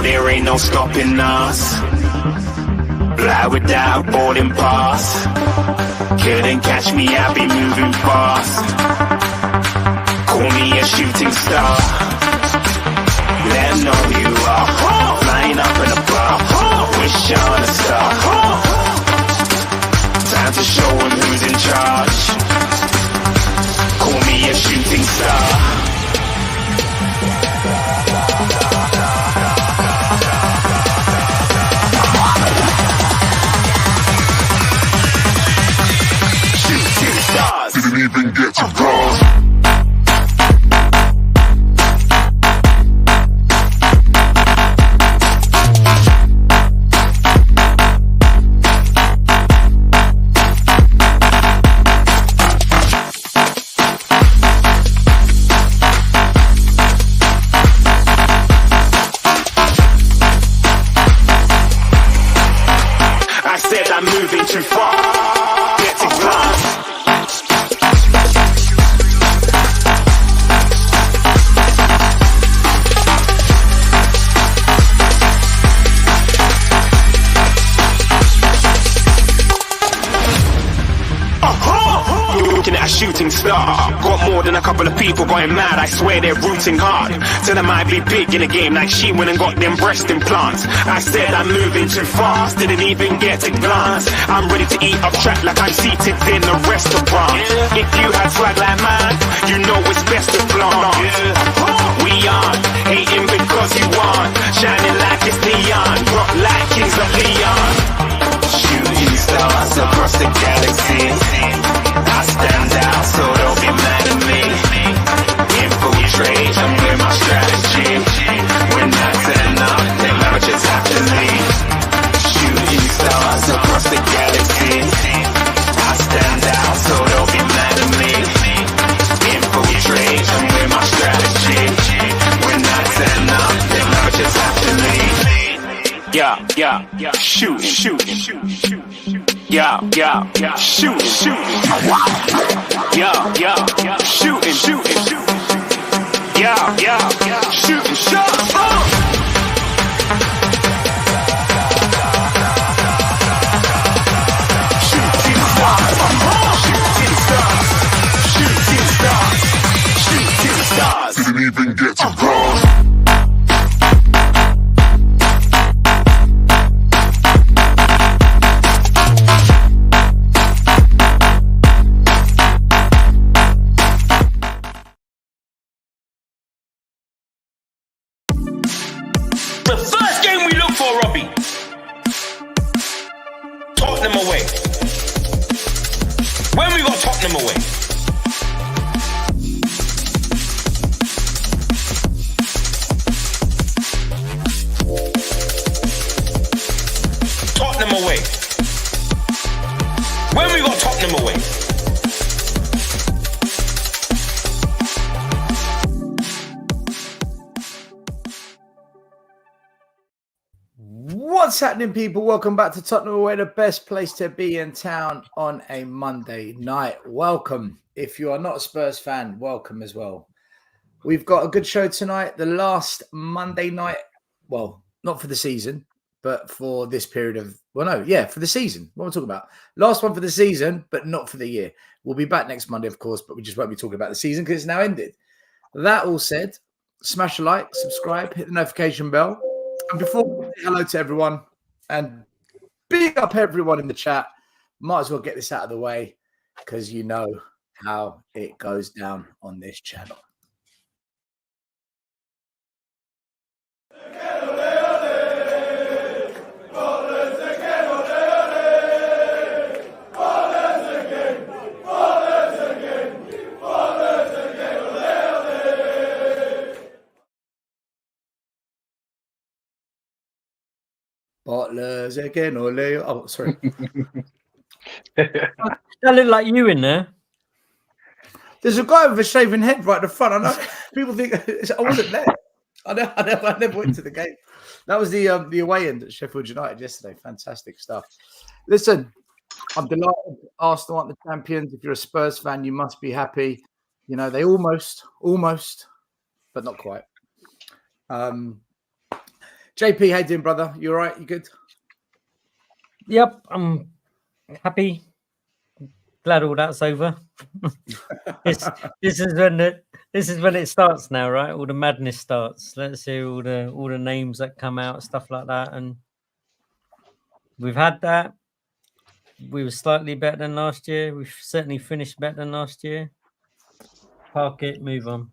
know there ain't no stopping us. Fly without boarding pass. Couldn't catch me, I'll be moving fast. Call me a shooting star. Let 'em know who you are. Flying up in a bar. Wish on a star. Time to show 'em who's in charge. Call me a shooting star. Didn't even get to cross. I said I'm moving too far. Get to glass. Looking at a shooting star. Got more than a couple of people going mad. I swear they're rooting hard. Tell them I be big in the game like she went and got them breast implants. I said I'm moving too fast. Didn't even get a glance. I'm ready to eat up track like I'm seated in a restaurant. If you had swag like mine, you know it's best to flaunt. We aren't hating because you want. Shining like it's neon. Rock like kings of Leon. Shooting stars across the galaxy. I stand out, so don't be mad at me. Infiltrate, I'm with my strategy. When that's enough, then I just have to leave. Shooting stars across the galaxy. I stand out, so don't be mad at me. Infiltrate, I'm with my strategy. When that's enough, then I just have to leave. Yeah, shooting. Yeah, shooting. Yeah, shooting. Yeah, shooting. Shut up! Shooting stars. Didn't even get to cross. The first game we look for, Robbie. Tottenham away. When we got Tottenham away? Tottenham away. When we got Tottenham away? What's happening, people? Welcome back to Tottenham Away, the best place to be in town on a Monday night. Welcome. If you are not a Spurs fan, welcome as well. We've got a good show tonight. The last Monday night, well, not for the season, but for this period of, for the season. What am I talking about? Last one for the season, but not for the year. We'll be back next Monday, of course, but we just won't be talking about the season because it's now ended. That all said, smash a like, subscribe, hit the notification bell. And before we say hello to everyone and big up everyone in the chat, might as well get this out of the way because you know how it goes down on this channel. Butlers again, ole. Oh, sorry. That look like you in there. There's a guy with a shaven head right at the front. I know people think I wasn't there. I never went to the game. That was the away end at Sheffield United yesterday. Fantastic stuff. Listen, I'm delighted Arsenal aren't the champions. If you're a Spurs fan, you must be happy. You know, they almost, but not quite. JP, how you doing, brother? You all right? You good? Yep, I'm happy. Glad all that's over. this is when it starts now, right? All the madness starts. Let's see all the names that come out, stuff like that, and we've had that. We were slightly better than last year. We've certainly finished better than last year. Park it, move on.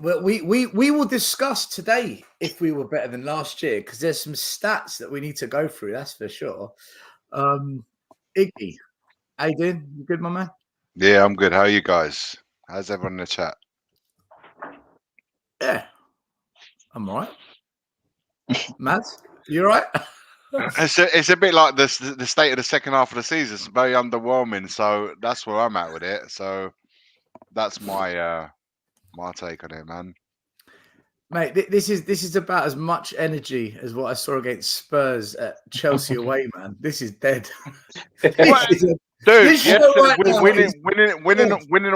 Well, we will discuss today if we were better than last year because there's some stats that we need to go through. That's for sure. Iggy, how you doing? You good, my man? Yeah, I'm good. How are you guys? How's everyone in the chat? Yeah, I'm all right. Matt, you all right? It's a bit like the state of the second half of the season. It's very underwhelming. So that's where I'm at with it. So that's my my take on it, man. Mate, this is about as much energy as what I saw against Spurs at Chelsea away, man. This is dead. Dude, winning away, winning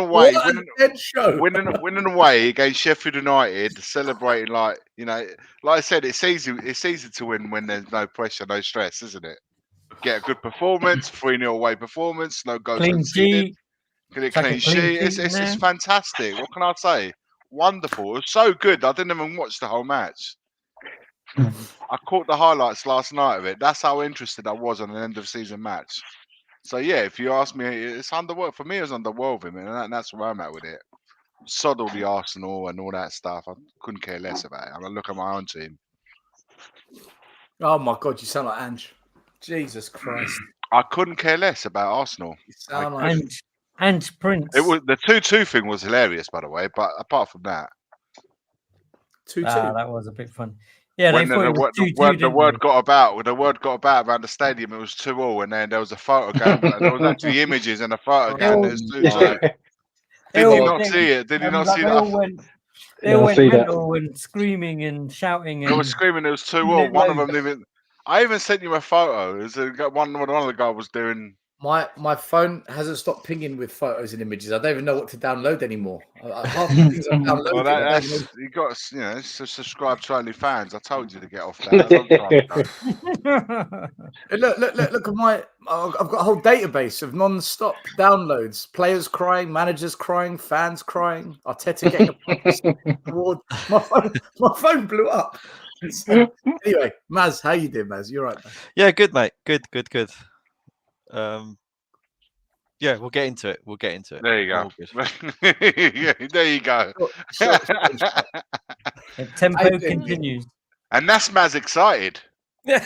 away against Sheffield United, celebrating like I said, it's easy to win when there's no pressure, no stress, isn't it? Get a good performance, 3-0 away performance, no goals conceded, clean sheet. It's fantastic. What can I say? Wonderful. It was so good. I didn't even watch the whole match. I caught the highlights last night of it. That's how interested I was on an end of season match. So yeah, if you ask me, it's underwhelming. For me, it was underwhelming, and that's where I'm at with it. Sod all the Arsenal and all that stuff. I couldn't care less about it. I'm gonna look at my own team. Oh my god, you sound like Ange. Jesus Christ. I couldn't care less about Arsenal. You sound like Ange Prince. It was the 2-2 thing was hilarious, by the way. But apart from that, 2-2. That was a bit fun. Yeah, when they thought the word got about around the stadium, it was 2-2, and then there was a photo going. There was actually images and a photo going. It was 2-2. Did you not see it? Did you not see that? They all went mental and screaming and shouting. They were screaming. It was 2-2. One of them even. I even sent you a photo. It was one of the guys was doing. My phone hasn't stopped pinging with photos and images. I don't even know what to download anymore. Half the things I'm downloading. Well, you got to subscribe to OnlyFans. I told you to get off that. Look at my. I've got a whole database of non-stop downloads. Players crying, managers crying, fans crying. Arteta getting a award. My phone blew up. Anyway, Maz, how you doing, Maz? You're right, man. Yeah, good, mate. Good. Yeah, we'll get into it. There you go. There you go. The tempo continues. And that's Maz excited. Yeah.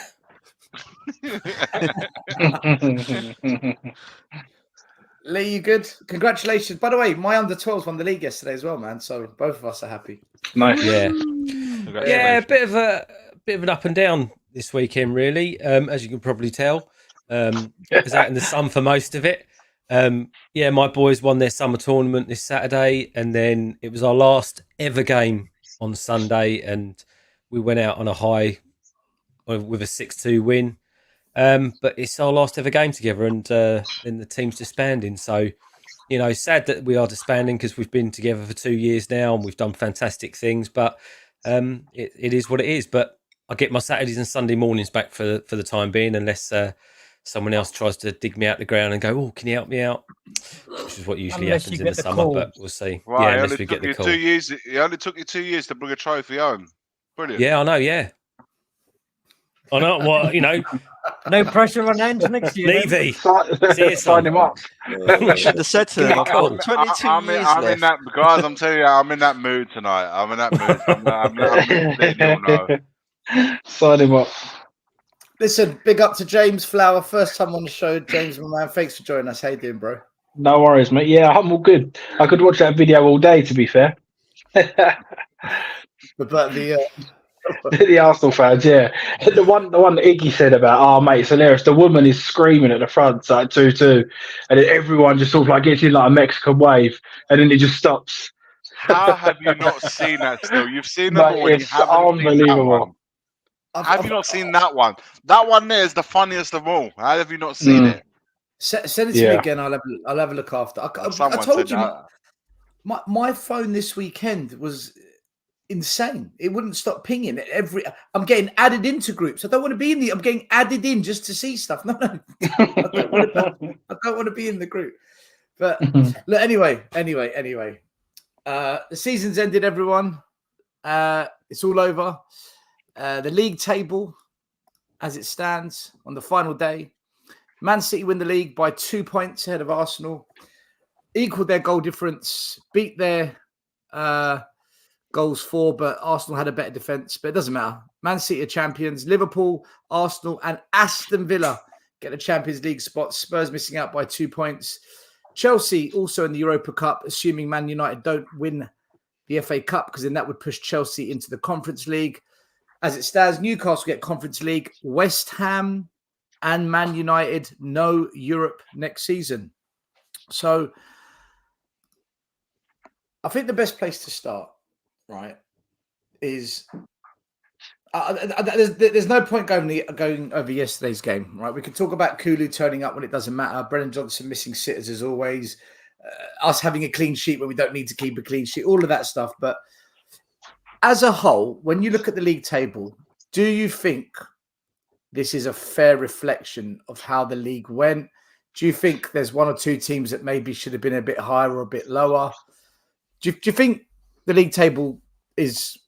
Lee, you good? Congratulations. By the way, my under-12s won the league yesterday as well, man. So both of us are happy. Nice. Yeah, a bit of an up and down this weekend, really. As you can probably tell, I was out in the sun for most of it. Yeah, my boys won their summer tournament this Saturday, and then it was our last ever game on Sunday, and we went out on a high with a 6-2 win. But it's our last ever game together, and then the team's disbanding. So, sad that we are disbanding because we've been together for 2 years now and we've done fantastic things. But it is what it is. But I get my Saturdays and Sunday mornings back for the time being, unless someone else tries to dig me out the ground and go, "Oh, can you help me out?" Which is what usually happens in the summer. But we'll see. Right, yeah, unless we get the call. It only took you 2 years to bring a trophy home. Brilliant. Yeah, I know. Yeah. I know. Well, no pressure on Ange next year. Levy, sign him up. I should have said to them, I've got 22 years I'm left. in that, guys. I'm telling you, I'm in that mood tonight. I'm in that mood. I'm letting you all know. Sign him up. Listen, big up to James Flower. First time on the show. James, my man, thanks for joining us. How you doing, bro? No worries, mate. Yeah, I'm all good. I could watch that video all day, to be fair. But the Arsenal fans, yeah. The one that Iggy said about, oh, mate, it's hilarious. The woman is screaming at the front, it's like 2-2. And then everyone just sort of like gets in like a Mexican wave, and then it just stops. How have you not seen that still? You've seen But them all. it's unbelievable. Have you not seen that one? That one there is the funniest of all. How have you not seen it? Send it to me again. I'll have a look after. I told you, my phone this weekend was insane. It wouldn't stop pinging. I'm getting added into groups. I don't want to be in I'm getting added in just to see stuff. No. I don't want to be in the group. But look, anyway. The season's ended, everyone. It's all over. The league table, as it stands on the final day, Man City win the league by 2 points ahead of Arsenal, equaled their goal difference, beat their goals for, but Arsenal had a better defence. But it doesn't matter. Man City are champions. Liverpool, Arsenal, and Aston Villa get the Champions League spot. Spurs missing out by 2 points. Chelsea also in the Europa Cup, assuming Man United don't win the FA Cup, because then that would push Chelsea into the Conference League. As it stands, Newcastle get Conference League. West Ham and Man United, no Europe next season. So I think the best place to start, right, is there's no point going over yesterday's game, right? We can talk about Kulu turning up when it doesn't matter, Brennan Johnson missing sitters as always, us having a clean sheet when we don't need to keep a clean sheet, all of that stuff. But as a whole, when you look at the league table, do you think this is a fair reflection of how the league went? Do you think there's one or two teams that maybe should have been a bit higher or a bit lower? Do you think the league table is...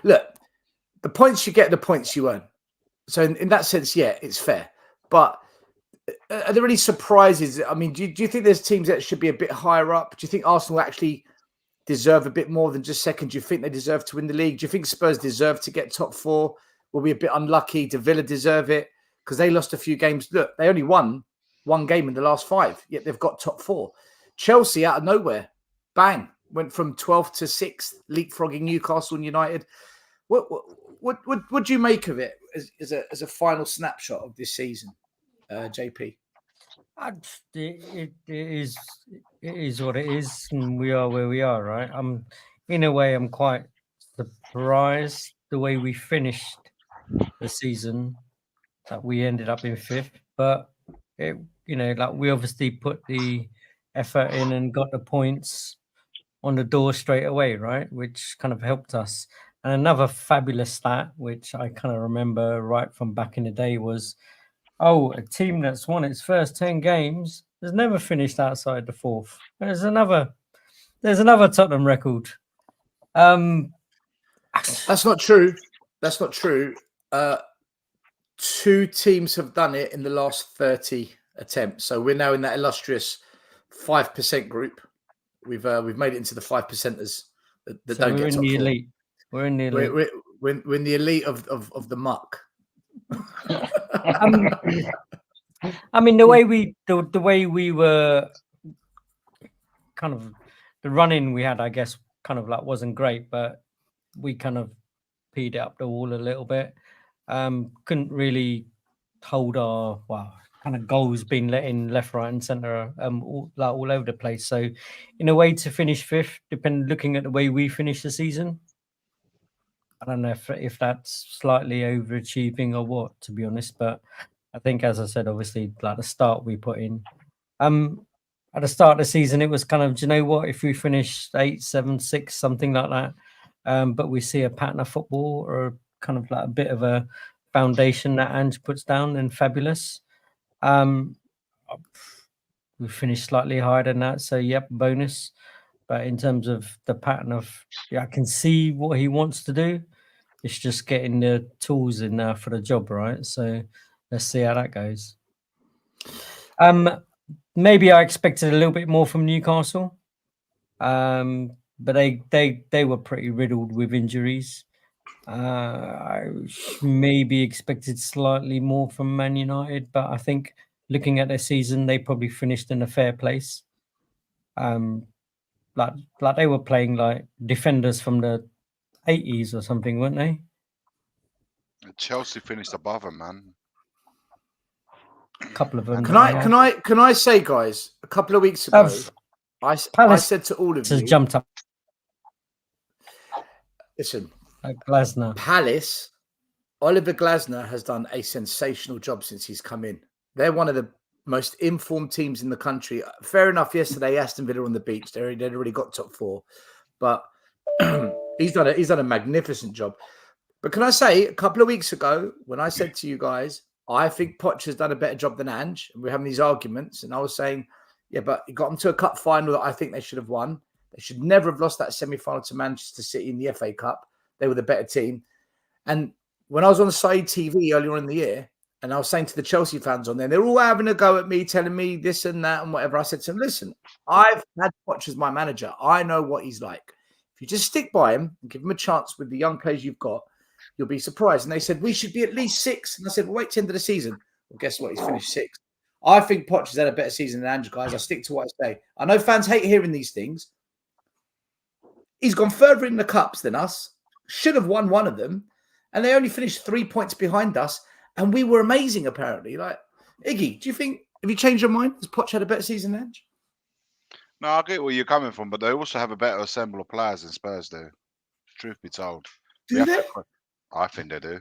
Look, the points you get, the points you earn. So in that sense, yeah, it's fair. But are there any surprises? I mean, do you think there's teams that should be a bit higher up? Do you think Arsenal actually deserve a bit more than just second? Do you think they deserve to win the league? Do you think Spurs deserve to get top four? Were we a bit unlucky? Did Villa deserve it? Because they lost a few games. Look, they only won one game in the last 5, yet they've got top 4. Chelsea, out of nowhere, bang, went from 12th to 6th, leapfrogging Newcastle and United. What do you make of it as a final snapshot of this season, JP? It is what it is, and we are where we are, right? In a way, I'm quite surprised the way we finished the season, that we ended up in 5th, but we obviously put the effort in and got the points on the door straight away, right? Which kind of helped us. And another fabulous stat, which I kind of remember right from back in the day, was, a team that's won its first 10 games has never finished outside the 4th. There's another Tottenham record. That's not true. That's not true. 2 teams have done it in the last 30 attempts. So we're now in that illustrious 5% group. We've made it into the 5%ers that don't get top 4. Elite. We're in the elite. We're in the elite of the muck. I mean, the way we were kind of, the run-in we had, I guess, kind of like wasn't great, but we kind of peed it up the wall a little bit. Couldn't really hold our kind of goals being let in left, right, and centre, all over the place. So, in a way, to finish 5th, looking at the way we finished the season, I don't know if that's slightly overachieving or what, to be honest. But I think, as I said, obviously, like the start we put in, at the start of the season, it was kind of, do you know what? If we finish 8, 7, 6, something like that, but we see a pattern of football or kind of like a bit of a foundation that Ange puts down, then fabulous. We finished slightly higher than that, so yep, bonus. But in terms of the pattern of, I can see what he wants to do. It's just getting the tools in there for the job, right? So let's see how that goes. Maybe I expected a little bit more from Newcastle, but they were pretty riddled with injuries. I maybe expected slightly more from Man United, but I think looking at their season, they probably finished in a fair place. Like they were playing like defenders from the 80s or something, weren't they? Chelsea finished above them, man. A couple of them. Can I say, guys? A couple of weeks ago, I said to all of you, jumped up. Listen, Glasner. Palace, Oliver Glasner has done a sensational job since he's come in. They're one of the most informed teams in the country. Fair enough, yesterday, Aston Villa on the beach. They'd already got top 4. But He's done a magnificent job. But can I say, a couple of weeks ago, when I said to you guys, I think Poch has done a better job than Ange, and we're having these arguments, and I was saying, yeah, but he got them to a cup final that I think they should have won. They should never have lost that semi-final to Manchester City in the FA Cup. They were the better team. And when I was on Side TV earlier on in the year, and I was saying to the Chelsea fans on there, they're all having a go at me, telling me this and that and whatever. I said to them, listen, I've had Poch as my manager. I know what he's like. If you just stick by him and give him a chance with the young players you've got, you'll be surprised. And they said, we should be at least 6. And I said, well, wait till the end of the season. Well, guess what? He's finished 6th. I think Poch has had a better season than Ange, guys. I stick to what I say. I know fans hate hearing these things. He's gone further in the cups than us. Should have won one of them. And they only finished 3 points behind us. And we were amazing, apparently. Like, Iggy, do you think, have you changed your mind? Has Poch had a better season than Ange? No, I get where you're coming from, but they also have a better ensemble of players than Spurs do. Truth be told. Do they? I think they do.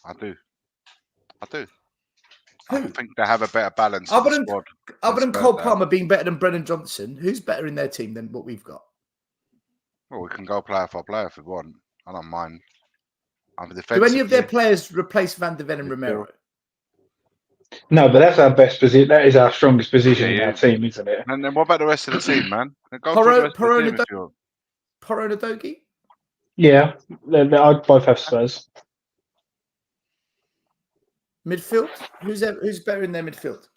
I do. I think they have a better balance. Other than Cole Palmer being better than Brennan Johnson, who's better in their team than what we've got? Well, we can go player for player if we want. I don't mind. Do any of their players replace Van de Ven and Romero? No, but that's our best position. That is our strongest position in our team, isn't it? And then what about the rest of the team, man? Poronadogi? Yeah, they both have Spurs. Midfield? Who's better in their midfield?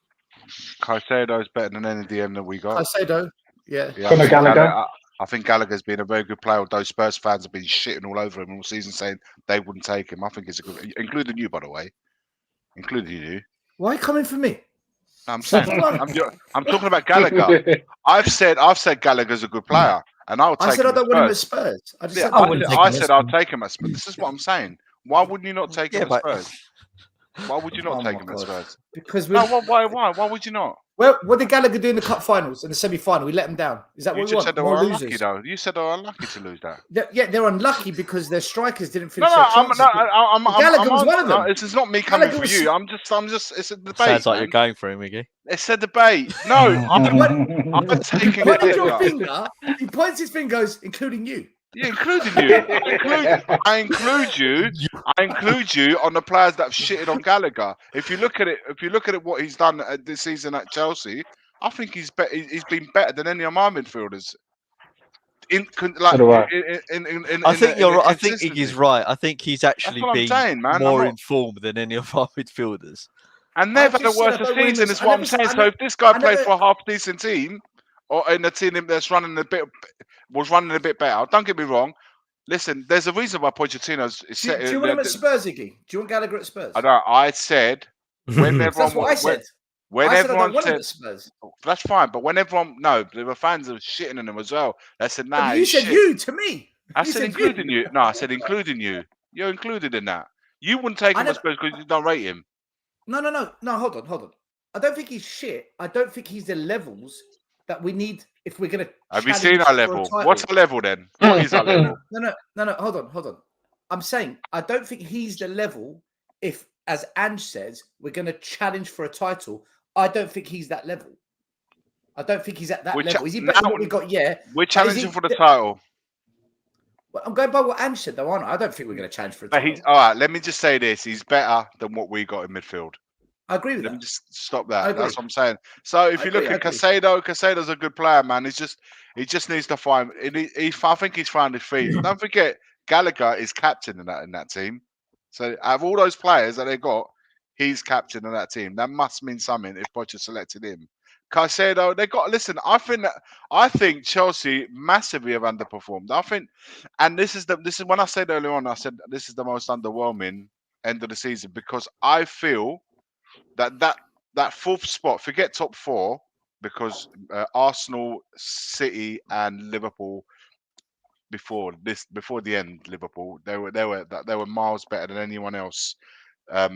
Caicedo is better than any DM that we got. Caicedo, yeah. Conor Gallagher. I think Gallagher's been a very good player. Those Spurs fans have been shitting all over him all season, saying they wouldn't take him. I think it's a good, including you, by the way, including you. Why are you coming for me? I'm saying, I'm talking about Gallagher. I've said Gallagher's a good player, and I'll take. I said I don't want him at Spurs. I said I'll take him at Spurs. This is what I'm saying. Why wouldn't you not take him at Spurs? Why would you not take him at Spurs? Because why would you not? Well, what did Gallagher do in the cup finals and the semi-final? We let them down. Is that what we want? Said they were unlucky, though. You said they were unlucky to lose that. They're unlucky because their strikers didn't finish. Gallagher was one of them. This is not me coming for you. I'm just. It's a debate. Sounds like you're going for him, Miggy. It's a debate. No, I'm taking it. He points his fingers, including you. Yeah, including you. I include you on the players that have shitted on Gallagher. If you look at it, what he's done this season at Chelsea, I think he's been better than any of my midfielders. I think Iggy's right. I think he's actually been more informed than any of our midfielders. And they've had a worse season, is what I'm saying. So if this guy played for a half decent team, or in a team that's was running a bit better. Don't get me wrong. Listen, there's a reason why Pochettino's is set. Do you want him at Spurs, Iggy? Do you want Gallagher at Spurs? I know. I said when everyone. That's what I said. When everyone said Spurs. That's fine, but when there were fans of shitting on him as well. They said, "Nah." You said you to me. I said including you. No, I said including you. You're included in that. You wouldn't take him at Spurs because you don't rate him. No. Hold on. I don't think he's shit. I don't think he's the levels that we need if we're going to. Have you seen our level? What's our level then? What is our level? No. Hold on. I'm saying I don't think he's the level. If, as Ange says, we're going to challenge for a title, I don't think he's that level. I don't think he's at that level. Is he better than what we got? Yeah. We're challenging for the title. Well, I'm going by what Ange said, though, aren't I? I don't think we're going to challenge for a title. All right, let me just say this: he's better than what we got in midfield. I agree with that. Let me just stop that. That's what I'm saying. So if you look at Casado's a good player, man. He just needs to find. I think he's found his feet. Don't forget, Gallagher is captain in that team. So out of all those players that they got, he's captain of that team. That must mean something if Poch selected him. Caicedo, they got. Listen, I think Chelsea massively have underperformed. I think, and this is when I said earlier on. I said this is the most underwhelming end of the season because I feel. That fourth spot, forget top 4, because Arsenal, City, and Liverpool before the end, Liverpool they were miles better than anyone else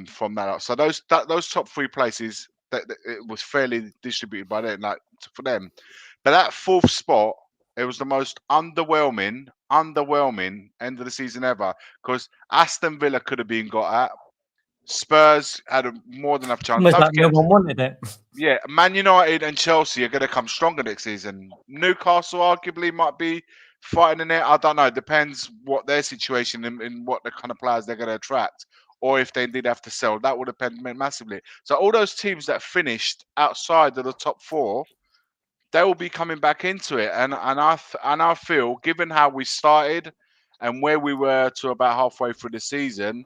from that up. So those top 3 places it was fairly distributed by them, like for them. But that fourth spot, it was the most underwhelming end of the season ever because Aston Villa could have been got at. Spurs had a more than enough chance. Like no one wanted it. Yeah, Man United and Chelsea are going to come stronger next season. Newcastle arguably might be fighting in it. I don't know. It depends what their situation and what the kind of players they're going to attract, or if they did have to sell. That would depend massively. So all those teams that finished outside of the top 4, they will be coming back into it. And I feel, given how we started and where we were to about halfway through the season,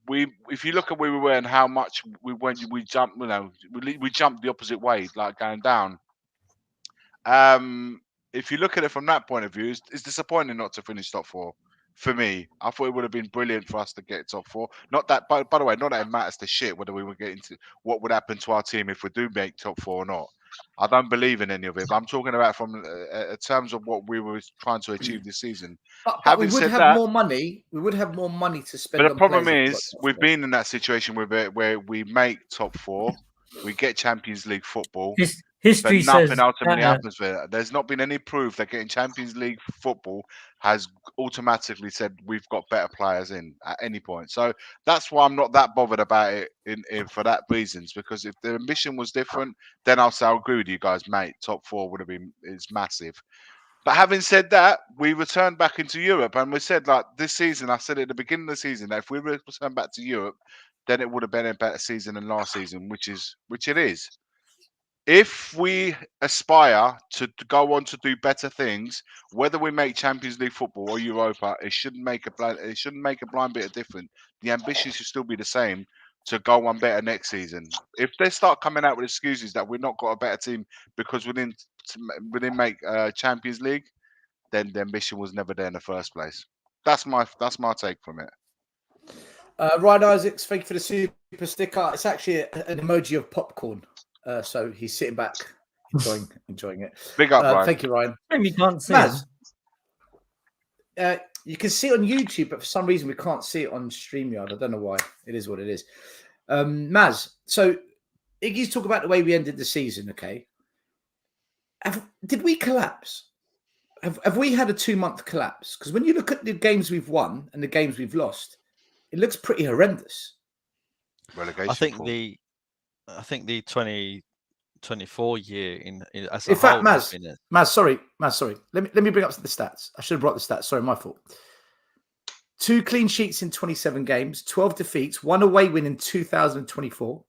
if you look at where we were and how much we jumped, we jumped the opposite way, like going down. If you look at it from that point of view, it's disappointing not to finish top 4. For me, I thought it would have been brilliant for us to get top 4. Not that, by the way, not that it matters to shit whether we would get into what would happen to our team if we do make top 4 or not. I don't believe in any of it, but I'm talking about from terms of what we were trying to achieve this season. But we would have more money. We would have more money to spend. But the problem is, we've been in that situation where we make top 4, we get Champions League football. History but nothing says ultimately happens with it. There's not been any proof that getting Champions League football has automatically said we've got better players in at any point. So that's why I'm not that bothered about it in for that reasons. Because if the ambition was different, then I'll say I agree with you guys, mate. Top 4 would have been is massive. But having said that, we returned back into Europe, and we said like this season. I said at the beginning of the season that if we return back to Europe, then it would have been a better season than last season, which it is. If we aspire to go on to do better things, whether we make Champions League football or Europa, it shouldn't make a blind bit of difference. The ambition should still be the same to go one better next season. If they start coming out with excuses that we've not got a better team because we didn't make Champions League, then the ambition was never there in the first place. That's my take from it. Ryan Isaacs, thank you for the super sticker. It's actually an emoji of popcorn. So he's sitting back, enjoying it. Big up, Ryan. Thank you, Ryan. You can't see it. You can see it on YouTube, but for some reason we can't see it on StreamYard. I don't know why. It is what it is. Maz, so Iggy's talk about the way we ended the season, okay? Did we collapse? Have we had a 2-month collapse? Because when you look at the games we've won and the games we've lost, it looks pretty horrendous. Relegation. I think the 2024 year as a in fact, whole. Maz, sorry. Let me bring up the stats. I should have brought the stats. Sorry, my fault. 2 clean sheets in 27 games, 12 defeats, 1 away win in 2024.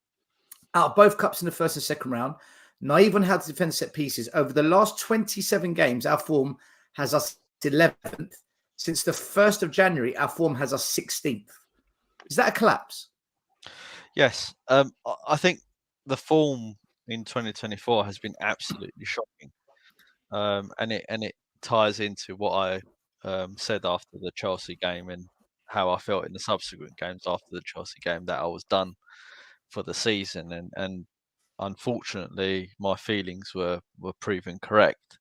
Out of both cups in the first and second round. Naive on how to defend set pieces. Over the last 27 games, our form has us 11th. Since the 1st of January, our form has us 16th. Is that a collapse? Yes. I think the form in 2024 has been absolutely shocking. And it ties into what I said after the Chelsea game and how I felt in the subsequent games after the Chelsea game, that I was done for the season. And unfortunately, my feelings were proven correct.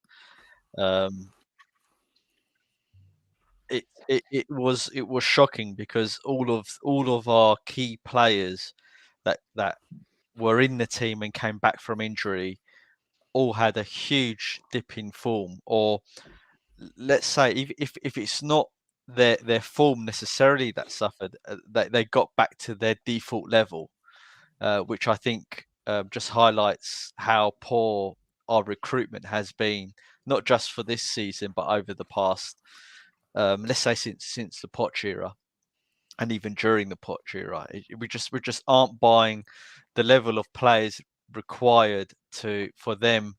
It was shocking because all of our key players that were in the team and came back from injury all had a huge dip in form, or let's say if it's not their form necessarily that suffered, they got back to their default level, which I think just highlights how poor our recruitment has been, not just for this season but over the past let's say since the Poch era, and even during the Poch era. We just aren't buying the level of players required for them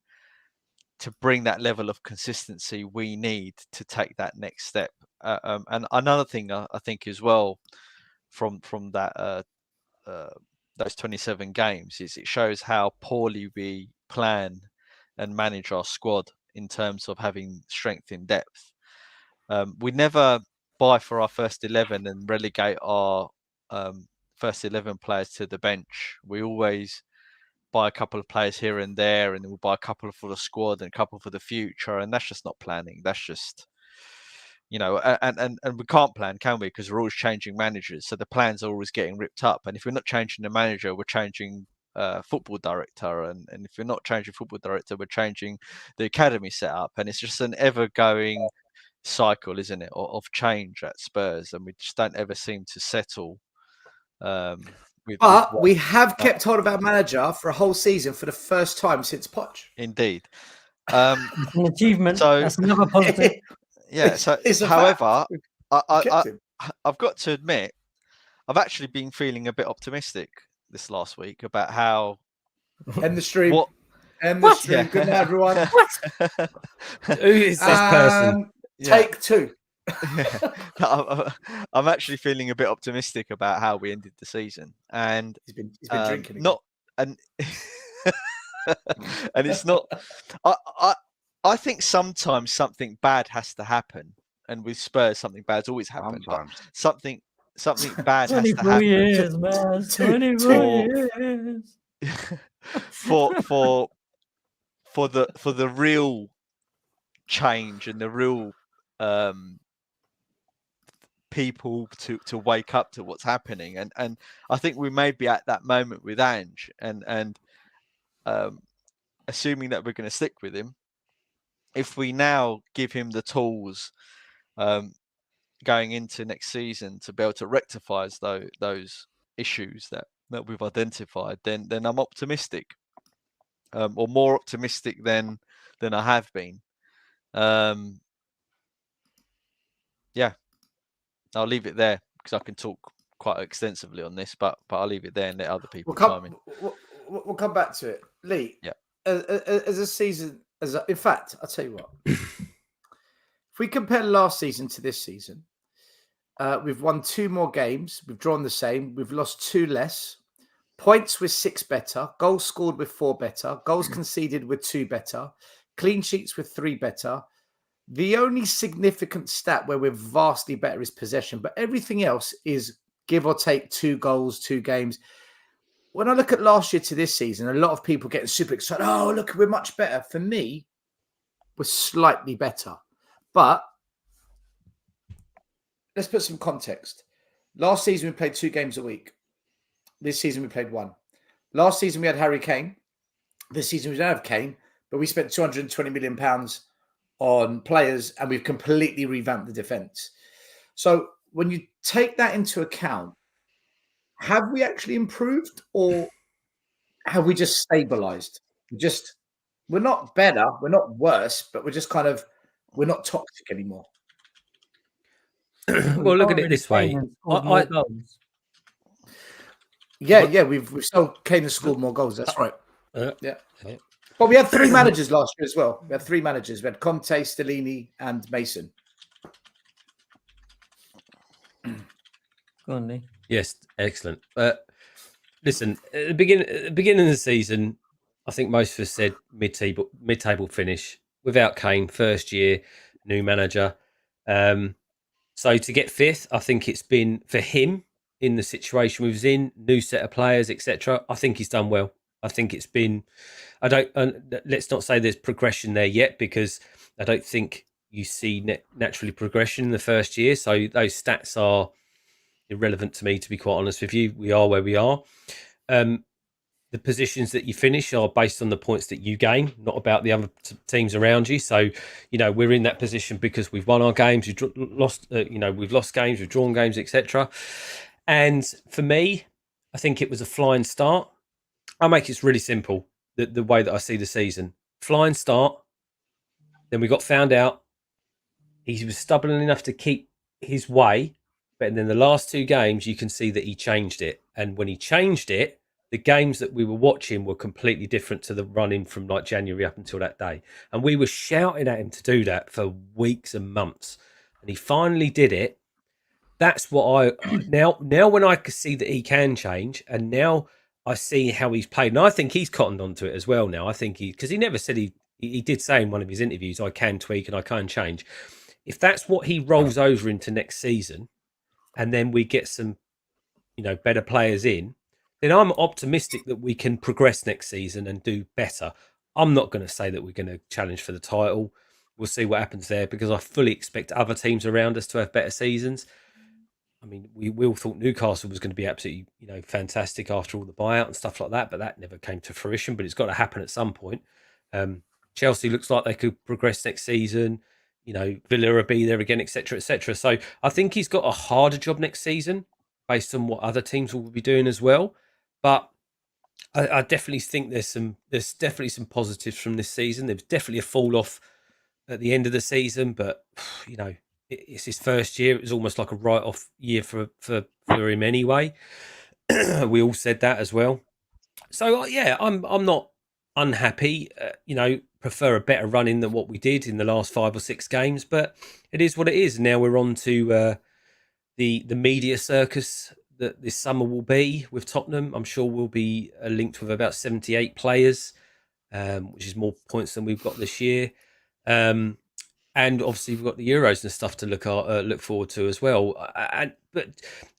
to bring that level of consistency we need to take that next step. And another thing I think as well from that those 27 games is it shows how poorly we plan and manage our squad in terms of having strength in depth. We never buy for our first 11 and relegate our first 11 players to the bench. We always buy a couple of players here and there, and then we'll buy a couple for the squad and a couple for the future, and that's just not planning. That's just, and we can't plan, can we? Because we're always changing managers, so the plans are always getting ripped up. And if we're not changing the manager, we're changing football director, and if we're not changing football director, we're changing the academy setup, and it's just an ever-going cycle, isn't it, of change at Spurs, and we just don't ever seem to settle. But we have kept hold of our manager for a whole season for the first time since Poch. Indeed. It's an achievement. So that's another positive. yeah. So, it's a however, kept him. I've got to admit, I've actually been feeling a bit optimistic this last week about how End the stream. what End the stream. Yeah. Good night, everyone. Who is this person? Take two. I'm actually feeling a bit optimistic about how we ended the season, and He's been drinking. not and and it's not. I think sometimes something bad has to happen, and with Spurs, something bad's always happened. Something bad has to 24 happen. years, man. 24 years. for the real change and the real people to wake up to what's happening, and I think we may be at that moment with Ange, and assuming that we're going to stick with him, if we now give him the tools going into next season to be able to rectify those issues that we've identified, then I'm optimistic, or more optimistic than I have been. Yeah, I'll leave it there because I can talk quite extensively on this, but I'll leave it there and let other people chime in. We'll come back to it, Lee. Yeah. As a season, in fact, I'll tell you what. If we compare last season to this season, we've won 2 more games. We've drawn the same. We've lost 2 less. Points with 6 better. Goals scored with 4 better. Goals conceded with 2 better. Clean sheets with 3 better. The only significant stat where we're vastly better is possession, but everything else is give or take 2 goals, 2 games. When I look at last year to this season, a lot of people getting super excited. Oh, look, we're much better. For me, we're slightly better. But let's put some context. Last season, we played 2 games a week. This season, we played 1. Last season, we had Harry Kane. This season, we don't have Kane, but we spent £220 million on players, and we've completely revamped the defense. So when you take that into account, have we actually improved, or have we just stabilized? We're not better, we're not worse, but we're just we're not toxic anymore. Well, look at it this way. We've still Kane has scored more goals. That's right. Yeah. But we had 3 managers last year as well. We had 3 managers. We had Conte, Stellini, and Mason. Go on, Lee. Yes, excellent. Listen, at the beginning of the season, I think most of us said mid-table finish without Kane, first year, new manager. So to get 5th, I think it's been for him in the situation we was in, new set of players, etc. I think he's done well. I think it's been. Let's not say there's progression there yet, because I don't think you see naturally progression in the first year. So those stats are irrelevant to me, to be quite honest with you. We are where we are. The positions that you finish are based on the points that you gain, not about the other teams around you. So, we're in that position because we've won our games, we've lost games, we've drawn games, etc. And for me, I think it was a flying start. I'll make it really simple, the way that I see the season. Flying start, then we got found out. He was stubborn enough to keep his way, but then the last 2 games, you can see that he changed it. And when he changed it, the games that we were watching were completely different to the run-in from like January up until that day. And we were shouting at him to do that for weeks and months. And he finally did it. That's what now when I can see that he can change, and now I see how he's played. And I think he's cottoned onto it as well now. I think because he never said he did say in one of his interviews, I can tweak and I can change. If that's what he rolls over into next season, and then we get some, better players in, then I'm optimistic that we can progress next season and do better. I'm not going to say that we're going to challenge for the title. We'll see what happens there, because I fully expect other teams around us to have better seasons. I mean, we all thought Newcastle was going to be absolutely, fantastic after all the buyout and stuff like that, but that never came to fruition. But it's got to happen at some point. Chelsea looks like they could progress next season. Villa will be there again, etc., etc. So I think he's got a harder job next season, based on what other teams will be doing as well. But I definitely think there's definitely some positives from this season. There's definitely a fall off at the end of the season, but you know, it's his first year. It was almost like a write-off year for him anyway. We all said that as well. So yeah, I'm not unhappy. You know, prefer a better running than what we did in the last 5 or 6 games, but it is what it is. Now we're on to the media circus that this summer will be with Tottenham. I'm sure we'll be linked with about 78 players, which is more points than we've got this year. And obviously we've got the Euros and stuff to look forward to as well. But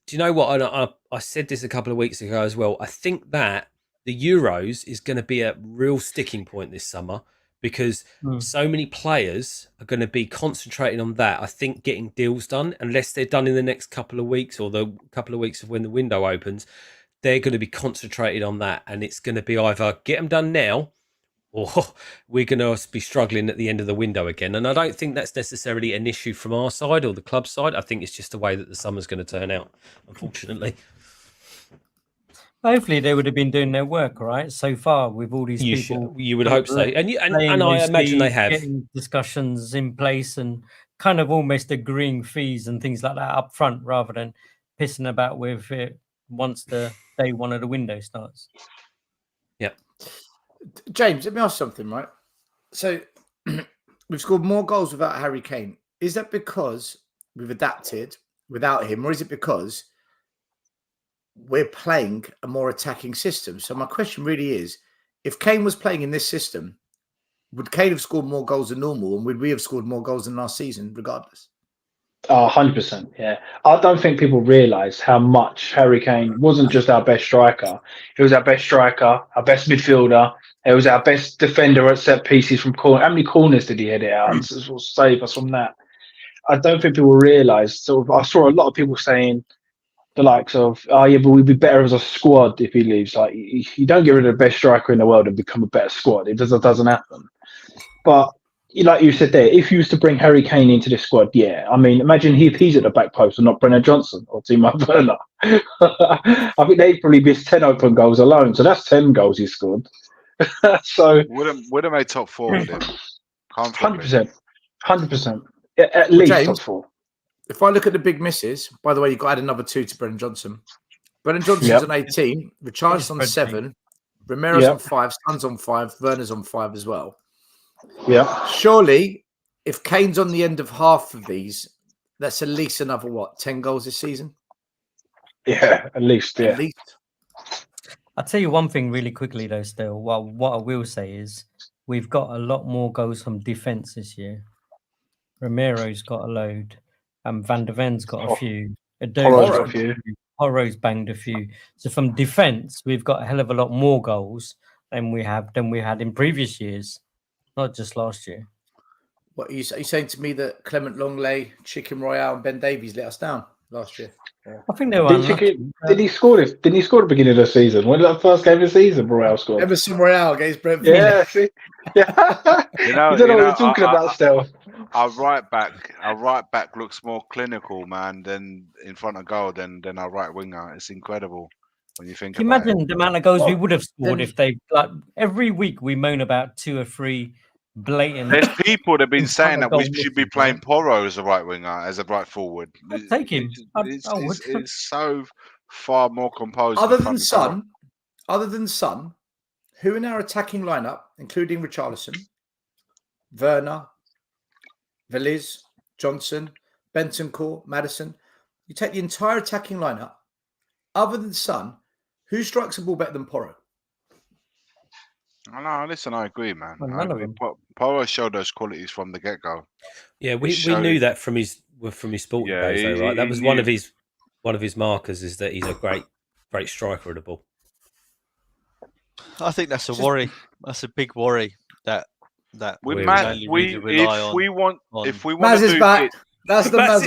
do you know what? I said this a couple of weeks ago as well. I think that the Euros is going to be a real sticking point this summer because so many players are going to be concentrating on that. I think getting deals done, unless they're done in the next couple of weeks or the couple of weeks of when the window opens, they're going to be concentrated on that. And it's going to be either get them done now or we're going to be struggling at the end of the window again. And I don't think that's necessarily an issue from our side or the club side. I think it's just the way that the summer's going to turn out, unfortunately. Hopefully they would have been doing their work, right? So far with all these people. You would hope so. And I imagine they have. Getting discussions in place and kind of almost agreeing fees and things like that up front rather than pissing about with it once the day one of the window starts. Yeah. James, let me ask something, right? So we've scored more goals without Harry Kane. Is that because we've adapted without him, or is it because we're playing a more attacking system? So my question really is, if Kane was playing in this system, would Kane have scored more goals than normal, and would we have scored more goals than last season regardless? 100%, yeah. I don't think people realise how much Harry Kane wasn't just our best striker. He was our best striker, our best midfielder. He was our best defender at set pieces from corner. How many corners did he head it out and sort of save us from that? I don't think people realise. Sort of, I saw a lot of people saying the likes of, "Oh yeah, but we'd be better as a squad if he leaves." Like, you don't get rid of the best striker in the world and become a better squad. It doesn't happen. But like you said there, if you was to bring Harry Kane into this squad, yeah, I mean, imagine if he's at the back post and not Brennan Johnson or Timo Werner. I think they'd probably missed 10 open goals alone. So that's 10 goals he scored. So would have made top 4 with him. 100%. 100%. At least James, top 4. If I look at the big misses, by the way, you've got to add another 2 to Brennan Johnson. Brennan Johnson's on 18, Richardson's on 7, Romero's on 5, Son's on 5, Werner's on 5 as well. Yeah. Surely, if Kane's on the end of half of these, that's at least another 10 goals this season? Yeah, at least. Yeah. At least. I'll tell you one thing really quickly though. Still, what I will say is we've got a lot more goals from defence this year. Romero's got a load, and Van der Ven's got a few. Porro's got a few. Porro's banged a few. So from defence, we've got a hell of a lot more goals than we had in previous years. Not just last year. What are you saying to me that Clement Longley, Chicken Royale, and Ben Davies let us down last year? Yeah. I think they were. Did he score this? Didn't he score at the beginning of the season? When did that first game of the season Royale scored? Emerson Royale against Brentford. Yeah, see? Yeah. You don't know what you're talking about still. Our right back looks more clinical, man, than in front of goal than our right winger. It's incredible. When you think Can you imagine the amount of goals we would have scored if they every week we moan about 2 or 3 blatant. There's people that have been saying that we should be playing Porro as a right winger, as a right forward. I'd take him. It's so far more composed. Other than Son, who in our attacking lineup, including Richarlison, Werner, Veliz, Johnson, Bentancur, Maddison, you take the entire attacking lineup. Other than Son, who strikes a ball better than Porro? No, listen, I agree, man. Well, I agree. Porro showed those qualities from the get-go. Yeah, we knew that from his sporting days, though, right? That was one of his markers, is that he's a great striker of the ball. I think that's a worry. That's a big worry that if we want Maz is back. That's the Maz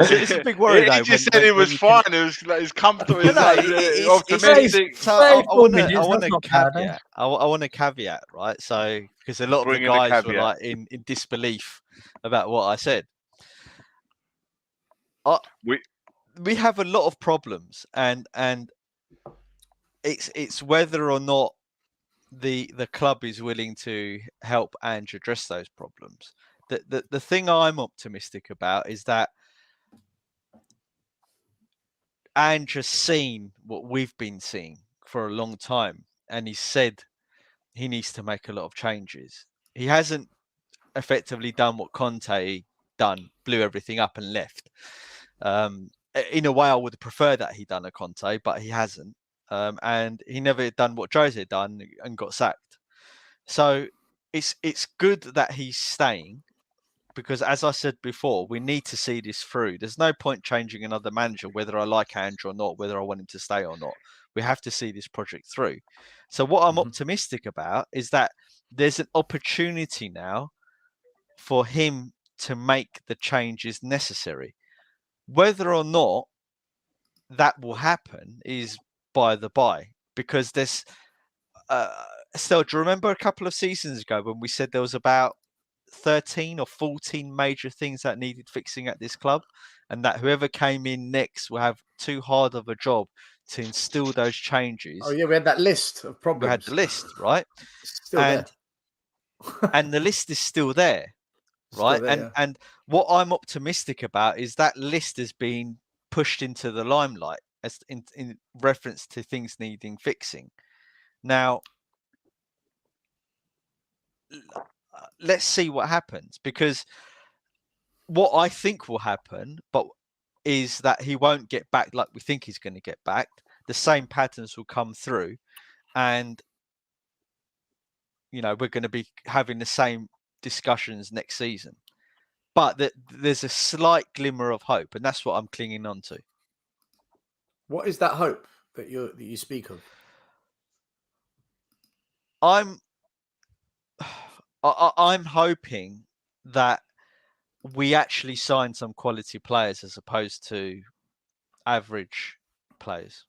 It's a big worry. He just said it was fine. It was like he's comfortable. He's optimistic. So I want a caveat, right? So because a lot of the guys were like in disbelief about what I said. we have a lot of problems, and it's whether or not the club is willing to help Ange address those problems. The thing I'm optimistic about is that Ange has seen what we've been seeing for a long time, and he said he needs to make a lot of changes. He hasn't effectively done what Conte done, blew everything up and left. In a way, I would prefer that he done a Conte, but he hasn't. And he never done what Jose done and got sacked. So it's good that he's staying, because, as I said before, we need to see this through. There's no point changing another manager, whether I like Andrew or not, whether I want him to stay or not. We have to see this project through. So what I'm optimistic about is that there's an opportunity now for him to make the changes necessary. Whether or not that will happen is by the by, because there's Estelle, do you remember a couple of seasons ago when we said there was about 13 or 14 major things that needed fixing at this club, and that whoever came in next will have too hard of a job to instill those changes? Oh yeah, we had that list of problems. We had the list, right? Still there. And the list is still there, right? Still there, and what I'm optimistic about is that list has been pushed into the limelight as in reference to things needing fixing. Now, let's see what happens, because what I think will happen, is that he won't get back like we think he's going to get back. The same patterns will come through, and we're going to be having the same discussions next season. But there's a slight glimmer of hope, and that's what I'm clinging on to. What is that hope that you speak of? I'm hoping that we actually sign some quality players as opposed to average players.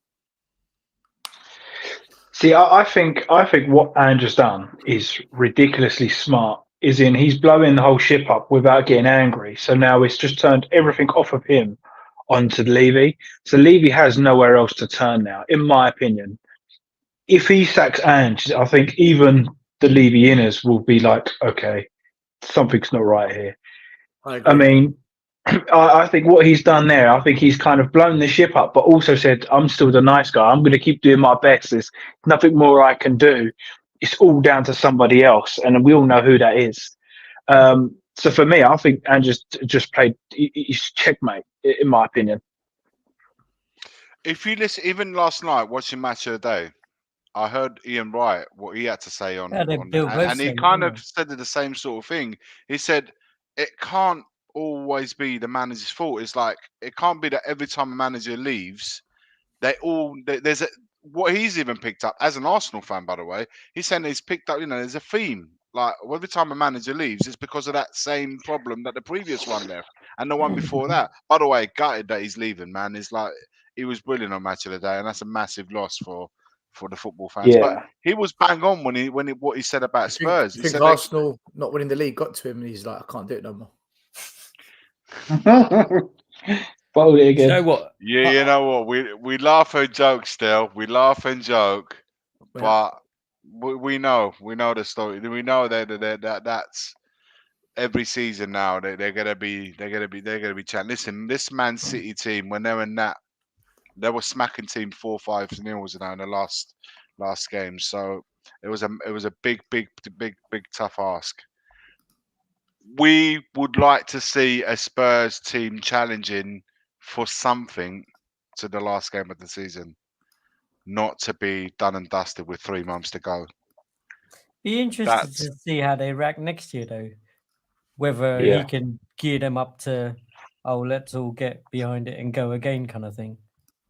See, I think what Andrew's done is ridiculously smart. Is in he's blowing the whole ship up without getting angry. So now it's just turned everything off of him onto Levy. So Levy has nowhere else to turn now, in my opinion. If he sacks Ange, I think even the Levy inners will be like, okay, something's not right here. I mean, I think what he's done there, I think he's kind of blown the ship up, but also said, I'm still the nice guy. I'm going to keep doing my best. There's nothing more I can do. It's all down to somebody else. And we all know who that is. So for me, I think Andrew's just played his checkmate, in my opinion. If you listen, even last night, watching Match of the Day, I heard Ian Wright, what he had to say on and he kind of said the same sort of thing. He said, it can't always be the manager's fault. It's like, it can't be that every time a manager leaves, what he's even picked up as an Arsenal fan, by the way, he's saying he's picked up, there's a theme. Like, every time a manager leaves, it's because of that same problem that the previous one left and the one before that. By the way, gutted that he's leaving, man. It's like, he was brilliant on Match of the Day, and that's a massive loss for the football fans. Yeah. But he was bang on what he said about Spurs. He said Arsenal not winning the league got to him, and he's like, I can't do it no more. Bold it again. You know what? Yeah, you know what? We laugh and joke still. We laugh and joke, but we know the story. We know that's every season now. They're gonna be chatting. Listen, this Man City team, when they're in that, they were smacking team 4-5-0 now in the last game. So it was a big tough ask. We would like to see a Spurs team challenging for something to the last game of the season, not to be done and dusted with 3 months to go. Be interested to see how they react next year, though. Whether he can gear them up to, let's all get behind it and go again, kind of thing.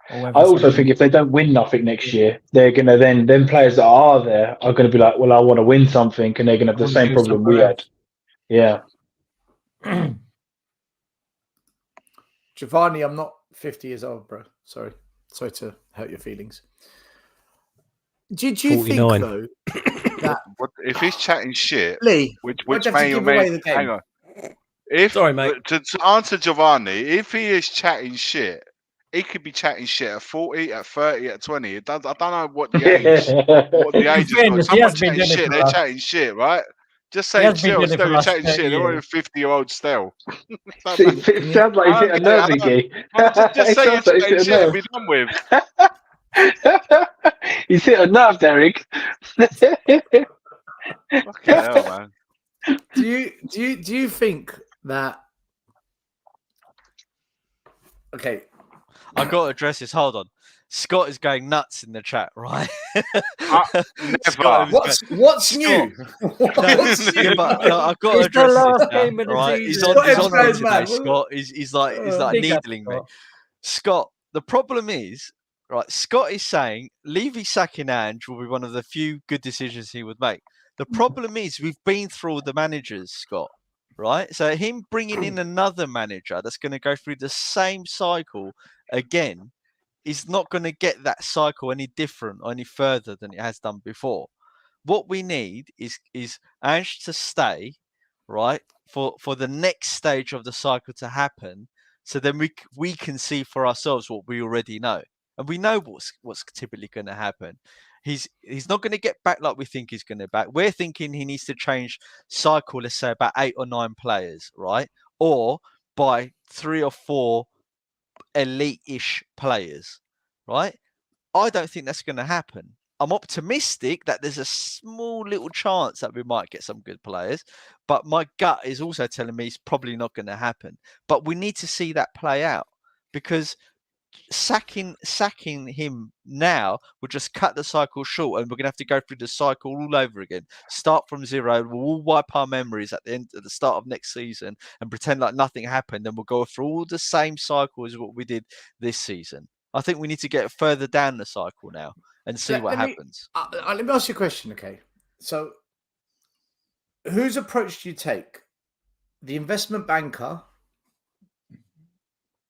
I also think if they don't win nothing next year, they're gonna then players that are there are gonna be like, well, I want to win something, and they're gonna have the same problem we had. Yeah. Giovanni, I'm not 50 years old, bro. Sorry to hurt your feelings. Did you 49. Think though that if he's chatting shit, Lee, which may or may hang on. Sorry, mate. To answer Giovanni, if he is chatting shit, he could be chatting shit at 40, at 30, at 20. I don't know what the age is. Fairness, he Someone has been chatting doing it shit, for they're us. chatting shit, right? Just He say has been Still, doing it for you're us chatting 30 shit. They're only years. 50-year-old still. It sounds like he's hit a nerve, Iggy. Just say you're chatting shit and be done with. He's hit a nerve, Derek. Fucking hell, man. Do you think that? Okay, I got to address this. Hold on. Scott is going nuts in the chat, right? Never. What's new? What's new? I've got to It's the address last this game now, of the right? season. He's on Scott me is today, mad. Scott. He's like Big up, needling me. Scott. Scott, the problem is, right, Scott is saying Levy sacking Ange will be one of the few good decisions he would make. The problem is we've been through all the managers, Scott, right? So him bringing in another manager that's going to go through the same cycle again is not going to get that cycle any different or any further than it has done before. What we need is Ange to stay, right, for the next stage of the cycle to happen, so then we can see for ourselves what we already know, and we know what's typically going to happen. He's not going to get back like we think he's going to back. We're thinking he needs to change cycle, let's say about 8 or 9 players, right, or by 3 or 4 elite-ish players, right? I don't think that's going to happen. I'm optimistic that there's a small little chance that we might get some good players, but my gut is also telling me it's probably not going to happen. But we need to see that play out, because sacking him now will just cut the cycle short, and we're going to have to go through the cycle all over again. Start from zero. We'll all wipe our memories at the start of next season and pretend like nothing happened, and we'll go through all the same cycle as what we did this season. I think we need to get further down the cycle now and see what happens. Let me ask you a question, okay? So, whose approach do you take? The investment banker,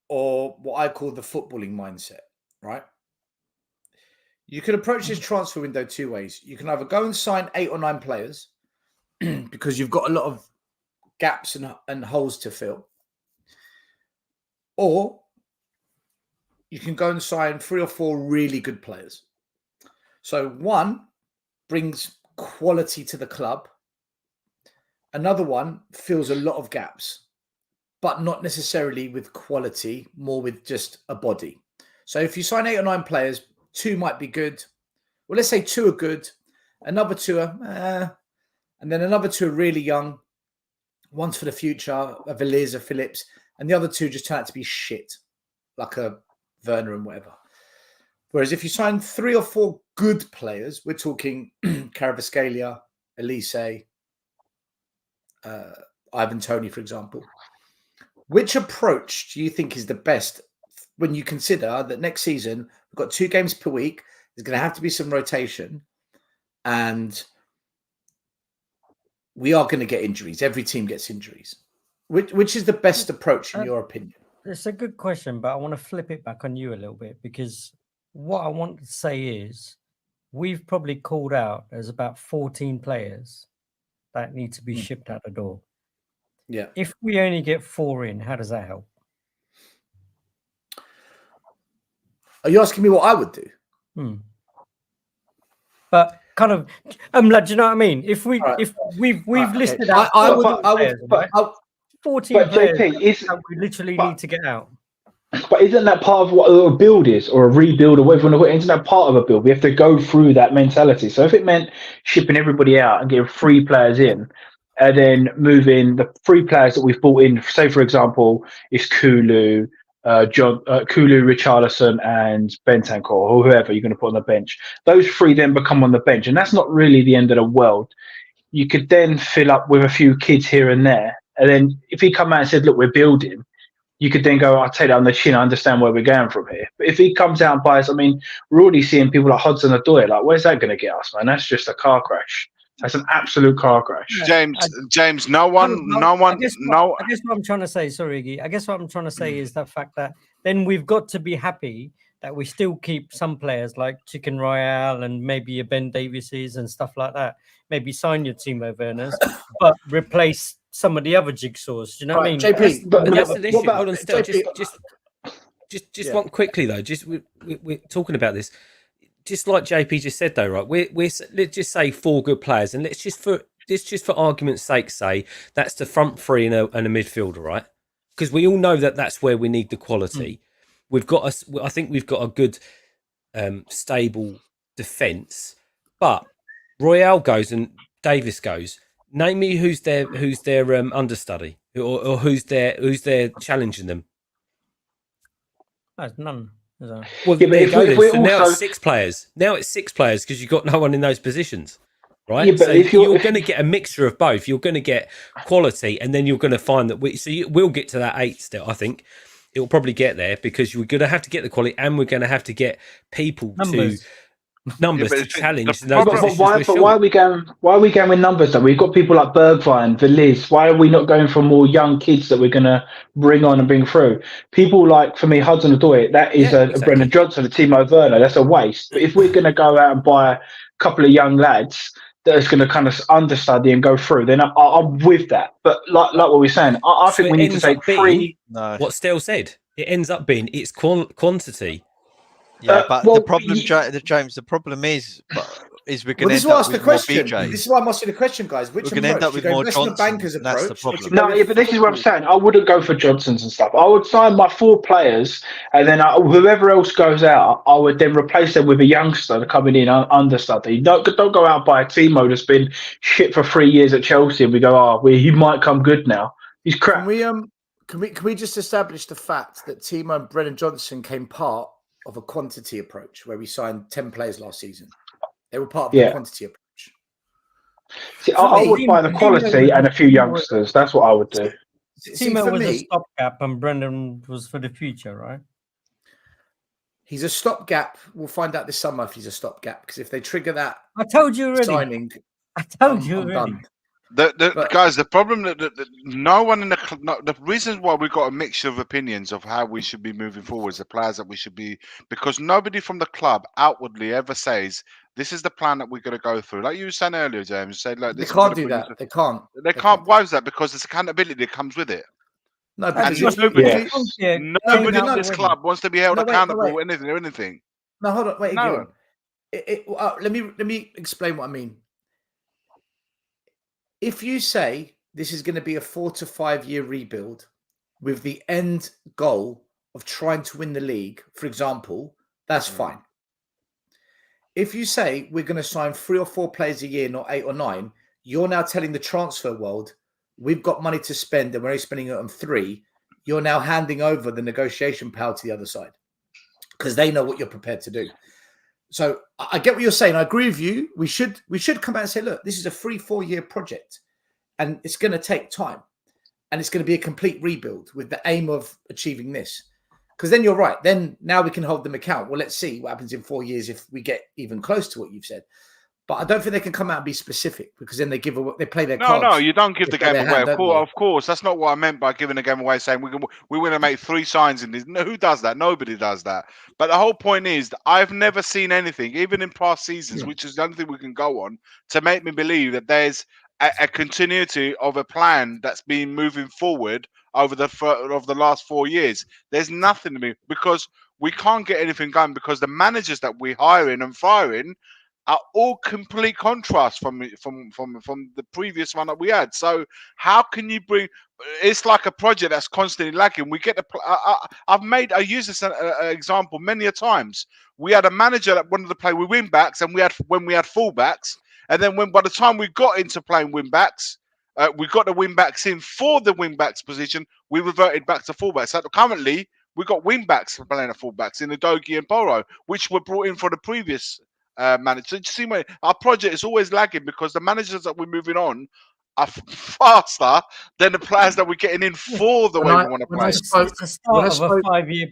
or what I call the footballing mindset, right? You can approach this transfer window 2 ways. You can either go and sign 8 or 9 players because you've got a lot of gaps and holes to fill, or you can go and sign 3 or 4 really good players. So one brings quality to the club. Another one fills a lot of gaps, but not necessarily with quality, more with just a body. So if you sign 8 or 9 players, 2 might be good. Well, let's say 2 are good, another 2 are, and then another 2 are really young. One's for the future, a Villiers, a Phillips, and the other 2 just turn out to be shit, like a Werner and whatever. Whereas if you sign 3 or 4 good players, we're talking Kvaratskhelia, Elise, Ivan Toney, for example. Which approach do you think is the best when you consider that next season we've got 2 games per week? There's going to have to be some rotation, and we are going to get injuries. Every team gets injuries. Which is the best approach in your opinion? It's a good question, but I want to flip it back on you a little bit, because what I want to say is we've probably called out there's about 14 players that need to be shipped out the door. Yeah. If we only get 4 in, how does that help? Are you asking me what I would do? But kind of, like, do you know what I mean? If we've listed out, I would 14 players JP, that we literally need to get out. But isn't that part of what a build is, or a rebuild, or whatever? Isn't that part of a build? We have to go through that mentality. So if it meant shipping everybody out and getting 3 players in, and then moving the 3 players that we've brought in, say for example, it's Kulu, Richarlison, and Bentancur, or whoever you're going to put on the bench. Those 3 then become on the bench, and that's not really the end of the world. You could then fill up with a few kids here and there, and then if he come out and said, "Look, we're building," you could then go, "I'll take that on the chin. I understand where we're going from here." But if he comes out and buys, I mean, we're already seeing people like Hudson Odoi. Like, where's that going to get us, man? That's just a car crash. That's an absolute car crash. James, no one. I guess what I'm trying to say, sorry, Iggy. I guess what I'm trying to say is the fact that then we've got to be happy that we still keep some players like Chicken Royale and maybe your Ben Davises and stuff like that. Maybe sign your Timo Werners, but replace some of the other jigsaws. Do you know what I mean? JP, that's an issue. Hold on, still, just Just one quickly though. Just we're talking about this. Just like JP just said though, right? Let's just say 4 good players, and let's just for argument's sake say that's the front 3 and a midfielder, right? Because we all know that's where we need the quality. I think we've got a good stable defence, but Royale goes and Davis goes. Name me who's their understudy or who's there challenging them. There's none. Well, yeah, there you go. So now it's 6 players. Now it's 6 players because you've got no one in those positions, right? Yeah, but so you're going to get a mixture of both. You're going to get quality, and then you're going to find that we'll get to that 8 still. I think it'll probably get there because we're going to have to get the quality, and we're going to have to get people numbers to challenge those positions. Why are we going? Why are we going with numbers? Though we've got people like Bergwijn, Veliz. Why are we not going for more young kids that we're going to bring on and bring through? People like, for me, Hudson-Odoi, that is a Brendan Johnson, a Timo Werner. That's a waste. But if we're going to go out and buy a couple of young lads that's going to kind of understudy and go through, then I'm with that. But like what we're saying, I think we need to take 3. What Stell said, it ends up being it's quantity. Yeah, but the problem, James, the problem is we're going to end up with more BJs. This is why I'm asking the question, guys. Which we're going to end up with more Johnsons. Bankers That's the problem. No, but this is what I'm saying. I wouldn't go for Johnsons and stuff. I would sign my 4 players, and then whoever else goes out, I would then replace them with a youngster coming in understudy. Don't go out by a Timo that's been shit for 3 years at Chelsea, and we go, he might come good now. He's crap. Can we just establish the fact that Timo and Brendan Johnson came part of a quantity approach where we signed 10 players last season? They were part of the quantity approach. See, I would buy the quality and a few youngsters. That's what I would do. Timo was a stopgap and Brendan was for the future, right? He's a stopgap. We'll find out this summer if he's a stopgap, because if they trigger that, I told you already. Signing, I told you already. Guys, the problem that no one in the reason why we've got a mixture of opinions of how we should be moving forward, the players that we should be, because nobody from the club outwardly ever says this is the plan that we're going to go through. Like you were saying earlier, James, said like they can't do that. They can't. They can't. Why is that? Because there's accountability that comes with it. No, and nobody in this club wants to be held accountable for anything. No, hold on, wait. No. Let me explain what I mean. If you say this is going to be a 4 to 5 year rebuild with the end goal of trying to win the league, for example, that's fine. If you say we're going to sign 3 or 4 players a year, not 8 or 9, you're now telling the transfer world we've got money to spend and we're only spending it on 3. You're now handing over the negotiation power to the other side because they know what you're prepared to do. So I get what you're saying. I agree with you. We should come out and say, look, this is a 3-4 year project and it's going to take time and it's going to be a complete rebuild with the aim of achieving this. Because then you're right. Then now we can hold them account. Well, let's see what happens in 4 years if we get even close to what you've said. But I don't think they can come out and be specific because then they play their cards. No, you don't give the game away. Of course, that's not what I meant by giving the game away. Saying we want to make 3 signs in this. No, who does that? Nobody does that. But the whole point is that I've never seen anything, even in past seasons, which is the only thing we can go on, to make me believe that there's a continuity of a plan that's been moving forward over the last 4 years. There's nothing to me because we can't get anything going because the managers that we're hiring and firing are all complete contrast from the previous one that we had. So how can you bring? It's like a project that's constantly lacking. We get the. I use this example many a times. We had a manager that wanted to play with wing backs, and we had fullbacks, and then by the time we got into playing wing backs, we got the wing backs in for the wing backs position. We reverted back to fullbacks. So currently, we got wing backs for playing the fullbacks in Udogie and Boro, which were brought in for the previous. Manager. See, our project is always lagging because the managers that we're moving on are faster than the players that we're getting in for the way we want to play. It's the start of a 5 year.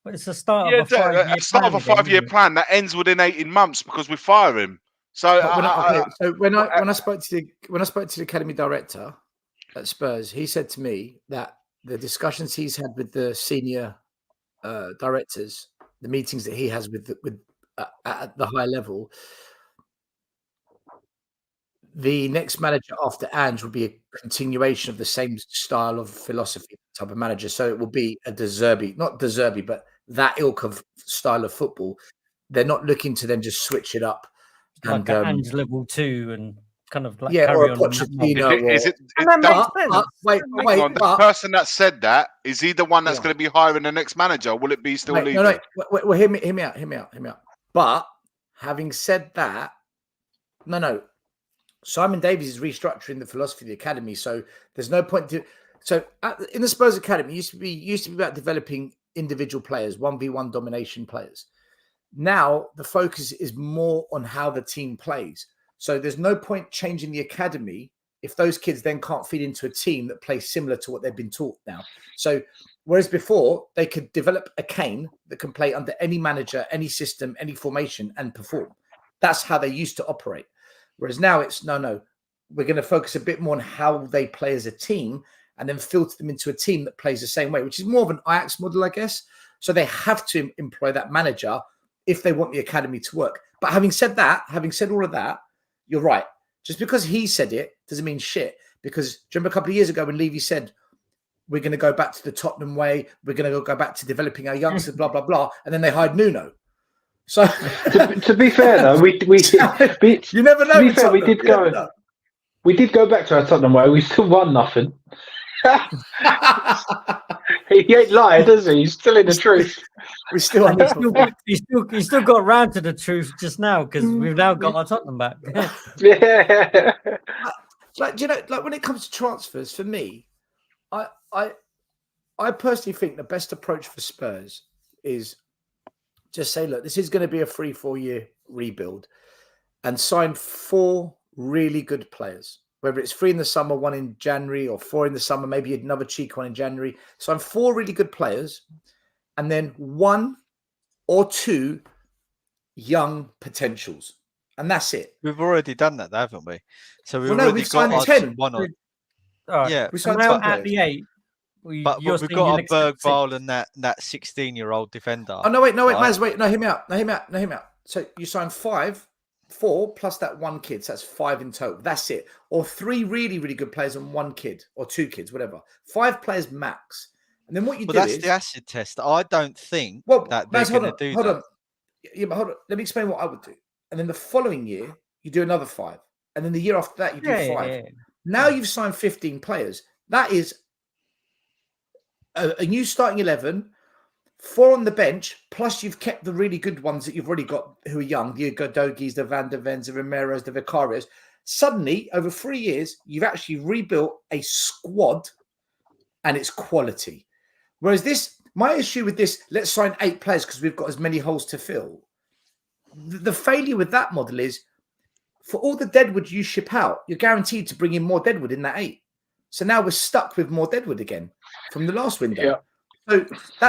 It's the start of a 5 year. Start of a 5 year plan that ends within 18 months because we fire him. So when I spoke to the academy director at Spurs, he said to me that the discussions he's had with the senior directors, the meetings that he has with at the high level, the next manager after Ange will be a continuation of the same style of philosophy type of manager. So it will be a De Zerbi, not De Zerbi, but that ilk of style of football. They're not looking to then just switch it up. Like And, Ange level 2 and kind of like yeah, or carry a on. in that mold. Pochettino. Is it? And that makes But, sense. wait, That makes wait, Hang on, sense. the person that said that, is he the one that's Yeah. going to be hiring the next manager? Or will it be still Wait, Levy? no. Well, hear me out. But having said that, no. Simon Davies is restructuring the philosophy of the academy, so there's no point to. So in the Spurs academy, used to be about developing individual players, 1v1 domination players. Now the focus is more on how the team plays. So there's no point changing the academy if those kids then can't feed into a team that plays similar to what they've been taught now. So whereas before they could develop a Kane that can play under any manager, any system, any formation and perform. That's how they used to operate. Whereas now it's no, we're going to focus a bit more on how they play as a team and then filter them into a team that plays the same way, which is more of an Ajax model, I guess. So they have to employ that manager if they want the academy to work. But having said all of that, you're right. Just because he said it doesn't mean shit. Because do you remember a couple of years ago when Levy said, we're going to go back to the Tottenham way, we're going to go back to developing our youngsters, blah, blah, blah. And then they hired Nuno. So to be fair though, you never know. To be fair, we did go back to our Tottenham way. We still won nothing. He ain't lied, does he? He's still in the truth. We still he still got round to the truth just now because we've now got our Tottenham back. Yeah. Like, you know, like when it comes to transfers, for me, I personally think the best approach for Spurs is just say, look, this is going to be a 3-4 year rebuild and sign 4 really good players, whether it's 3 in the summer, 1 in January, or 4 in the summer, maybe another cheeky one in January. Sign 4 really good players and then 1 or 2 young potentials. And that's it. We've already done that, haven't we? So we've we've signed 10. Yeah, we signed now 10 at the 8. But we've got a Bergvall and that 16-year-old defender. Oh, no, wait, Maz, wait. No, hear me out. So you sign 4 plus that 1 kid. So that's 5 in total. That's it. Or 3 really, really good players and 1 kid or 2 kids, whatever. 5 players max. And then what you do that's is... the acid test. I don't think that they're going to do hold that. on. Yeah, but hold on. Let me explain what I would do. And then the following year, you do another 5. And then the year after that, you do 5. Yeah. Now you've signed 15 players. That is a new starting 11, 4 on the bench, plus you've kept the really good ones that you've already got who are young, the Godogis, the Van der Vens, the Romeros, the Vicarios. Suddenly, over 3 years, you've actually rebuilt a squad and it's quality. Whereas my issue with this, let's sign 8 players because we've got as many holes to fill. The failure with that model is for all the deadwood you ship out, you're guaranteed to bring in more deadwood in that 8. So now we're stuck with more deadwood again from the last window. Yeah.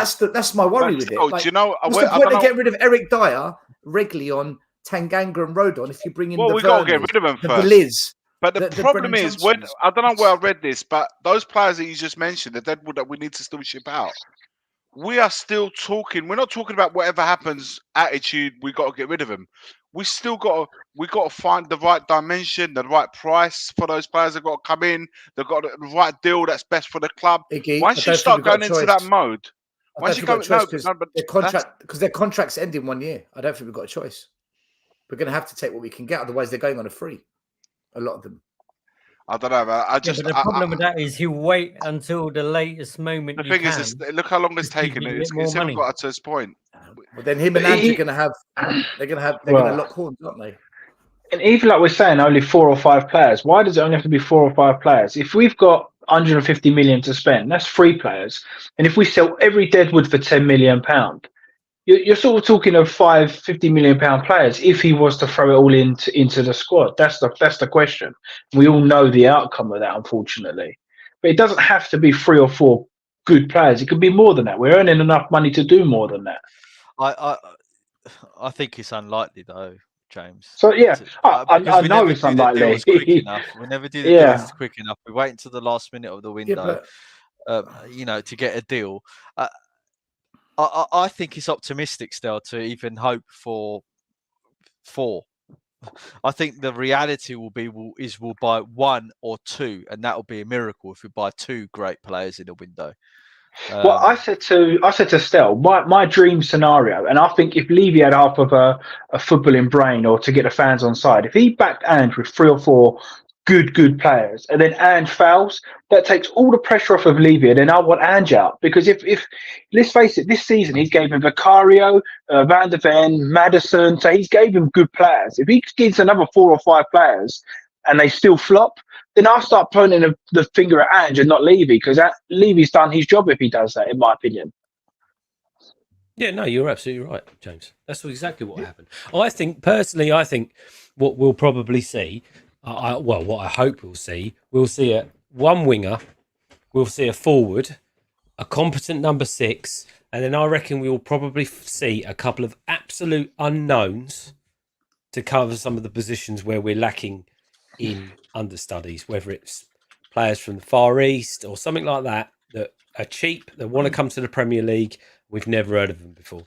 So that's my worry with it. Like, do you know what's the point of getting rid of Eric Dyer, Reguilón, Tanganga, and Rodon if you bring in we got to get rid of them first. Beliz, but the problem is, I don't know where I read this, but those players that you just mentioned, the deadwood that we need to still ship out, we are still talking. We're not talking about whatever happens attitude. We got to get rid of them. We still got to find the right dimension, the right price for those players that got to come in. They've got the right deal that's best for the club. Iggy, once you start going into that mode, once you go, because their contracts end in 1 year. I don't think we've got a choice. We're going to have to take what we can get. Otherwise, they're going on a free. A lot of them. I don't know, man. But the problem with that is he'll wait until the latest moment. The thing is, look how long it's taken. It's never got to this point. Well, then him and Ange are going to have. They're going to lock horns, aren't they? And even like we're saying, only 4 or 5 players. Why does it only have to be 4 or 5 players? If we've got 150 million to spend, that's 3 players. And if we sell every deadwood for £10 million, you're sort of talking of 50 million pound players. If he was to throw it all into the squad, that's the question. We all know the outcome of that, unfortunately. But it doesn't have to be 3 or 4 good players. It could be more than that. We're earning enough money to do more than that. I think it's unlikely though, James. So yeah, I know it's unlikely. Quick enough. We never do the deals quick enough. We wait until the last minute of the window, to get a deal. I think it's optimistic still to even hope for 4. I think the reality will be we'll buy 1 or 2, and that will be a miracle if we buy 2 great players in a window. Well, I said to Stel, my dream scenario, and I think if Levy had half of a footballing brain, or to get the fans on side, if he backed Ange with 3 or 4 good players, and then Ange fouls, that takes all the pressure off of Levy, and then I want Ange out. Because if let's face it, this season he's gave him Vicario, Van der Ven, Maddison, so he's gave him good players. If he gives another 4 or 5 players and they still flop, then I'll start pointing the finger at Ange and not Levy, because Levy's done his job if he does that, in my opinion. Yeah, no, you're absolutely right, James. That's exactly what happened. I think what we'll probably see, what I hope we'll see one winger, we'll see a forward, a competent number 6, and then I reckon we will probably see a couple of absolute unknowns to cover some of the positions where we're lacking in understudies, whether it's players from the Far East or something like that are cheap, that want to come to the Premier League. We've never heard of them before.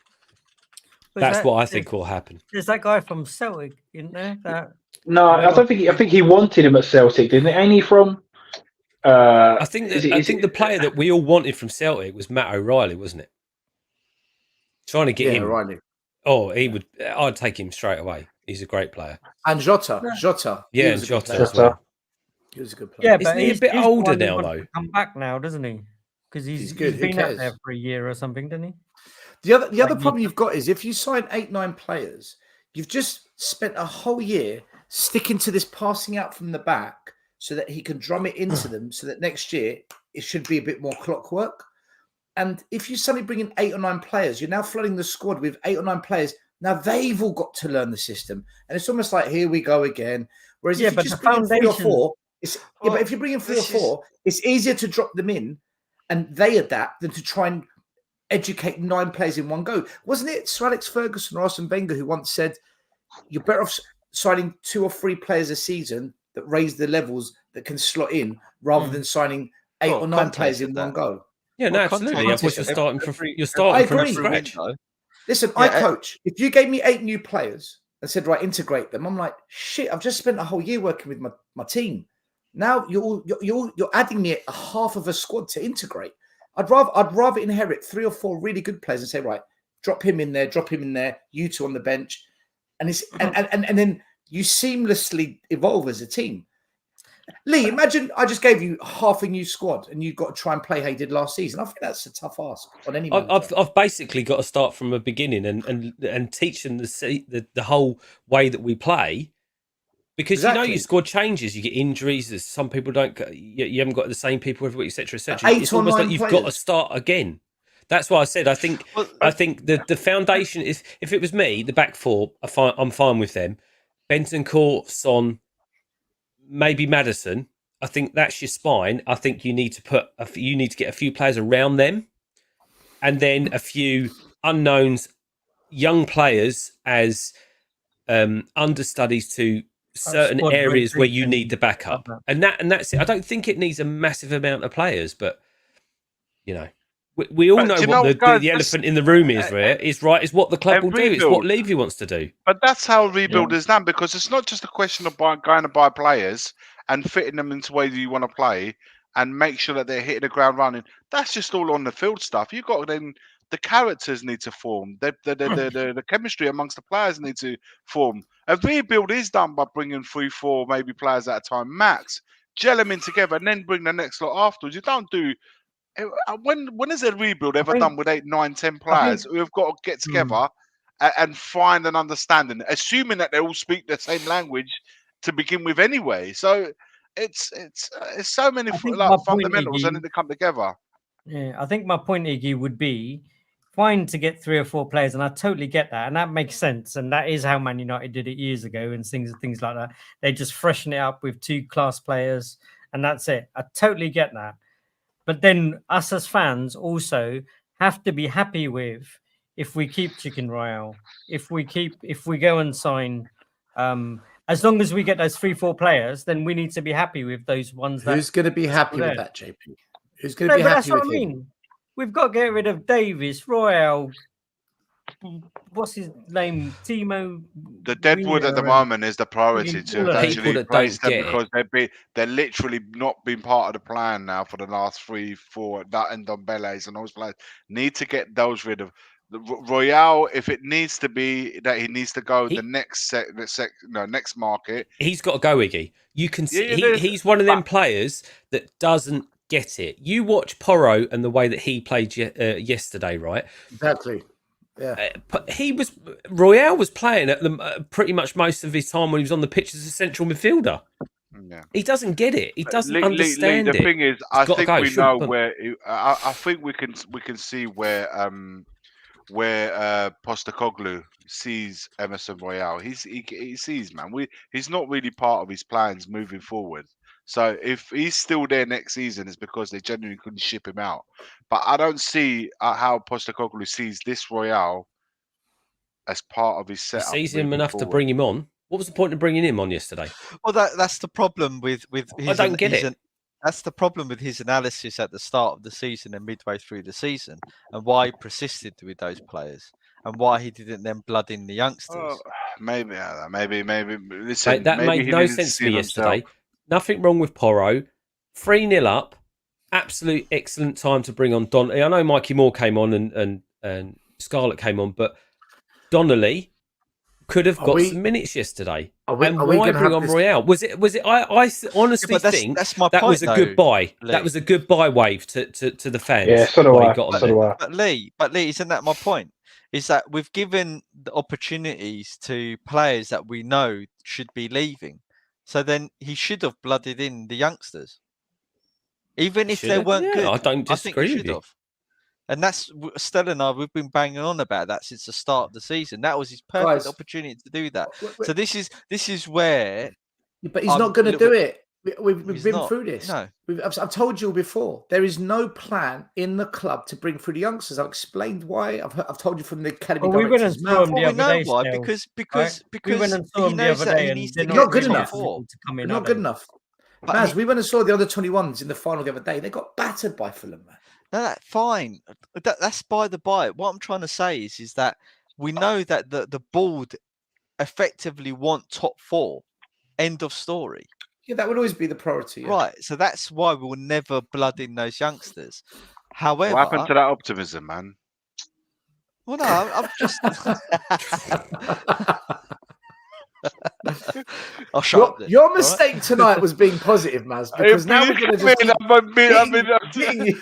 That's what I think will happen. There's that guy from Celtic, isn't there? No, I don't think. I think he wanted him at Celtic, didn't he? Ain't he from? I think the player that we all wanted from Celtic was Matt O'Reilly, wasn't it? Trying to get him. O'Reilly. Oh, he would. I'd take him straight away. He's a great player. And Jota. Yeah, and Jota as well. He was a good player. Yeah, but he's a bit older now, though. Come back now, doesn't he? Because he's good. been out there for a year or something, didn't he? The other problem you've got is if you sign 8-9 players, you've just spent a whole year sticking to this passing out from the back so that he can drum it into them, so that next year it should be a bit more clockwork. And if you suddenly bring in 8 or 9 players, you're now flooding the squad with 8 or 9 players. Now they've all got to learn the system, and it's almost like here we go again. Whereas if you just bring in 3 or 4, but if you bring in 3 or 4, it's easier to drop them in and they adapt than to try and educate 9 players in one go. Wasn't it Sir Alex Ferguson or Arsene Wenger who once said, "You're better off signing 2 or 3 players a season that raise the levels that can slot in, rather than signing 8 or 9 players in one go." Yeah, no, absolutely. Of course, you're starting from scratch. Listen, I coach. If you gave me 8 new players and said, right, integrate them, I'm like, shit, I've just spent a whole year working with my team. Now you're adding me a half of a squad to integrate. I'd rather inherit 3 or 4 really good players and say, right, drop him in there, you 2 on the bench, and then you seamlessly evolve as a team. Lee, imagine I just gave you half a new squad and you've got to try and play how you did last season. I think that's a tough ask on any manager. I've basically got to start from the beginning and teach them the whole way that we play, because you know your squad changes, you get injuries. There's some people you haven't got the same people every week, etc., etc. It's almost like you've got to start again. That's why I said I think the foundation is, if it was me, the back 4, I'm fine with them. Bentancur, Son, maybe Maddison. I think that's your spine. I think you need to get a few players around them, and then a few unknowns, young players as understudies to certain areas where you need the backup, and that's it. I don't think it needs a massive amount of players, but you know, we all know what the elephant in the room is. Is what the club will do. It's what Levy wants to do. But that's how rebuild is done, because it's not just a question of going to buy players and fitting them into the way you want to play and make sure that they're hitting the ground running. That's just all on the field stuff. You've got then the characters need to form. The chemistry amongst the players need to form. A rebuild is done by bringing 3, 4 maybe players at a time max, gel them in together, and then bring the next lot afterwards. You don't do. When is a rebuild ever done with 8, 9, 10 players who have got to get together and find an understanding, assuming that they all speak the same language to begin with anyway? So it's so many fundamentals that need to come together. Yeah, I think my point, Iggy, would be fine to get 3 or 4 players, and I totally get that, and that makes sense, and that is how Man United did it years ago, and things like that. They just freshen it up with 2 class players, and that's it. I totally get that. But then us as fans also have to be happy with, if we keep Chicken Royale, if we go and sign, as long as we get those 3, 4 players, then we need to be happy with those ones. Who's going to be happy with that, JP? Who's going to be happy with him? We've got to get rid of Davis, Royale, what's his name? Timo. The Deadwood at the Werner and moment is the priority frigging to all of those. People actually that replace don't them get because they're literally not been part of the plan now for the last 3-4. That and Dombeles and those players need to get those rid of. The Royale, if it needs to be that he needs to go the next market. He's got to go, Iggy. You can see Yeah, he's one of them players that doesn't get it. You watch Porro and the way that he played yesterday, right? Exactly. Yeah. Royale was playing at the pretty much most of his time when he was on the pitch as a central midfielder. Yeah. He doesn't get it. He doesn't understand the it. thing is, I think we know where. I think we can see where Postecoglou sees Emerson Royale. He sees, man. He's not really part of his plans moving forward. So if he's still there next season, it's because they genuinely couldn't ship him out. But I don't see how Postecoglou sees this Royale as part of his setup. He sees him enough to bring him on. What was the point of bringing him on yesterday? Well, that's the problem with his. I don't get it. That's the problem with his analysis at the start of the season and midway through the season, and why he persisted with those players, and why he didn't then blood in the youngsters. Maybe. Listen, Mate, that made no sense to me yesterday. Nothing wrong with Porro. 3-0 up. Absolute excellent time to bring on Don. I know Mikey Moore came on and Scarlett came on, but Donnelly could have got some minutes yesterday. Why bring on Royale? Was it? I honestly think that's my that point, was a good buy. Lee. That was a good buy wave to the fans. Yeah, so do I. But Lee, isn't that my point? Is that we've given the opportunities to players that we know should be leaving. So then he should have blooded in the youngsters, even if they weren't good. I don't disagree with you. And that's Stella and I. We've been banging on about that since the start of the season. That was his perfect opportunity to do that. So this is where. But he's not going to do it. We've been through this. No, I've told you before. There is no plan in the club to bring through the youngsters. I've explained why. I've told you from the academy. We went and saw him the other day. Why? Because we went and saw him the other day, and they're not good enough. Not good enough. Maz, we went and saw the under 21s in the final the other day. They got battered by Fulham, man. No, that's fine. That's by the by. What I'm trying to say is that we know that the board effectively want top 4. End of story. Yeah, that would always be the priority. Yeah. Right. So that's why we'll never blood in those youngsters. However, what happened to that optimism, man? Well, no, I'm just. I'll shut up then. Your mistake tonight was being positive, Maz, because now we're going to just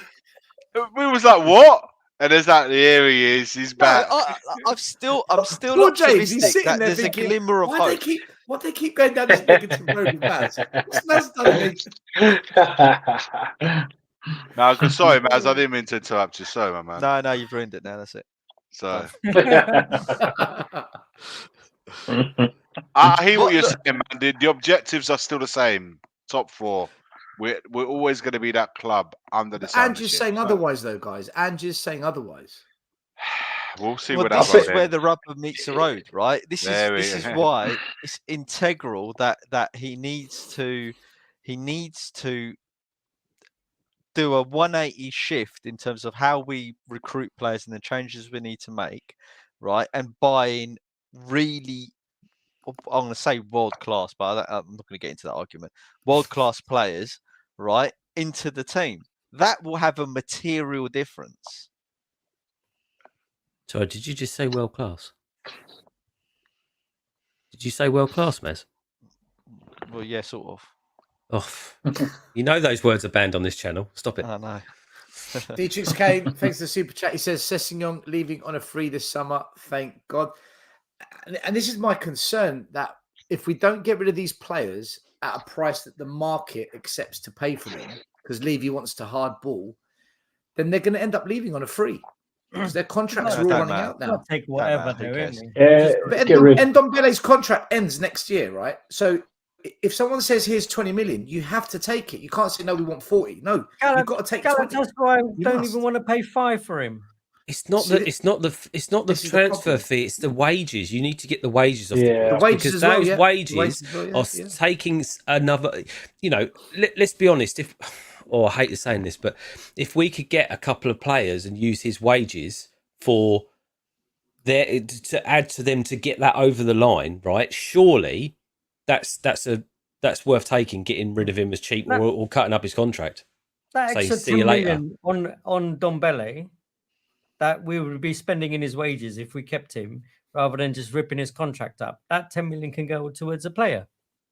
we was like, what? And there's that, here he is, he's back. I'm still optimistic that there's thinking, a glimmer of hope. What they keep going down this negative road with Maz? What's Maz done? No, sorry, Maz, I didn't mean to interrupt you. Sorry, my man. No, you've ruined it now. That's it. So I hear what you're saying, man. The objectives are still the same. Top 4. We're always going to be that club under the sun. Andrew's saying otherwise, though, guys. Andrew's saying otherwise. We'll see what this is where the rubber meets the road, right? This is why it's integral that he needs to do a 180 shift in terms of how we recruit players and the changes we need to make, right? And buy in really, I'm going to say world class, but I'm not going to get into that argument. World class players, right, into the team. That will have a material difference. Sorry, did you just say world class? Did you say world class, Mez? Well, yeah, sort of. Oh, you know those words are banned on this channel. Stop it. I know. Dietrich Kane, thanks for the super chat. He says Sessegnon leaving on a free this summer. Thank God. And this is my concern, that if we don't get rid of these players at a price that the market accepts to pay for them, because Levy wants to hard ball, then they're going to end up leaving on a free. Because their contracts are all running out now. They'll take whatever they're in. But Ndombele's contract ends next year, right? So if someone says here's 20 million, you have to take it. You can't say no, we want 40. No, you've got to take 20. That's why I don't even want to pay 5 for him. It's not the transfer fee. It's the wages. You need to get the wages off the wages, because those wages are taking another. You know, let's be honest. I hate saying this, but if we could get a couple of players and use his wages for there to add to them to get that over the line, right? Surely that's worth taking, getting rid of him as cheap or cutting up his contract. That Say, extra see 10 you later. million on Dombele that we would be spending in his wages if we kept him, rather than just ripping his contract up. That 10 million can go towards a player.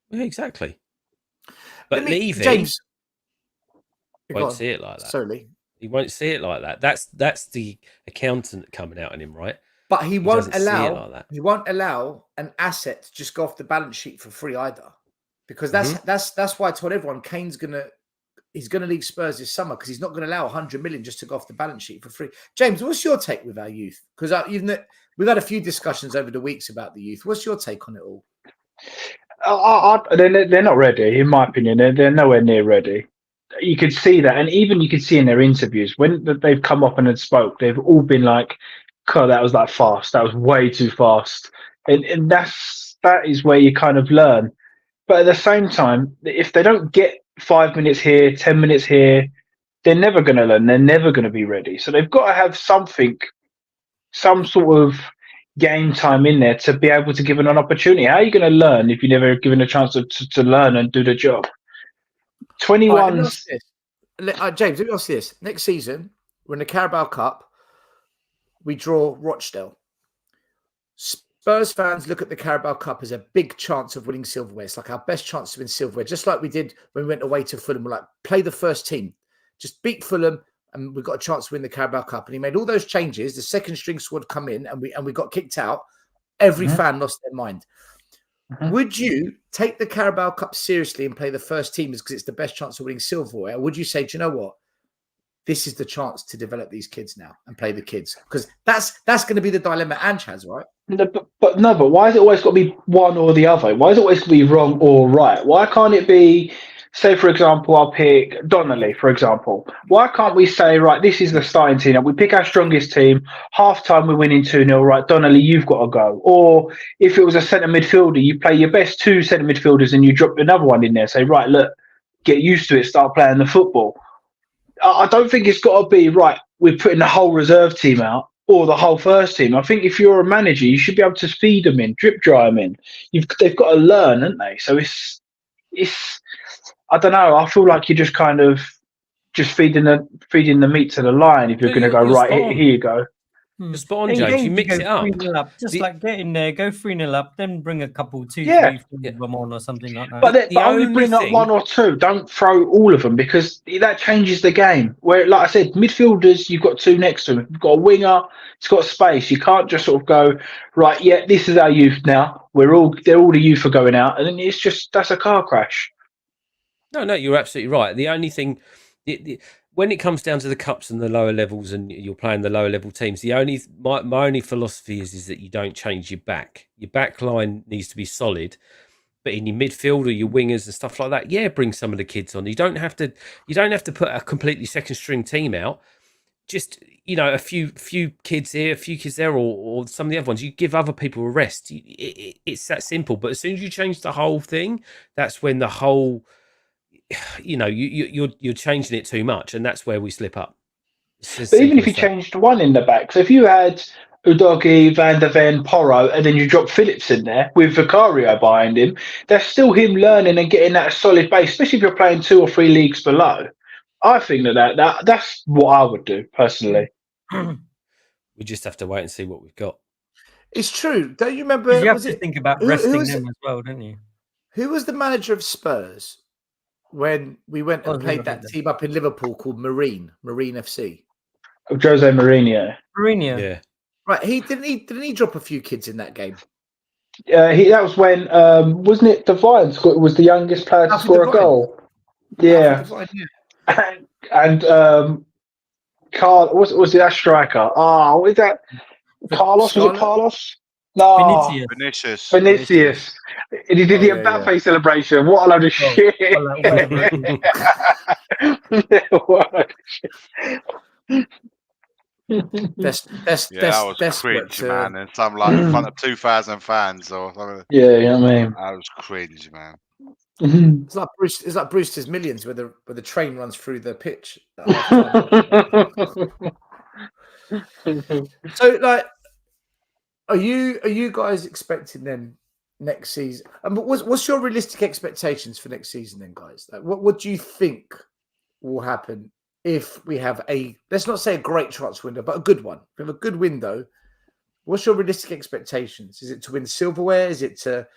Yeah, exactly. But Levy James won't see it like that. Sorry. He won't see it like that. That's the accountant coming out on him, right? But he won't allow like that. He won't allow an asset to just go off the balance sheet for free either, because that's why I told everyone he's gonna leave Spurs this summer, because he's not going to allow 100 million just to go off the balance sheet for free. James, what's your take with our youth? Because we've had a few discussions over the weeks about the youth. What's your take on it all? They're not ready, in my opinion. They're nowhere near ready. You could see that, and even you could see in their interviews when they've come up and had spoke, they've all been like, "God, that was like fast. That was way too fast." And that is where you kind of learn. But at the same time, if they don't get 5 minutes here, 10 minutes here, they're never going to learn. They're never going to be ready. So they've got to have some sort of game time in there to be able to give them an opportunity. How are you going to learn if you're never given a chance to learn and do the job? 21. James, let me ask this. Next season, we're in the Carabao Cup. We draw Rochdale. Spurs fans look at the Carabao Cup as a big chance of winning silverware. It's like our best chance to win silverware, just like we did when we went away to Fulham. We're like, play the first team. Just beat Fulham, and we've got a chance to win the Carabao Cup. And he made all those changes. The second string squad come in, and we got kicked out. Every fan lost their mind. Would you take the Carabao Cup seriously and play the first team because it's the best chance of winning silverware? Or would you say, do you know what? This is the chance to develop these kids now and play the kids, because that's going to be the dilemma Ange has, right? But why has it always got to be one or the other? Why is it always got to be wrong or right? Why can't it be, say, for example, I'll pick Donnelly, for example. Why can't we say, right, this is the starting team, and we pick our strongest team, half-time we're winning 2-0, right, Donnelly, you've got to go. Or if it was a centre midfielder, you play your best two centre midfielders and you drop another one in there, say, right, look, get used to it, start playing the football. I don't think it's got to be, right, we're putting the whole reserve team out or the whole first team. I think if you're a manager, you should be able to feed them in, drip dry them in. They've got to learn, haven't they? So it's I don't know. I feel like you're just kind of just feeding the meat to the lion. If you're going to go, right, here you go. You're spot on, James. You mix it up. Like get in there, go 3-0 up, then bring a couple, 2, 3 of them on or something like that. But only bring up one or two. Don't throw all of them, because that changes the game. Where, like I said, midfielders, you've got two next to them. You've got a winger, it's got space. You can't just sort of go, right, yeah, this is our youth now. They're all the youth are going out. And then it's just, that's a car crash. No, you're absolutely right. The only thing... when it comes down to the cups and the lower levels, and you're playing the lower level teams, my only philosophy is that you don't change your back. Your back line needs to be solid, but in your midfield or your wingers and stuff like that, bring some of the kids on. You don't have to put a completely second string team out. Just, a few kids here, a few kids there, or some of the other ones. You give other people a rest. It's that simple. But as soon as you change the whole thing, that's when the whole... you're changing it too much, and that's where we slip up. But even if you changed one in the back, so if you had Udogie, Van der Ven, Porro, and then you drop Phillips in there with Vicario behind him, that's still him learning and getting that solid base, especially if you're playing 2 or 3 leagues below. I think that's what I would do personally. We just have to wait and see what we've got. It's true. Don't you remember? You have to think about resting them as well, don't you? Who was the manager of Spurs when we went and played that team up in Liverpool called Marine FC? Jose Mourinho. Yeah. Right. Didn't he drop a few kids in that game? That was when wasn't it Devine was the youngest player to score a goal? Yeah. And Carl was that striker? Oh, was that Carlos? Was it Carlos? No, Vinicius. And he did the Mbappe celebration. What a load of shit! That was cringe, man. And some in front of 2,000 fans or something. Yeah, you know what I mean. That was cringe, man. It's like Brewster's Millions, where the train runs through the pitch. So, like, Are you guys expecting then next season? What's your realistic expectations for next season then, guys? Like, what do you think will happen if we have let's not say a great transfer window, but a good one? If we have a good window, what's your realistic expectations? Is it to win silverware? Is it to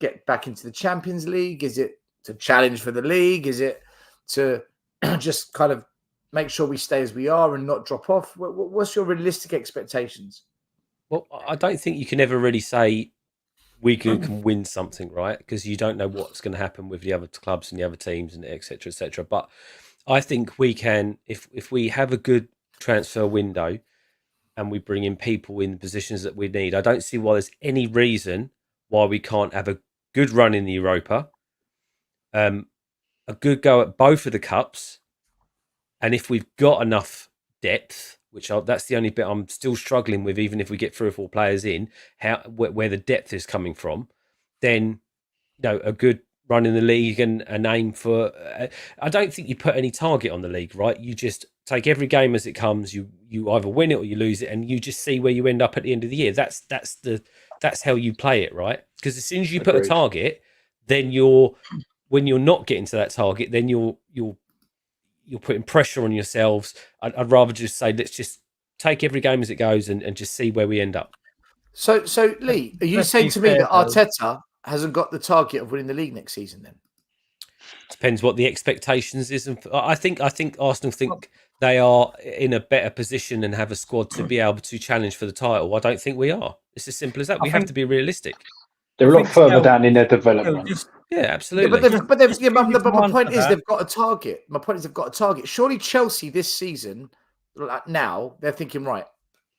get back into the Champions League? Is it to challenge for the league? Is it to just kind of make sure we stay as we are and not drop off? What's your realistic expectations? Well, I don't think you can ever really say Wigan can win something, right? Because you don't know what's going to happen with the other clubs and the other teams and et cetera, et cetera. But I think we can, if we have a good transfer window and we bring in people in positions that we need, I don't see why there's any reason why we can't have a good run in the Europa, a good go at both of the cups, and if we've got enough depth, that's the only bit I'm still struggling with, even if we get 3 or 4 players in, where the depth is coming from, then a good run in the league and an aim for. I don't think you put any target on the league, right? You just take every game as it comes. You either win it or you lose it, and you just see where you end up at the end of the year. That's how you play it, right? Because as soon as you put a target, then when you're not getting to that target, then you're putting pressure on yourselves. I'd rather just say, let's just take every game as it goes and just see where we end up. So Lee, are you saying to me that Arteta hasn't got the target of winning the league next season then? Depends what the expectations is. And I think Arsenal think they are in a better position and have a squad to be able to challenge for the title. I don't think we are. It's as simple as that. We have to be realistic. They're a lot further down in their development. Yeah, absolutely. My point is they've got a target. My point is they've got a target. Surely Chelsea this season, like now, they're thinking, right,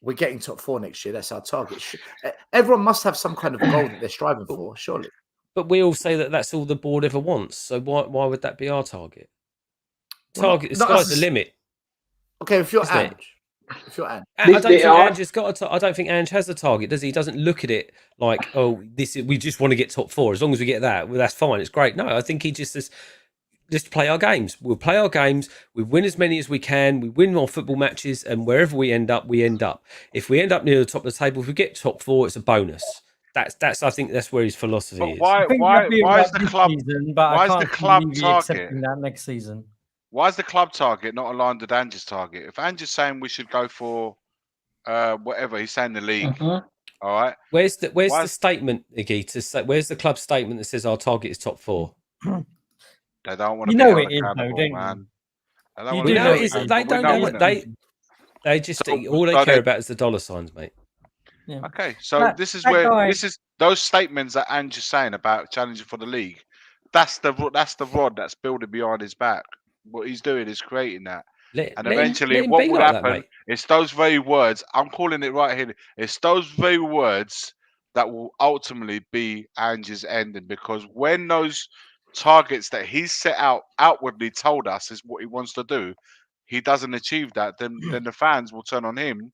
we're getting top 4 next year. That's our target. Everyone must have some kind of goal that they're striving for, surely. But we all say that that's all the board ever wants. So why would that be our target? The sky's the limit. Okay, if you're Ange. I don't think Ange has got I don't think Ange has a target, does he? He doesn't look at it like, we just want to get top 4. As long as we get that, well, that's fine. It's great. No, I think he just says, just play our games. We'll play our games. We win as many as we can. We win more football matches, and wherever we end up, we end up. If we end up near the top of the table, if we get top 4, it's a bonus. That's I think that's where his philosophy is. Why is the club? Why is the club target that next season? Why is the club target not aligned with Ange's target? If Ange's saying we should go for whatever, he's saying the league. All right. Where's the statement, Iggy? To say, where's the club statement that says our target is top 4? They don't want to be held accountable, man. They don't know what they just all they care about is the dollar signs, mate. Yeah. Okay, so this is those statements that Ange is saying about challenging for the league. That's the rod that's building behind his back. What he's doing is creating that, and eventually, what will happen? It's those very words. I'm calling it right here. It's those very words that will ultimately be Ange's ending, because when those targets that he's set out outwardly told us is what he wants to do, he doesn't achieve that, then the fans will turn on him.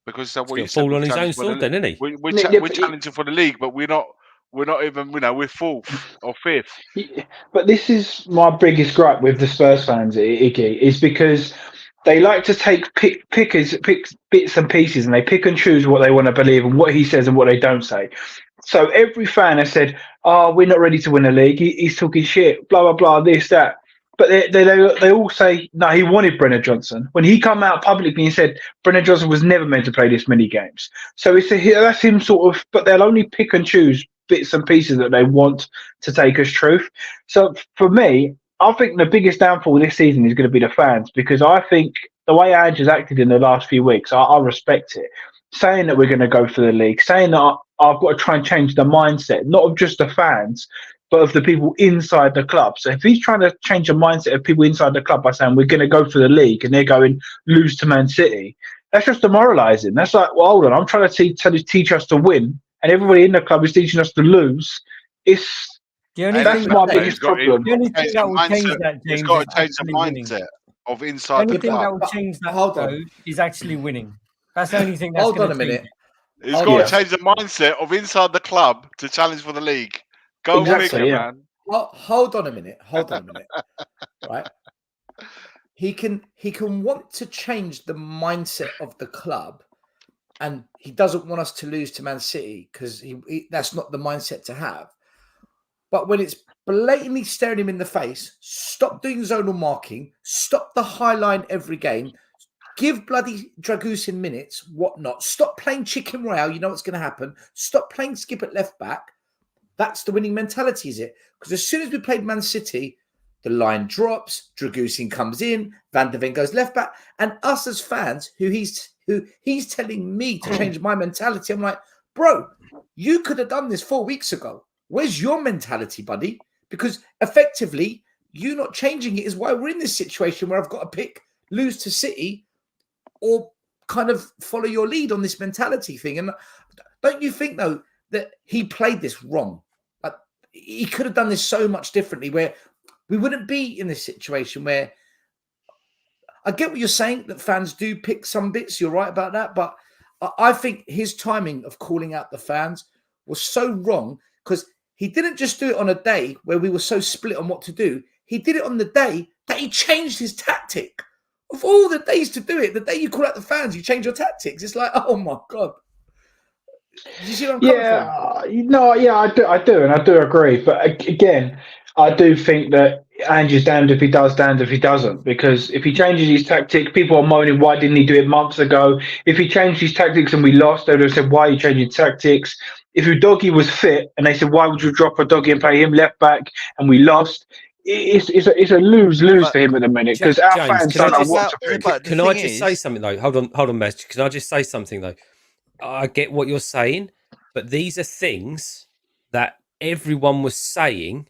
Because what you said, fall on his own sword, then, isn't he? We're challenging for the league, but we're not even. We're 4th or 5th. But this is my biggest gripe with the Spurs fans, Iggy, is because they like to take pick bits and pieces, and they pick and choose what they want to believe and what he says and what they don't say. So every fan has said, we're not ready to win a league. He's talking shit, blah, blah, blah, this, that. But they all say, no, he wanted Brennan Johnson. When he come out publicly and said Brennan Johnson was never meant to play this many games. So that's him sort of, but they'll only pick and choose bits and pieces that they want to take as truth. So for me, I think the biggest downfall this season is going to be the fans, because I think the way Ange has acted in the last few weeks, I respect it. Saying that we're going to go for the league, saying that I've got to try and change the mindset, not of just the fans, but of the people inside the club. So if he's trying to change the mindset of people inside the club by saying we're going to go for the league and they're going lose to Man City, that's just demoralising. That's like, well, hold on, I'm trying to teach us to win, and everybody in the club is teaching us to lose. That's my biggest problem. The only thing that will change that, James, he's got to change the mindset of inside the club. The only thing that will change that, though, is actually winning. That's the only thing that's going to change. He's got to change the mindset of inside the club to challenge for the league. Go figure, man. Well, hold on a minute. Right? He can want to change the mindset of the club and he doesn't want us to lose to Man City because that's not the mindset to have. But when it's blatantly staring him in the face, stop doing zonal marking, stop the high line every game, give bloody Dragusin minutes, whatnot, stop playing chicken royale, you know what's going to happen, stop playing skip at left back. That's the winning mentality, is it? Because as soon as we played Man City, the line drops, Dragusin comes in, Van de Ven goes left back, and us as fans, who he's telling me to change my mentality, I'm like, bro, you could have done this 4 weeks ago. Where's your mentality, buddy? Because effectively, you not changing it is why we're in this situation where I've got to pick lose to City or kind of follow your lead on this mentality thing. And don't you think, though, that he played this wrong? Like, he could have done this so much differently where we wouldn't be in this situation where I get what you're saying, that fans do pick some bits. You're right about that. But I think his timing of calling out the fans was so wrong because he didn't just do it on a day where we were so split on what to do. He did it on the day that he changed his tactic. Of all the days to do it, the day you call out the fans, you change your tactics. It's like, oh my God. Do you see what I'm coming from? No, yeah, I do, and I do agree. But again, I do think that Ange's damned if he does, damned if he doesn't. Because if he changes his tactic, people are moaning, why didn't he do it months ago? If he changed his tactics and we lost, they would have said, why are you changing tactics? If Udogie was fit and they said, why would you drop Udogie and play him left back and we lost? It's a lose-lose for him at the minute because our fans don't know what to think. Can I just say something, though? Hold on, Mez. Can I just say something, though? I get what you're saying, but these are things that everyone was saying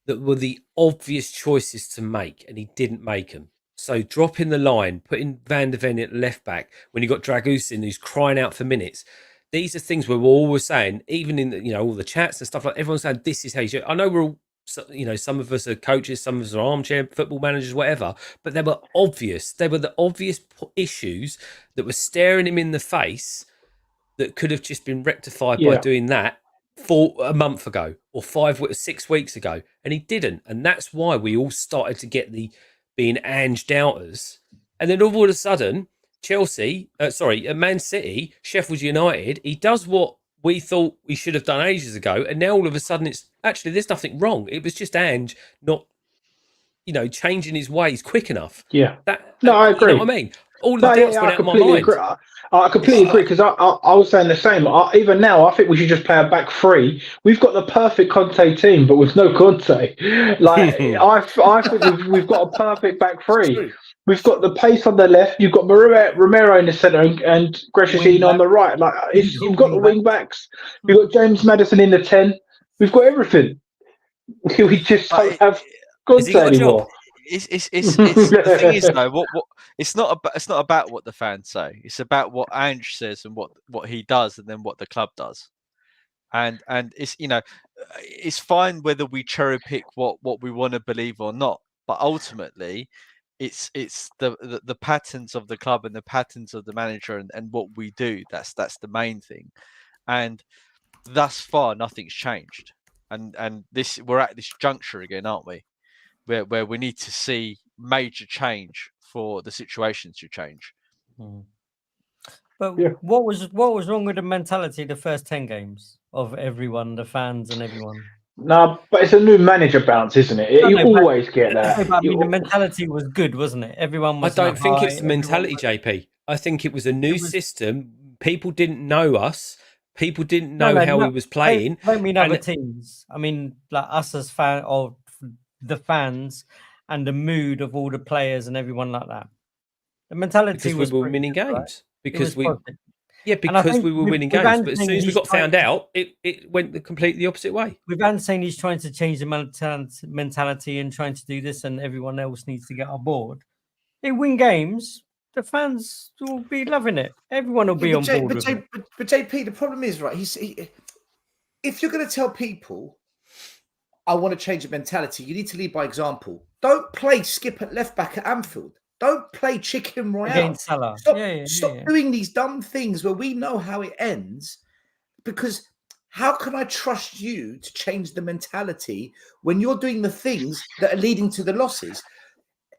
that were the obvious choices to make, and he didn't make them. So dropping the line, putting Van de Ven at left back when you got Dragusin who's crying out for minutes. These are things we're always saying, even in all the chats and stuff like. Everyone's saying this is how you should. I know we're all, some of us are coaches, some of us are armchair football managers, whatever. But they were obvious. They were the obvious issues that were staring him in the face that could have just been rectified by doing that for a month ago or 6 weeks ago, and he didn't. And that's why we all started to get the being Ange doubters. And then all of a sudden, Man City, Sheffield United, he does what we thought we should have done ages ago, and now all of a sudden it's actually there's nothing wrong. It was just Ange not, changing his ways quick enough. Yeah. I agree. You know what I mean? All the doubts went out of my mind. I completely agree because I was saying the same. Even now, I think we should just play a back three. We've got the perfect Conte team, but with no Conte. Like I think we've got a perfect back three. We've got the pace on the left. You've got Romero in the centre and Gresham on the right. Like you've got the wing backs. We've got James Maddison in the 10. We've got everything. We just don't have Conte anymore. It's the thing is though, what it's not about what the fans say. It's about what Ange says and what he does, and then what the club does. And it's it's fine whether we cherry pick what we want to believe or not, but ultimately, it's the patterns of the club and the patterns of the manager and what we do. That's the main thing. And thus far, nothing's changed. And we're at this juncture again, aren't we? Where we need to see major change for the situation to change. But what was wrong with the mentality the first 10 games of everyone, the fans and everyone? No, but it's a new manager bounce, isn't it? You always get that. I mean, the mentality was good, wasn't it? Everyone was. I don't think it's the mentality, JP. I think it was a new system. People didn't know us. People didn't know how he was playing. I don't mean other teams. I mean, like us as fans, of the fans, and the mood of all the players and everyone like that. The mentality was we were winning games. Right? Because we were winning games. But as soon as we got found out, it went completely the opposite way. With Van saying he's trying to change the mentality and trying to do this, and everyone else needs to get on board. They win games. The fans will be loving it. Everyone will be on board. But JP, the problem is, right, if you're going to tell people, I want to change the mentality, you need to lead by example. Don't play skip at left back at Anfield. Don't play chicken royale. Against Salah. Stop doing these dumb things where we know how it ends, because how can I trust you to change the mentality when you're doing the things that are leading to the losses?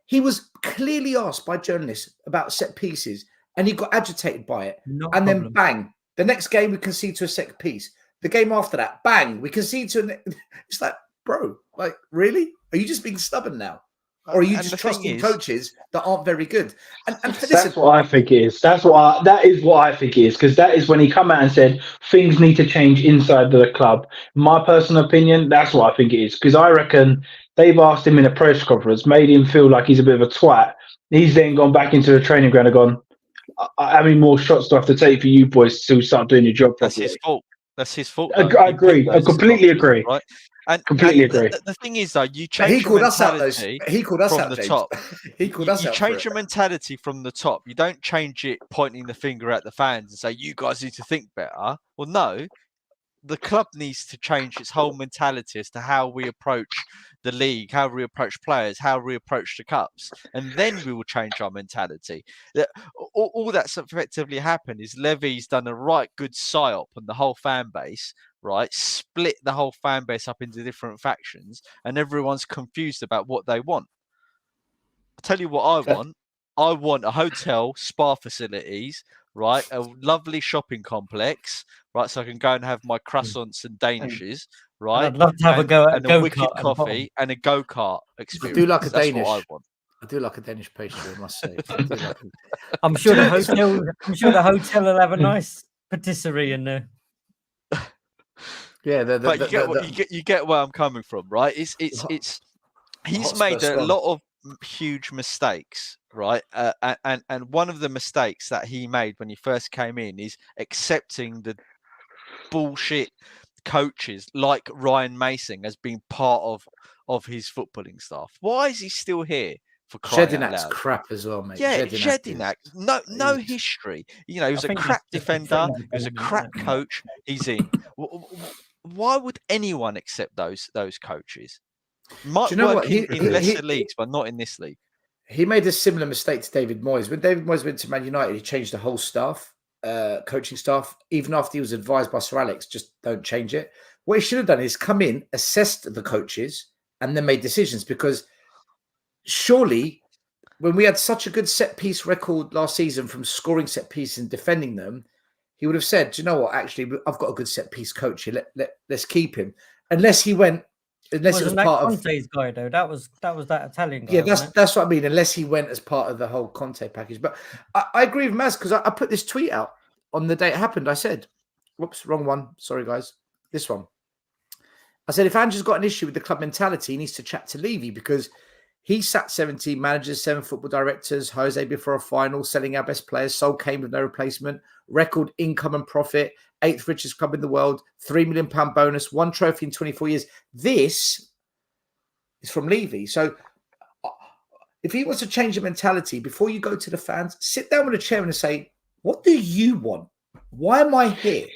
He was clearly asked by journalists about set pieces, and he got agitated by it. No and problem. then bang, the next game we concede to a set piece. The game after that, bang, we concede to it's like, bro, like, really? Are you just being stubborn now? Or are you just trusting coaches that aren't very good? And that's what I think it is. That is what I think it is, because that is when he come out and said things need to change inside the club. My personal opinion, that's what I think it is, because I reckon they've asked him in a press conference, made him feel like he's a bit of a twat. He's then gone back into the training ground and gone, how many more shots do I have to take for you boys to start doing your job properly? That's his fault. That's his fault. I agree. I completely agree. Right. And completely agree. The thing is, though, you change your mentality from the top. He called us out. You change your mentality from the top. You don't change it pointing the finger at the fans and say, you guys need to think better. Well, no. The club needs to change its whole mentality as to how we approach the league, how we approach players, how we approach the cups, and then we will change our mentality. All that's effectively happened is Levy's done a right good psyop on the whole fan base, right? Split the whole fan base up into different factions, and everyone's confused about what they want. I'll tell you what I want. I want a hotel, spa facilities, right? A lovely shopping complex, right? So I can go and have my croissants and Danishes, right? I'd love to have a wicked coffee and a go-kart experience. I do like a That's Danish. what I want. I do like a Danish pastry, I must say. I'm sure the hotel will have a nice patisserie in there. Yeah, but you get where I'm coming from, right? He's made a lot of huge mistakes, right? And one of the mistakes that he made when he first came in is accepting the bullshit coaches like Ryan Mason as being part of his footballing staff. Why is he still here? For crying out loud? Crap as well, mate. Yeah, Jedinak. No history. You know, he was a crap defender. He was a crap coach. He's in. Why would anyone accept those coaches? Might work in lesser leagues, but not in this league. He made a similar mistake to David Moyes. When David Moyes went to Man United, he changed the whole staff, coaching staff. Even after he was advised by Sir Alex, just don't change it. What he should have done is come in, assessed the coaches, and then made decisions. Because surely, when we had such a good set-piece record last season from scoring set pieces and defending them, he would have said, do you know what, actually, I've got a good set-piece coach here. Let's keep him. Unless he went... Unless it was part Conte's guy, though. That was that Italian guy. Yeah, that's what I mean. Unless he went as part of the whole Conte package. But I agree with Maz, because I put this tweet out on the day it happened. I said, whoops, wrong one. Sorry, guys. This one. I said, if Andrew's got an issue with the club mentality, he needs to chat to Levy, because he sacked 17 managers, 7 football directors, Jose before a final, selling our best players, sold Kane with no replacement, record income and profit, 8th richest club in the world, £3 million bonus, 1 trophy in 24 years. This is from Levy. So if he wants to change the mentality, before you go to the fans, sit down with a chair and say, what do you want? Why am I here?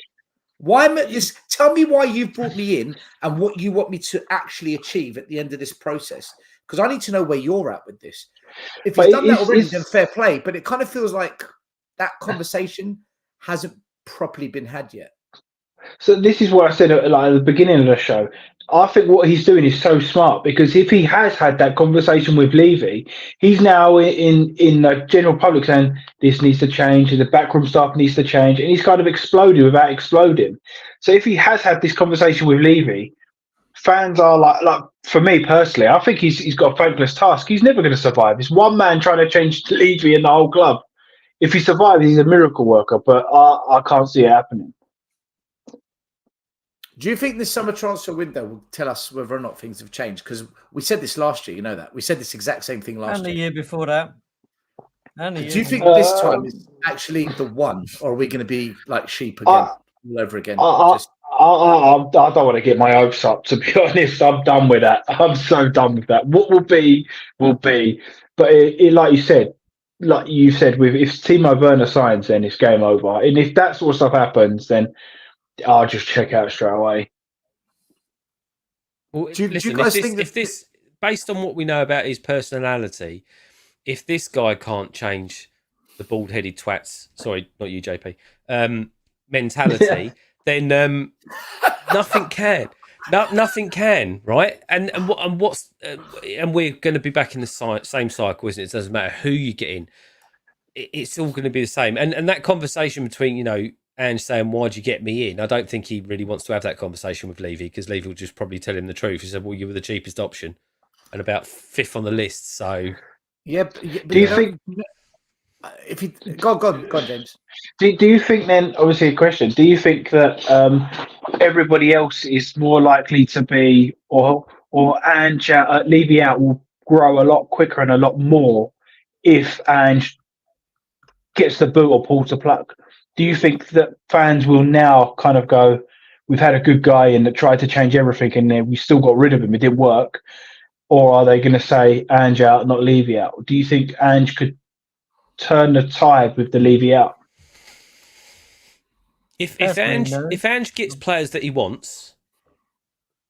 Why am I this? Tell me why you've brought me in and what you want me to actually achieve at the end of this process. Because I need to know where you're at with this. If he's done that already, then fair play. But it kind of feels like that conversation hasn't properly been had yet. So this is what I said at the beginning of the show. I think what he's doing is so smart, because if he has had that conversation with Levy, he's now in the general public saying this needs to change and the backroom staff needs to change, and he's kind of exploded without exploding. So if he has had this conversation with Levy, fans are like for me personally, I think he's got a thankless task. He's never going to survive. It's one man trying to change Levy and the whole club. If he survives, he's a miracle worker, but I can't see it happening. Do you think this summer transfer window will tell us whether or not things have changed? Because we said this last year, you know that. We said this exact same thing last year. And the year before that. Do you think this time is actually the one, or are we going to be like sheep again, all over again? I don't want to get my hopes up, to be honest. I'm done with that. I'm so done with that. What will be, will be. But like you said, if Timo Werner signs, then it's game over. And if that sort of stuff happens, then I'll just check out straight away. Well, do you guys think if this, based on what we know about his personality, if this guy can't change the bald-headed twats, sorry, not you, JP, mentality, then nothing can. Nothing can, right? And we're going to be back in the same cycle, isn't it? It doesn't matter who you get in. it's all going to be the same. And that conversation between, Ange saying, "Why'd you get me in?" I don't think he really wants to have that conversation with Levy, because Levy will just probably tell him the truth. He said, "Well, you were the cheapest option and about 5th on the list." So, but do you think? If you go on, James. Do you think then? Obviously, a question. Do you think that everybody else is more likely to be, or Ange Levy out will grow a lot quicker and a lot more if Ange gets the boot or pulls the plug? Do you think that fans will now kind of go, "We've had a good guy in that tried to change everything, and then we still got rid of him. It didn't work," or are they going to say Ange out, not Levy out? Do you think Ange could turn the tide with the Levy out? If Ange gets players that he wants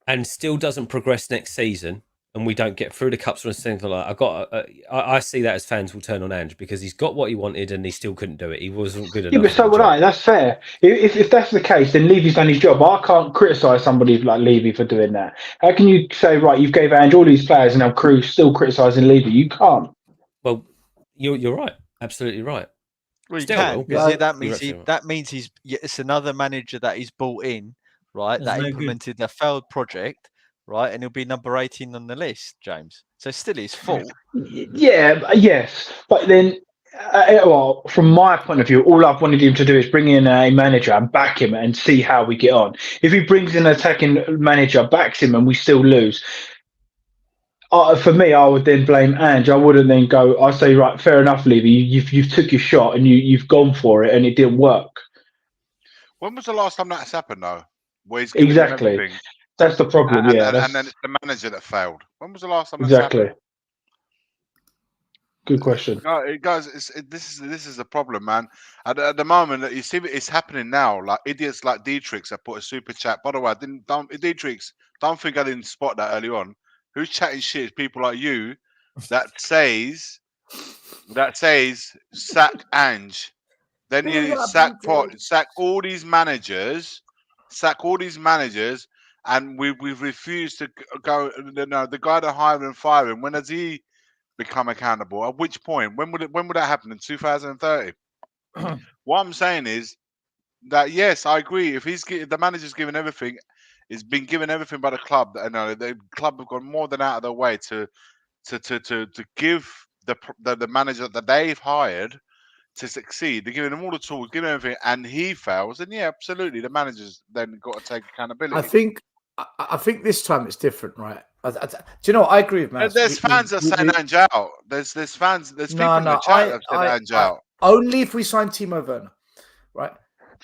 and still doesn't progress next season, and we don't get through the cups or anything like that, I see that as fans will turn on Ange, because he's got what he wanted and he still couldn't do it. He wasn't good enough. Yeah, but so would I. That's fair. If that's the case, then Levy's done his job. I can't criticise somebody like Levy for doing that. How can you say, right, you've gave Ange all these players and now crew still criticising Levy? You can't. Well, you're right. Absolutely right. Well, you can, because that means it's another manager that he's brought in, right? That implemented a failed project, right? And he'll be number 18 on the list, James. So still his fault. Yes. But then, well, from my point of view, all I've wanted him to do is bring in a manager and back him and see how we get on. If he brings in an attacking manager, backs him, and we still lose, for me, I would then blame Ange. I wouldn't then go, I say, right, fair enough, Levy, you've took your shot and you've gone for it and it didn't work. When was the last time that's happened, though? Where he's given exactly. That's the problem, and then it's the manager that failed. When was the last time that's happened? Good question. Guys, this is the problem, man. At the moment, you see it's happening now. Like idiots like Dietrich have put a super chat. By the way, Dietrich, don't think I didn't spot that early on. Who's chatting shit is people like you that says sack Ange. Then you sack all these managers, and we've refused to go. The guy that hired and fired him. When has he become accountable? At which point? When would that happen? In 2030? What I'm saying is that yes, I agree. If the manager's given everything, it's been given everything by the club. The club have gone more than out of their way to give the manager that they've hired to succeed. They're giving him all the tools, giving him everything, and he fails. And yeah, absolutely, the manager's then got to take accountability. I think this time it's different, right? Do you know what? I agree with Matt. There's fans that saying Ange out. There's fans. There's people in the chat that said Ange out. Only if we sign Timo Werner, right?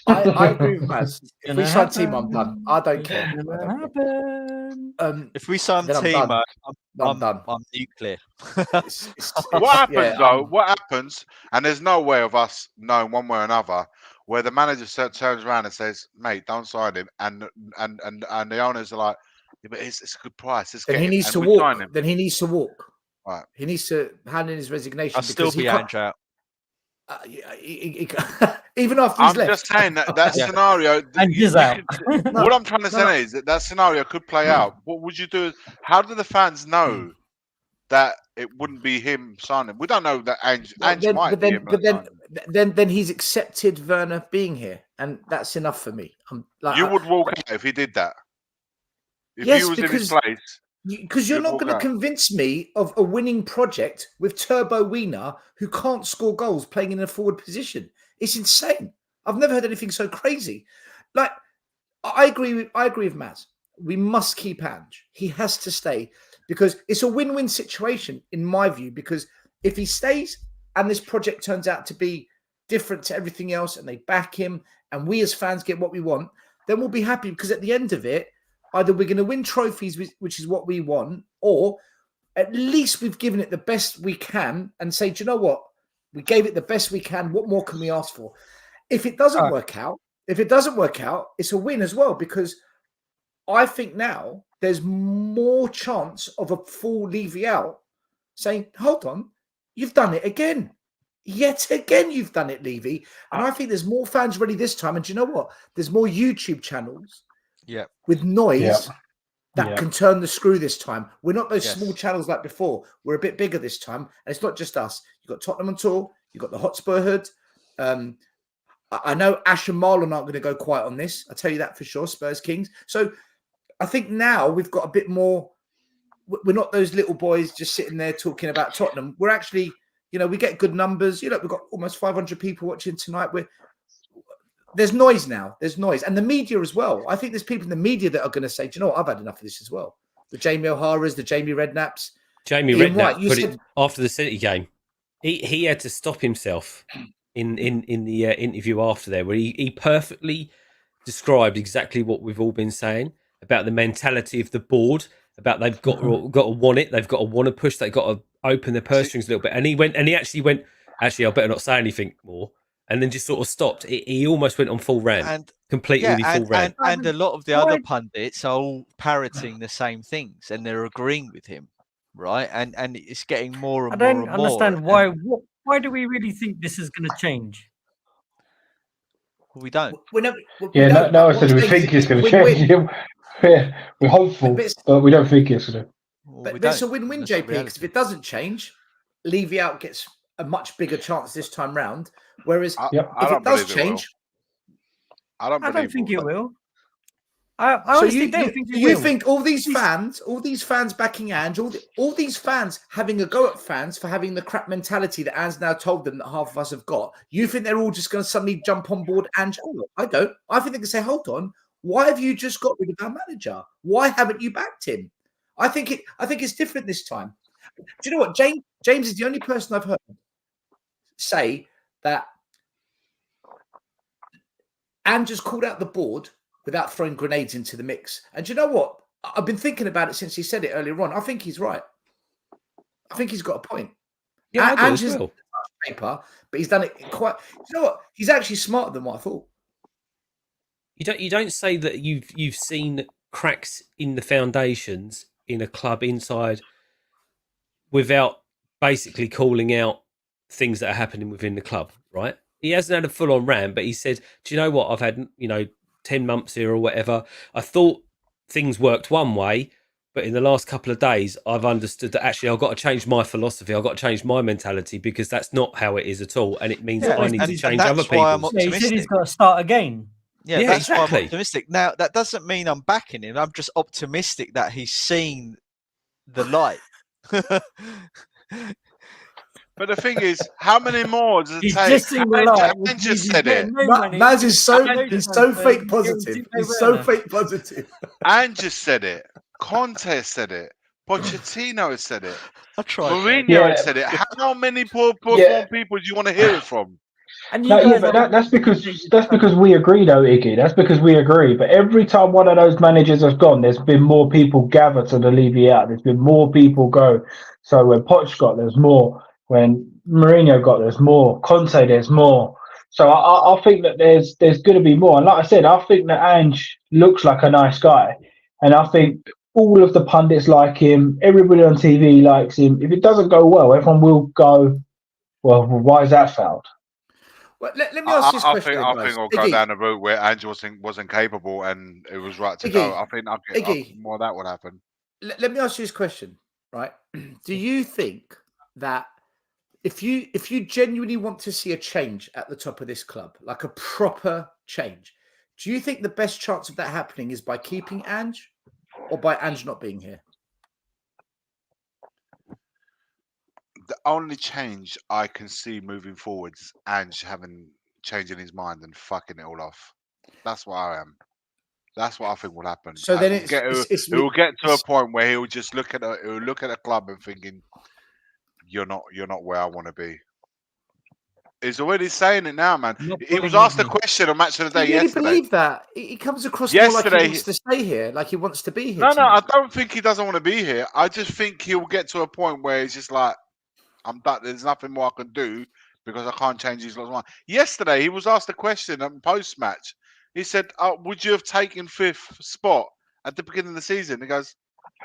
I agree with Maz. If we sign Timo, I'm done. I don't care. If we sign Timo, I'm done. I'm nuclear. What happens though? What happens? And there's no way of us knowing one way or another where the manager turns around and says, "Mate, don't sign him," and the owners are like, "Yeah, but it's a good price." Then he needs to walk. Then he needs to walk. Right. He needs to hand in his resignation. I'll still be Ange out. Even after I'm just saying that scenario. What I'm trying to say is that scenario could play out. What would you do? How do the fans know that it wouldn't be him signing? We don't know that Ange might be him. But then he's accepted Werner being here, and that's enough for me. You would walk out if he did that. If he was in his place. Because you're not going to convince me of a winning project with Turbo Wiener who can't score goals playing in a forward position. It's insane. I've never heard anything so crazy. Like, I agree with Maz. We must keep Ange. He has to stay because it's a win-win situation in my view. Because if he stays and this project turns out to be different to everything else and they back him and we as fans get what we want, then we'll be happy because at the end of it, either we're going to win trophies, which is what we want, or at least we've given it the best we can and say, do you know what? We gave it the best we can. What more can we ask for? If it doesn't work out, it's a win as well, because I think now there's more chance of a full Levy out saying, hold on, you've done it again. Yet again, you've done it, Levy. And I think there's more fans ready this time. And do you know what? There's more YouTube channels with noise that can turn the screw this time. We're not those small channels like before. We're a bit bigger this time. And it's not just us. You've got Tottenham on tour. You've got the Hotspurhood. I know Ash and Marlon aren't going to go quiet on this. I'll tell you that for sure, Spurs Kings. So I think now we've got a bit more. We're not those little boys just sitting there talking about Tottenham. We're actually, we get good numbers. We've got almost 500 people watching tonight. There's noise now. There's noise. And the media as well. I think there's people in the media that are going to say, do you know what? I've had enough of this as well. The Jamie O'Hara's, the Jamie Redknaps. Jamie Redknapp put it after the City game. He had to stop himself in the interview after there, where he perfectly described exactly what we've all been saying about the mentality of the board, about they've got to want it, they've got to want to push, they've got to open their purse strings a little bit. And he actually went, actually, I better not say anything more. And then just sort of stopped. He almost went on full rant, and completely full rant. And a lot of the other pundits are all parroting the same things, and they're agreeing with him, right? And it's getting more and more and more. I don't understand why. Why do we really think this is going to change? We don't. No, I said we think it's going to change. We're hopeful, but we don't think it's going to. But it's a win-win, JP, because if it doesn't change, Levy out gets a much bigger chance this time round. Whereas if it does change, I don't think it will. I honestly don't think it will. You think all these fans backing Ange, all these fans having a go at fans for having the crap mentality that Ange now told them that half of us have got, you think they're all just going to suddenly jump on board Ange? Oh, I don't. I think they can say, hold on, why have you just got rid of our manager? Why haven't you backed him? I think it's different this time. Do you know what? James is the only person I've heard say that Ange just called out the board without throwing grenades into the mix. And do you know what? I've been thinking about it since he said it earlier on. I think he's right. I think he's got a point. Yeah, Ange has paper, but he's done it quite. You know what? He's actually smarter than what I thought. You don't say that you've seen cracks in the foundations in a club inside without basically calling out things that are happening within the club, right? He hasn't had a full-on rant, but he said, do you know what? I've had, 10 months here or whatever. I thought things worked one way, but in the last couple of days, I've understood that actually I've got to change my philosophy. I've got to change my mentality because that's not how it is at all. And it means that I need to change other people. He said he's got to start again. Yeah, that's why I'm optimistic. Now, that doesn't mean I'm backing him. I'm just optimistic that he's seen the light. But the thing is, how many more does it take? Ange just said it. Maz is so fake positive. He's so fake positive. Ange just said it. Conte said it. Pochettino has said it. I tried. Mourinho has said it. How many more people do you want to hear it from? And that's because we agree, though, Iggy. That's because we agree. But every time one of those managers has gone, there's been more people gather to alleviate out. There's been more people go. So when Poch got, there's more. When Mourinho got, there's more. Conte, there's more. So I think that there's going to be more. And like I said, I think that Ange looks like a nice guy. And I think all of the pundits like him. Everybody on TV likes him. If it doesn't go well, everyone will go, well, why is that fouled? Well, let me ask this question. I think we'll go down the route where Ange wasn't capable and it was right to go. I think more of that would happen. Let me ask you this question, right? Do you think that if you genuinely want to see a change at the top of this club, like a proper change, do you think the best chance of that happening is by keeping Ange or by Ange not being here? The only change I can see moving forward is Ange changing his mind and fucking it all off. That's what I am. That's what I think will happen. So then it will get to a point where he'll just look at a club and thinking, You're not where I want to be. He's already saying it now, man. He was asked a question on Match of the Day yesterday. Do you really believe that? He comes across more like he wants to stay here, like he wants to be here. No, I don't think he doesn't want to be here. I just think he'll get to a point where he's just like, I'm done. There's nothing more I can do because I can't change his mind. Yesterday, he was asked a question post-match. He said, would you have taken 5th spot at the beginning of the season? He goes,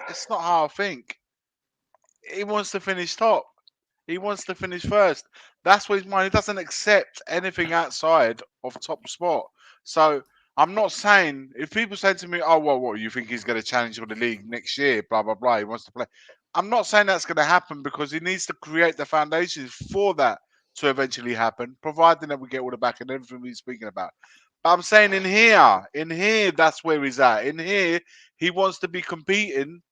it's not how I think. He wants to finish top. He wants to finish first. That's what his mind. He doesn't accept anything outside of top spot. So I'm not saying, if people say to me, oh, well, what, you think he's going to challenge for the league next year, blah, blah, blah, he wants to play. I'm not saying that's going to happen because he needs to create the foundations for that to eventually happen, providing that we get all the back and everything we're speaking about. But I'm saying in here, that's where he's at. In here, he wants to be competing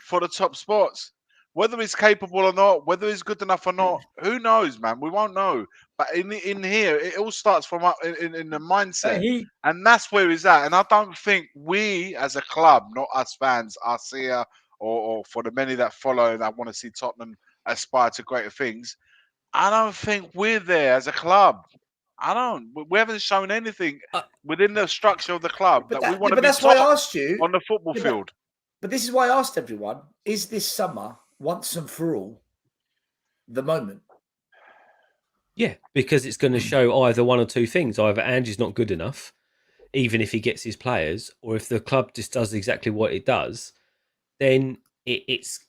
for the top spots. Whether he's capable or not, whether he's good enough or not, who knows, man? We won't know. But in here, it all starts from up in the mindset, and that's where he's at. And I don't think we, as a club, not us fans, us here, or for the many that follow and that want to see Tottenham aspire to greater things, I don't think we're there as a club. I don't. We haven't shown anything within the structure of the club that we want to be that's top why I asked you on the football field. But this is why I asked everyone: is this summer once and for all the moment? Yeah, because it's going to show either one or two things: either Ange's not good enough, even if he gets his players, or if the club just does exactly what it does, then it's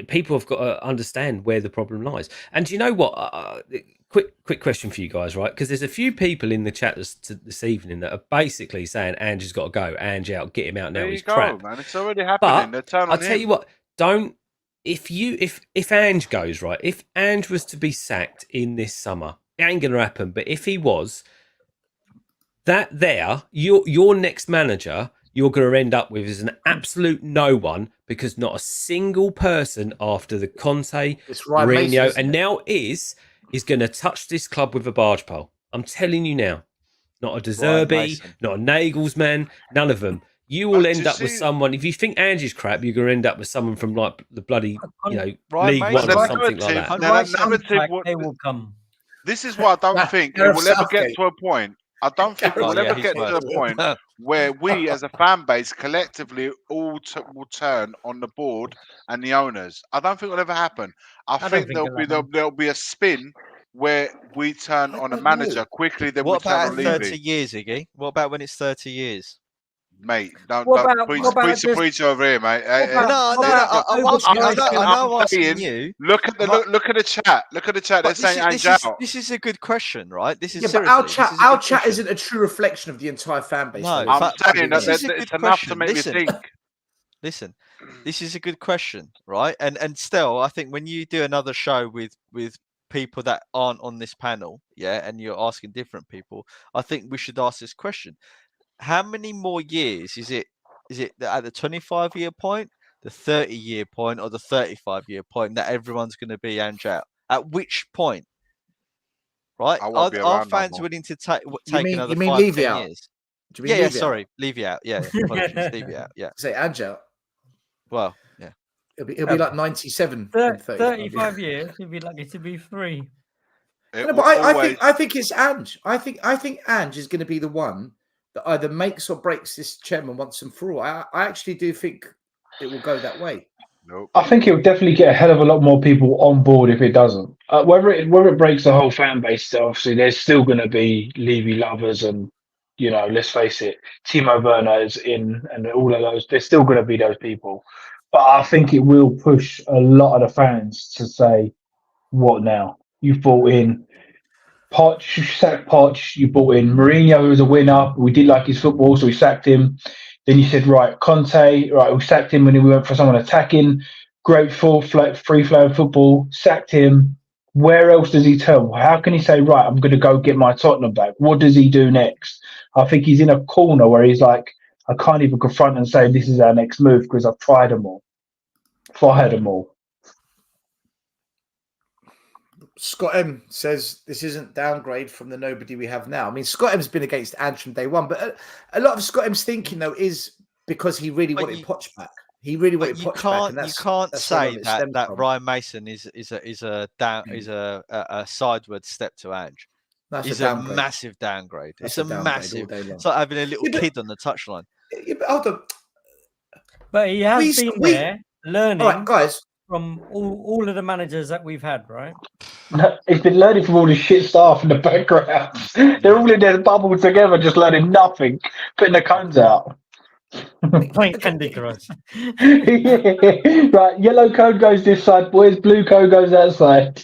people have got to understand where the problem lies. And do you know what? Quick question for you guys, right? Because there's a few people in the chat this evening that are basically saying Ange's got to go, Ange out, get him out now. He's crap, man. It's already happening. But I'll tell you what, if Ange goes, right, if Ange was to be sacked in this summer, it ain't gonna happen. But if he was, your next manager you're going to end up with is an absolute no one, because not a single person after the Conte, Mourinho, and now is going to touch this club with a barge pole. I'm telling you now. Not a De Zerbi, not a Nagelsmann, none of them. You will end up with someone. If you think Angie's crap, you're going to end up with someone from like the bloody, League One or something like that. They will come. This is why I don't think it will ever get to a point. I don't think it will ever get to a point where we, as a fan base, collectively all will turn on the board and the owners. I don't think it will ever happen. I think there'll be a spin where we turn on a manager quickly. Then what we turn about on Levy. 30 years, Iggy? What about when it's 30 years? Mate, don't preach over here, mate. I'm asking you. Look at the chat. Look at the chat. They're saying Ange out. This is a good question, right? This is but our chat isn't a true reflection of the entire fan base. No, I'm saying that it's enough to make me think. Listen, this is a good question, right? And still, I think when you do another show with people that aren't on this panel, and you're asking different people, I think we should ask this question. How many more years is it at the 25-year point, the 30-year point, or the 35-year point that everyone's going to be Ange out? At which point, right? Are fans willing to take another 5-10 years? Yeah, sorry, leave you out. Yeah, apologies, leave you out. Yeah, say Ange out. Well, yeah, it'll be like 97. 35 years. He'll be lucky to be 3. No, but I think it's Ange. I think Ange is going to be the one that either makes or breaks this chairman once and for all. I actually do think it will go that way. Nope. I think it will definitely get a hell of a lot more people on board if it doesn't. Whether it breaks the whole fan base, obviously there's still going to be Levy lovers and, let's face it, Timo Werner is in and all of those. There's still going to be those people. But I think it will push a lot of the fans to say, what now? You've brought in Poch, you sacked Poch, you brought in Mourinho, who was a winner. We did like his football, so we sacked him. Then you said, right, Conte, right, we sacked him when we went for someone attacking. Great free-flowing football, sacked him. Where else does he turn? How can he say, right, I'm going to go get my Tottenham back? What does he do next? I think he's in a corner where he's like, I can't even confront and say this is our next move because I've tried them all. Fired them all. Scott M says this isn't downgrade from the nobody we have now. I mean, Scott M's been against Ange from day one, but a lot of Scott M's thinking though is because he really wanted Poch back. He really wanted Poch back. And you can't say that Ryan Mason is a sideward step to Ange. It's a massive downgrade. It's a massive. It's like having a little kid on the touchline. Yeah, but hold on. But he has been there learning. All right, guys. From all of the managers that we've had, right? He's been learning from all the shit staff in the background. They're all in their bubble together, just learning nothing, putting their cones out. Playing Candy Crush. Right, yellow code goes this side, boys. Blue code goes that side.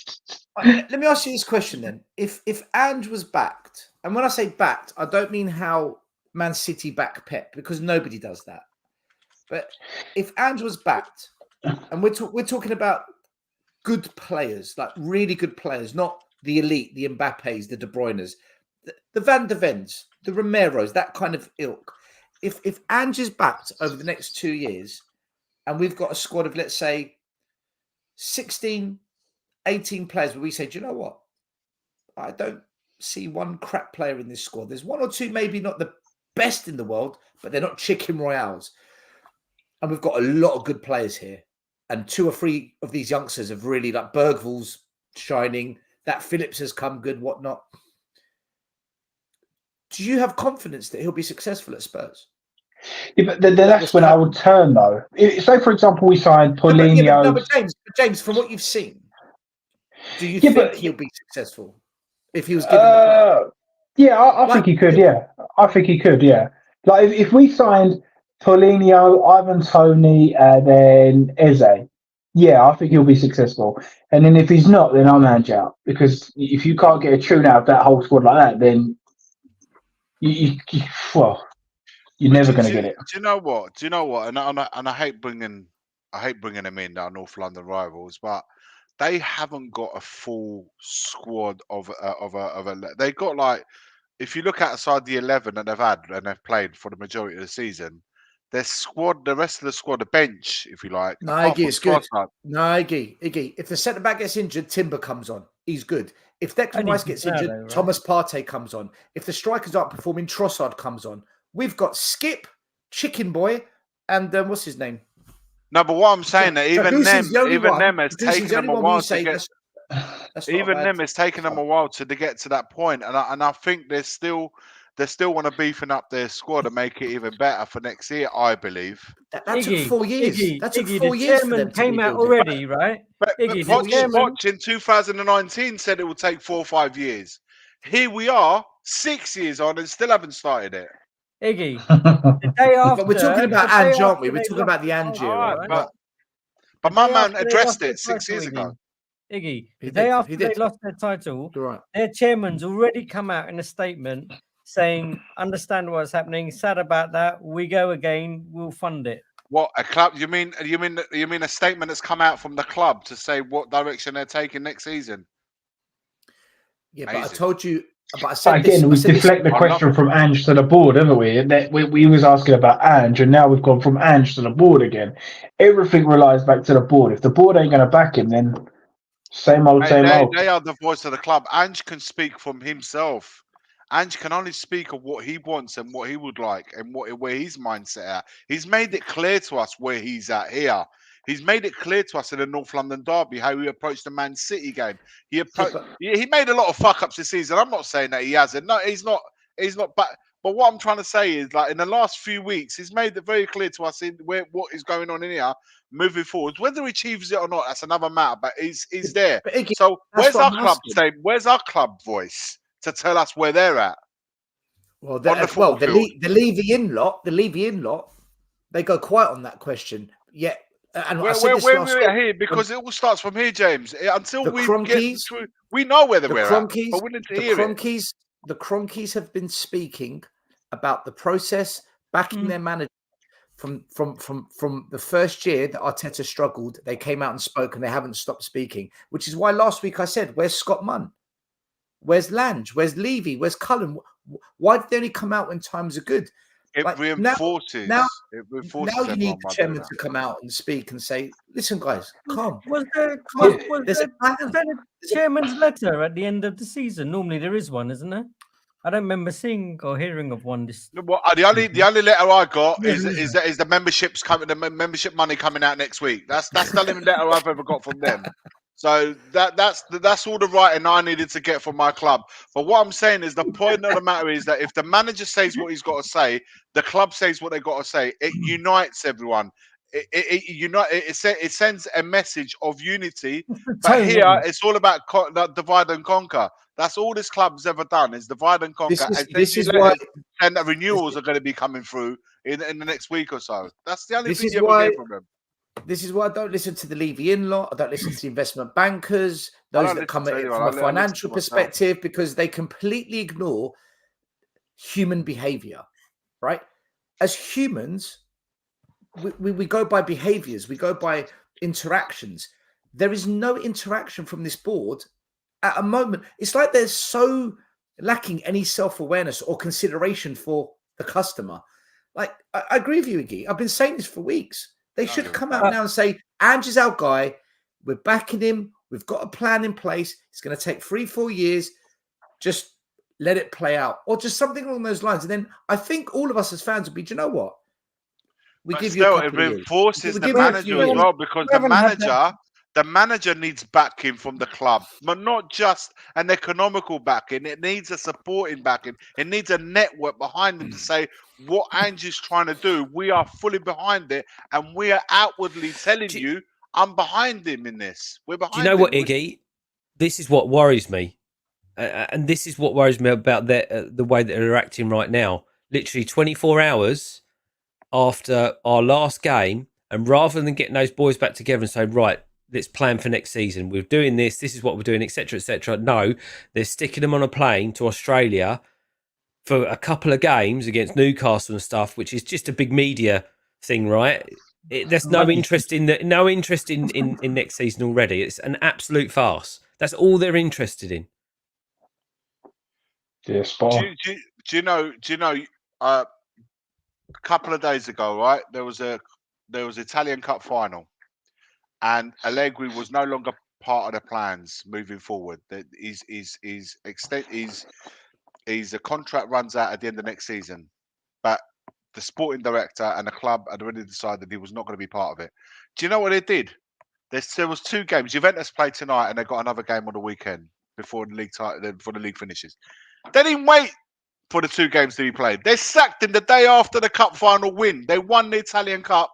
Let me ask you this question then. If Ange was backed, and when I say backed, I don't mean how Man City back Pep, because nobody does that. But if Ange was backed, and we're talking about good players, like really good players, not the elite, the Mbappes, the De Bruynes, the Van de Vens, the Romeros, that kind of ilk. If Ange is backed over the next 2 years, and we've got a squad of, let's say, 16, 18 players, where we say, do you know what? I don't see one crap player in this squad. There's one or two, maybe not the best in the world, but they're not chicken royales. And we've got a lot of good players here. And 2 or 3 of these youngsters have really, like Bergvall's shining, that Phillips has come good, whatnot. Do you have confidence that he'll be successful at Spurs? Yeah, but that's when I would turn, though. Say, for example, we signed Paulinho. No, but James, from what you've seen, do you think he'll be successful if he was given the play? Yeah, I think he could. Yeah, I think he could. Yeah, like if we signed Paulinho, Ivan Toney, and then Eze, yeah, I think he'll be successful. And then if he's not, then I'm Ange out, because if you can't get a tune out of that whole squad like that, then you're never going to get it. Do you know what? And I hate bringing them in, our North London rivals, but they haven't got a full squad of a. They got, like, if you look outside the 11 that they've had and they've played for the majority of the season, their squad, the rest of the squad, the bench, if you like. No, Iggy, it's good. No, Iggy. If the centre back gets injured, Timber comes on. He's good. If Declan Rice gets injured, right? Thomas Partey comes on. If the strikers aren't performing, Trossard comes on. We've got Skip, Chicken Boy, and what's his name? No, but what I'm saying that even them has taken them a while to get. Even them has taken them a while to get to that point, and I think they still want to beefing up their squad and make it even better for next year. I believe that took 4 years. That took 4 years for them to came out already, right? But Poch in 2019 said it would take 4 or 5 years. Here we are, 6 years on, and still haven't started it. Iggy, the day after, but we're talking about Ange, aren't we? We're talking about the Ange era, right? But my man addressed it 6 years ago. Iggy, the day after they lost their title, their chairman's already come out in a statement saying, "Understand what's happening. Sad about that. We go again. We'll fund it." What, a club? You mean a statement that's come out from the club to say what direction they're taking next season? Yeah, but I told you. But I said again, we deflect the question from Ange to the board, haven't we? That we was asking about Ange, and now we've gone from Ange to the board again. Everything relies back to the board. If the board ain't going to back him, then same old. They are the voice of the club. Ange can speak from himself. Ange can only speak of what he wants and what he would like and where his mindset at. He's made it clear to us where he's at here. He's made it clear to us in the North London derby how he approached the Man City game. He made a lot of fuck ups this season. I'm not saying that he hasn't. No, he's not. But what I'm trying to say is, like, in the last few weeks, he's made it very clear to us what is going on in here moving forward. Whether he achieves it or not, that's another matter. But he's there. So where's our club saying? Where's our club voice to tell us where they're at? Well, the Levy-in lot, they go quiet on that question. Yeah. And where we're here, because it all starts from here, James. Until we get through, we know where we're at. But we need to hear it. The Cronkies have been speaking about the process, backing their manager from the first year that Arteta struggled. They came out and spoke, and they haven't stopped speaking. Which is why last week I said, "Where's Scott Munn? Where's Lange? Where's Levy? Where's Cullen? Why did they only come out when times are good?" It reinforces. Now you need the chairman to come out and speak and say, "Listen, guys, calm." Was there a chairman's letter at the end of the season? Normally there is one, isn't there? I don't remember seeing or hearing of one. The only letter I got is the memberships coming. The membership money coming out next week. That's the only letter I've ever got from them. So that's all the writing I needed to get from my club. But what I'm saying is, the point of the matter is that if the manager says what he's got to say, the club says what they got to say. It unites everyone. It sends a message of unity. But here it's all about divide and conquer. That's all this club's ever done, is divide and conquer. This is why, and the renewals are going to be coming through in the next week or so. That's the only thing you ever hear from them. This is why I don't listen to the Levy-in lot. I don't listen to the investment bankers, those that come at it from a financial perspective, because they completely ignore human behavior, right? As humans, we go by behaviors. We go by interactions. There is no interaction from this board at a moment, it's like they're so lacking any self-awareness or consideration for the customer. Like, I agree with you, Iggy. I've been saying this for weeks. They should come out now and say, Ange is our guy. We're backing him. We've got a plan in place. It's going to take 3-4 years. Just let it play out. Or just something along those lines. And then I think all of us as fans would be, do you know what? But still, it reinforces the manager as well, because the manager needs backing from the club, but not just an economical backing. It needs a supporting backing. It needs a network behind them to say what Ange is trying to do. We are fully behind it, and we are outwardly telling you, I'm behind him in this. We're behind him. Do you know what, Iggy? This is what worries me. And this is what worries me about the way that they're acting right now. Literally 24 hours after our last game, and rather than getting those boys back together and say, right, let's plan for next season, we're doing this is what we're doing, etc., etc. No, they're sticking them on a plane to Australia for a couple of games against Newcastle and stuff, which is just a big media thing, right? There's no interest in next season already. It's an absolute farce. That's all they're interested in. Yeah, spot on. Do you know? A couple of days ago, right? There was Italian Cup final, and Allegri was no longer part of the plans moving forward. That his contract runs out at the end of next season, but the sporting director and the club had already decided he was not going to be part of it. Do you know what they did? There was 2 games. Juventus played tonight, and they got another game on the weekend before the league finishes. They didn't wait for the 2 games to be played. They sacked him the day after the cup final win. They won the Italian Cup.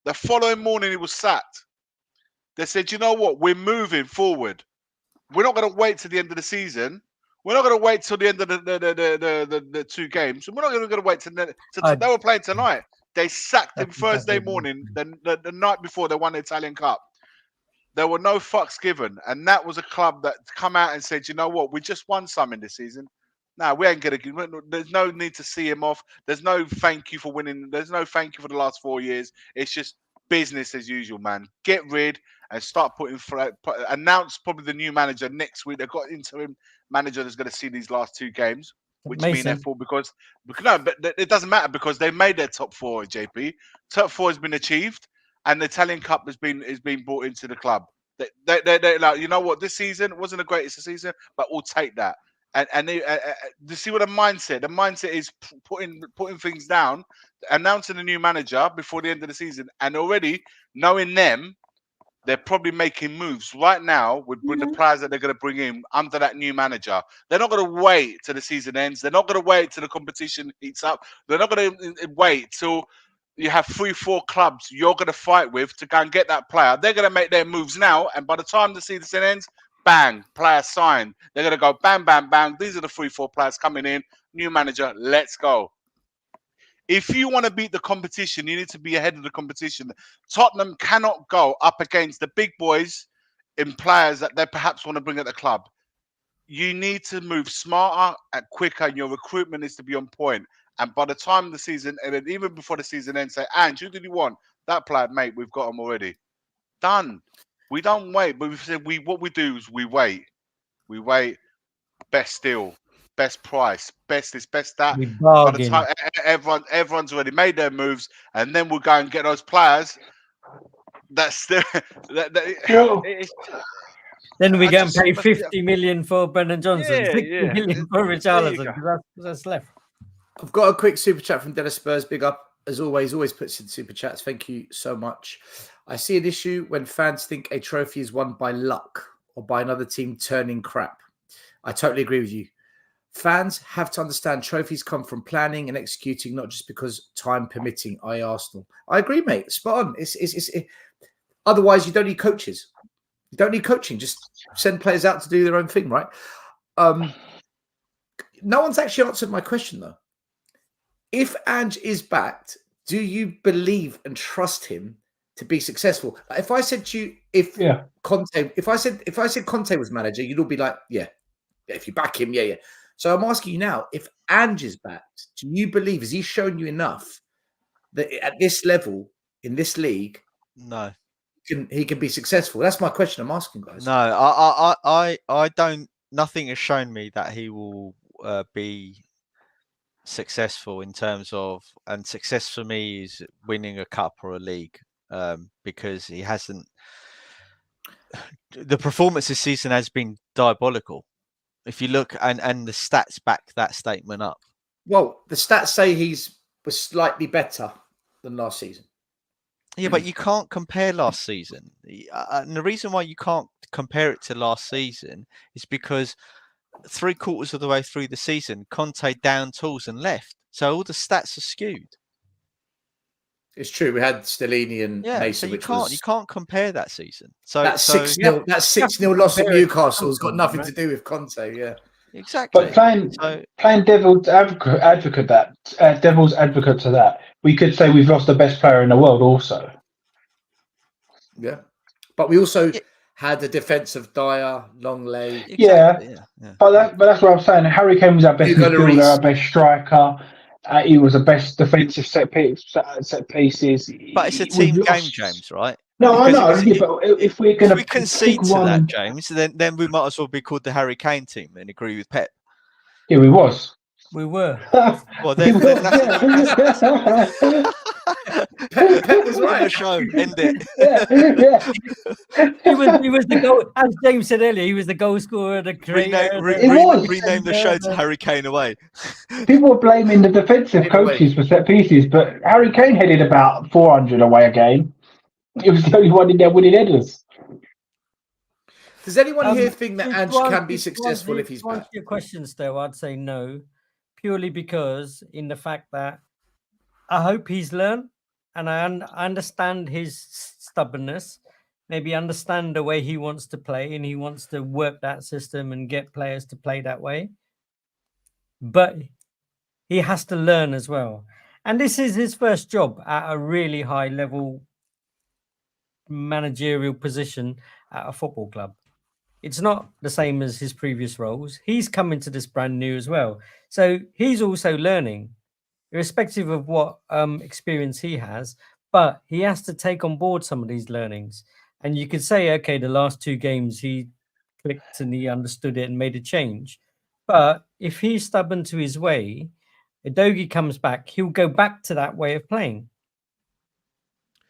The following morning, he was sacked. They said, you know what? We're moving forward. We're not going to wait till the end of the season. We're not going to wait till the end of the 2 games. We're not going to wait till they were playing tonight. They sacked him Thursday morning, the night before they won the Italian Cup. There were no fucks given. And that was a club that come out and said, you know what? We just won something this season. Now, we ain't going to. There's no need to see him off. There's no thank you for winning. There's no thank you for the last 4 years. It's just business as usual, man. Get rid and start announce probably the new manager next week. They've got interim manager that's going to see these last 2 games, which mean they're full but it doesn't matter because they made their top 4. JP, top 4 has been achieved, and the Italian Cup has been brought into the club. They like, you know what? This season wasn't the greatest season, but we'll take that. And you see what the mindset is putting things down, announcing a new manager before the end of the season, and already knowing them, they're probably making moves right now with the players that they're going to bring in under that new manager. They're not going to wait till the season ends. They're not going to wait till the competition heats up. They're not going to wait till you have 3-4 clubs you're going to fight with to go and get that player. They're going to make their moves now, and by the time the season ends, bang, player signed. They're going to go bang, bang, bang. These are the 3-4 players coming in. New manager, let's go. If you want to beat the competition, you need to be ahead of the competition. Tottenham cannot go up against the big boys in players that they perhaps want to bring at the club. You need to move smarter and quicker, and your recruitment needs to be on point. And by the time the season, and then even before the season ends, say, Ange, who did you want? That player, mate, we've got him already. Done. We don't wait, but we said what we do is we wait. We wait. Best deal, best price, best this, best that. By the time everyone's already made their moves, and then we'll go and get those players. That's still Then we can pay 50 million for Brendan Johnson, 60 million for Richarlison. That's left. I've got a quick super chat from Dennis Spurs. Big up as always puts in super chats. Thank you so much. I see an issue when fans think a trophy is won by luck or by another team turning crap. I totally agree with you. Fans have to understand trophies come from planning and executing, not just because time permitting. Arsenal. I agree, mate. Spot on. Otherwise, you don't need coaches. You don't need coaching. Just send players out to do their own thing, right? No one's actually answered my question, though. If Ange is backed, do you believe and trust him to be successful? If I said to you, if I said Conte was manager, you'd all be like, yeah, if you back him, yeah. So I'm asking you now, if Ange is backed, do you believe, has he shown you enough that at this level in this league, no, he can be successful? That's my question I'm asking, guys. No, I don't nothing has shown me that he will be successful in terms of, and success for me is winning a cup or a league, because he hasn't. The performance this season has been diabolical. If you look, and the stats back that statement up. Well, the stats say was slightly better than last season. Yeah, but you can't compare last season. And the reason why you can't compare it to last season is because 3/4 of the way through the season, Conte down tools and left. So all the stats are skewed. It's true. We had Stellini and so Mason, you can't compare that season. So that 6-0 loss at Newcastle has got nothing to do with Conte. Yeah, exactly. But playing devil's advocate to that, we could say we've lost the best player in the world also. Yeah, but we also had a defense of Dyer, Longley. Exactly, yeah. But that's what I'm saying. Harry Kane was our best midfielder, our best striker. He was the best defensive set pieces. But it's a team game, James, right? No, I know. But if we're going to concede to that, James, then we might as well be called the Harry Kane team and agree with Pep. Yeah, we was. We were. Well, then Pep was right. The show, end it. He was the goal. As James said earlier, he was the goal scorer, the creator. Rename the show to Harry Kane away. People were blaming the defensive coaches for set pieces, but Harry Kane headed about 400 away a game. He was the only one in there winning headers. Does anyone here think that Ange can be successful if he's back? To answer your questions, though, I'd say no, purely because in the fact that I hope he's learned, and I understand his stubbornness, maybe understand the way he wants to play, and he wants to work that system and get players to play that way. But he has to learn as well. And this is his first job at a really high level managerial position at a football club. It's not the same as his previous roles. He's coming to this brand new as well. So he's also learning, irrespective of what experience he has, but he has to take on board some of these learnings. And you could say, okay, the last 2 games he clicked and he understood it and made a change. But if he's stubborn to his way, Udogie comes back, he'll go back to that way of playing.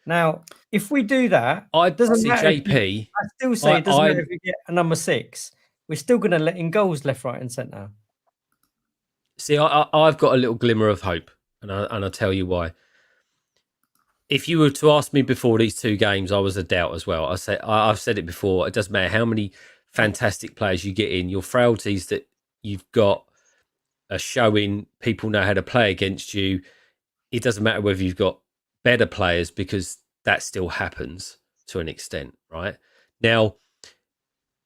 Now, if we do that, it doesn't matter. JP, I still say it doesn't matter if we get a number 6. We're still going to let in goals left, right, and centre. See, I've got a little glimmer of hope, and I'll tell you why. If you were to ask me before these 2 games, I was a doubt as well. I've said it before. It doesn't matter how many fantastic players you get in. Your frailties that you've got are showing people know how to play against you. It doesn't matter whether you've got better players, because that still happens to an extent, right? Now,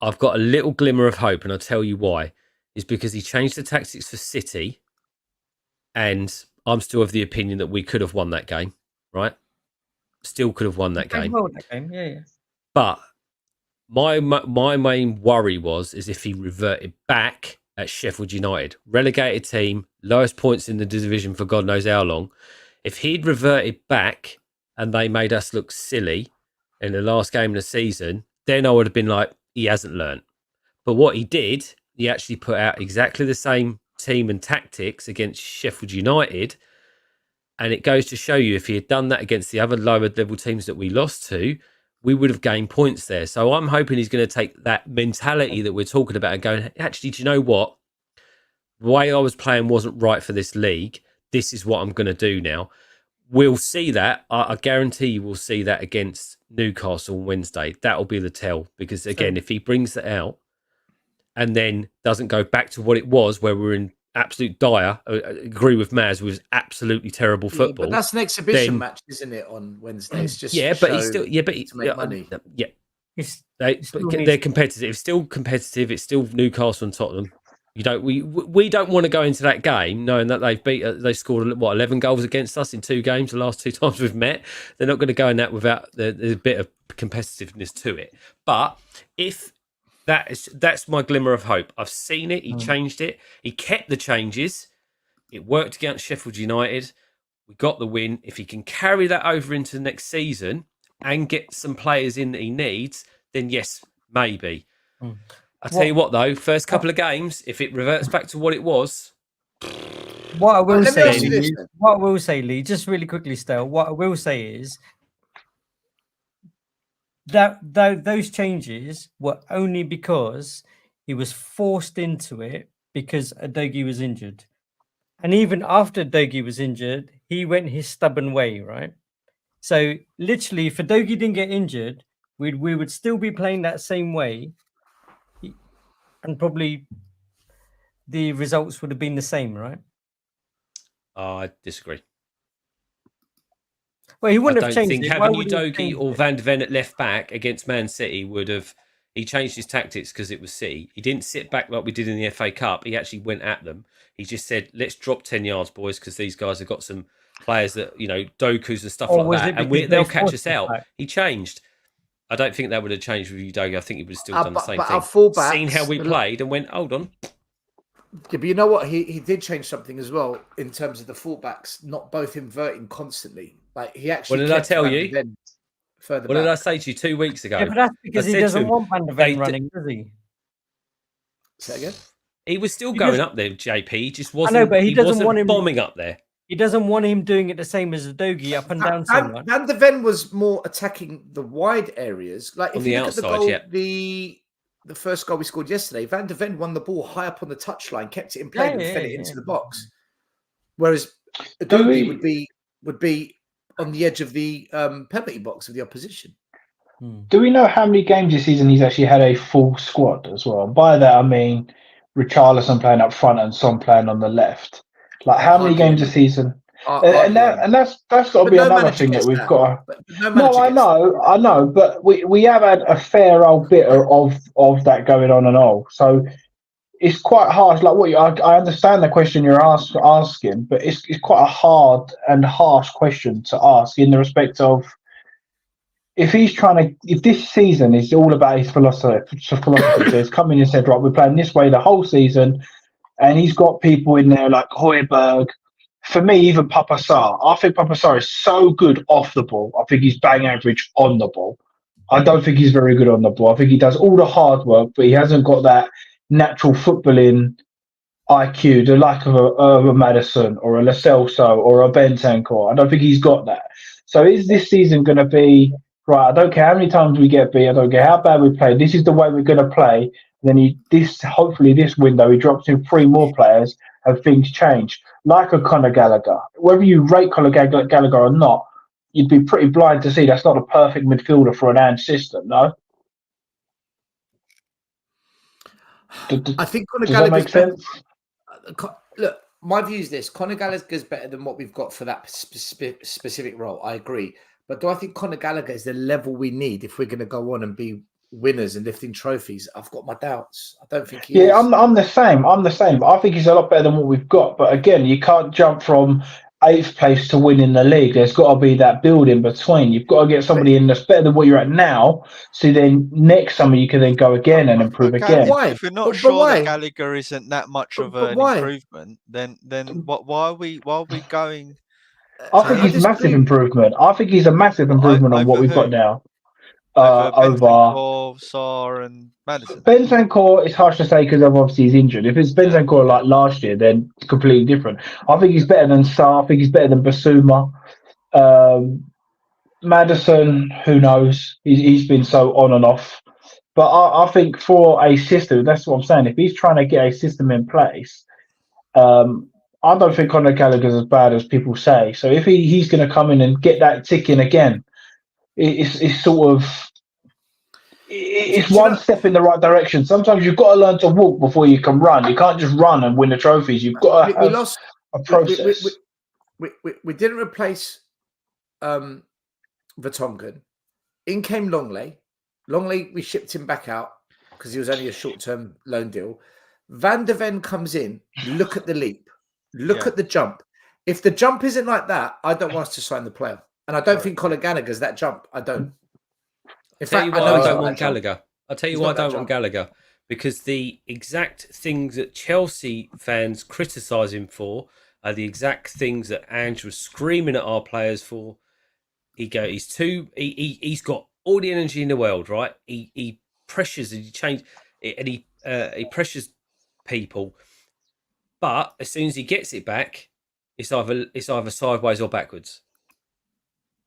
I've got a little glimmer of hope, and I'll tell you why. Is because he changed the tactics for City, and I'm still of the opinion that we could have won that game, right? Still could have won that game. Yeah. But my main worry is if he reverted back at Sheffield United, relegated team, lowest points in the division for God knows how long. If he'd reverted back and they made us look silly in the last game of the season, then I would have been like, he hasn't learned. But what he did, he actually put out exactly the same team and tactics against Sheffield United. And it goes to show you, if he had done that against the other lower level teams that we lost to, we would have gained points there. So I'm hoping he's going to take that mentality that we're talking about and go, actually, do you know what? The way I was playing wasn't right for this league. This is what I'm going to do now. We'll see that. I guarantee you we'll see that against Newcastle on Wednesday. That'll be the tell. Because, again, if he brings that out and then doesn't go back to what it was, where we're in absolute dire, I agree with Maz, was absolutely terrible football. But that's an exhibition match, isn't it, on Wednesday? It's just but he's still to make money. Yeah. They're competitive. It's still competitive. It's still Newcastle and Tottenham. We don't want to go into that game knowing that they scored 11 goals against us in 2 games the last 2 times we've met. They're not going to go in that without there's a bit of competitiveness to it. But if that's my glimmer of hope. I've seen it. He changed it. He kept the changes. It worked against Sheffield United. We got the win. If he can carry that over into the next season and get some players in that he needs, then yes, maybe. I tell you what, though, first couple of games, if it reverts back to what it was, what I will let me ask say, you this. what I will say, Lee, just really quickly, still, what I will say is that those changes were only because he was forced into it because Adogi was injured. And even after Dogi was injured, he went his stubborn way, right? So literally, if Dogi didn't get injured, we would still be playing that same way, and probably the results would have been the same, right? I disagree. Well, he wouldn't I have don't changed think it. having Why would he have Udogie changed or it? Van de Ven at left back against Man City would have. He changed his tactics because it was City. He didn't sit back like we did in the FA Cup. He actually went at them. He just said, "Let's drop 10 yards, boys, because these guys have got some players that Doku's and stuff Or like was that, it and because they'll they catch forced us us out." back? He changed. I don't think that would have changed with Udogie. I think he would have still done the same but our thing. fullbacks, Seen how we played and went, "Hold on." Yeah, but you know what? He did change something as well in terms of the fullbacks not both inverting constantly. Like he actually What did I kept tell Van de you? Ven further What back. did I say to you 2 weeks ago? Yeah, but that's because I he said to doesn't him, want Van de Ven running, does he? Say again? He was still He going just- up there, JP. He just I know, wasn't. but he He doesn't wasn't want him bombing up there. He doesn't want him doing it the same as Dogi up and down so much. Van de Ven was more attacking the wide areas. Like On if the you look at the outside, goal, yeah. the first goal we scored yesterday, Van de Ven won the ball high up on the touchline, kept it in play, and fed it into the box. Whereas Adogi would be on the edge of the penalty box of the opposition. Do we know how many games this season he's actually had a full squad as well? By that I mean Richarlison playing up front and Son playing on the left. Like how many games a season? And that's got to be another thing that we've got. No, I know, but we have had a fair old bit of that going on and all. So it's quite harsh. Like I understand the question you're asking, but it's quite a hard and harsh question to ask in the respect of if this season is all about his philosophy, so he's come in and said, right, we're playing this way the whole season, and he's got people in there like Højbjerg. For me, even Papa Sarr. I think Papa Sarr is so good off the ball. I think he's bang average on the ball. I don't think he's very good on the ball. I think he does all the hard work, but he hasn't got that natural footballing IQ, the like of a Madison or a Lo Celso or a Bentancur. I don't think he's got that. So is this season going to be, right, I don't care how many times we get beat, I don't care how bad we play, this is the way we're going to play. Then hopefully this window, he drops in 3 more players and things change. Like a Conor Gallagher. Whether you rate Conor Gallagher or not, you'd be pretty blind to see that's not a perfect midfielder for an Ange system, no? I think Conor Gallagher make sense? Look, my view is this: Conor Gallagher is better than what we've got for that specific role. I agree, but do I think Conor Gallagher is the level we need if we're going to go on and be winners and lifting trophies? I've got my doubts. I don't think he is. I'm the same. I think he's a lot better than what we've got. But again, you can't jump from 8th place to winning the league. There's got to be that build in between. You've got to get somebody in that's better than what you're at now. So then next summer you can then go again and improve again. Why? If we're not sure that Gallagher isn't that much of an improvement, then why are we going? I think he's massive improvement. I think he's a massive improvement on what we've got now. Over Sarr and Madison. Bentancur is harsh to say because obviously he's injured. If it's Bentancur like last year, then it's completely different. I think he's better than Sarr. I think he's better than Basuma. Madison, who knows? He's been so on and off. But I think for a system, that's what I'm saying. If he's trying to get a system in place, I don't think Conor Gallagher's as bad as people say. So if he's going to come in and get that tick in again, it's sort of it's one step in the right direction. Sometimes you've got to learn to walk before you can run. You can't just run and win the trophies. You've got to have a process. We didn't replace Vertonghen. In came Longley. Longley, we shipped him back out because he was only a short-term loan deal. Van de Ven comes in. Look at the leap. Look at the jump. If the jump isn't like that, I don't want us to sign the player. And I don't think Conor Gallagher's that jump. I don't. I'll tell you why I don't want Gallagher. I'll tell you why I don't want Gallagher. Because the exact things that Chelsea fans criticise him for are the exact things that Ange was screaming at our players for. He's got all the energy in the world, right? He pressures and he changes, and he He pressures people, but as soon as he gets it back, it's either sideways or backwards.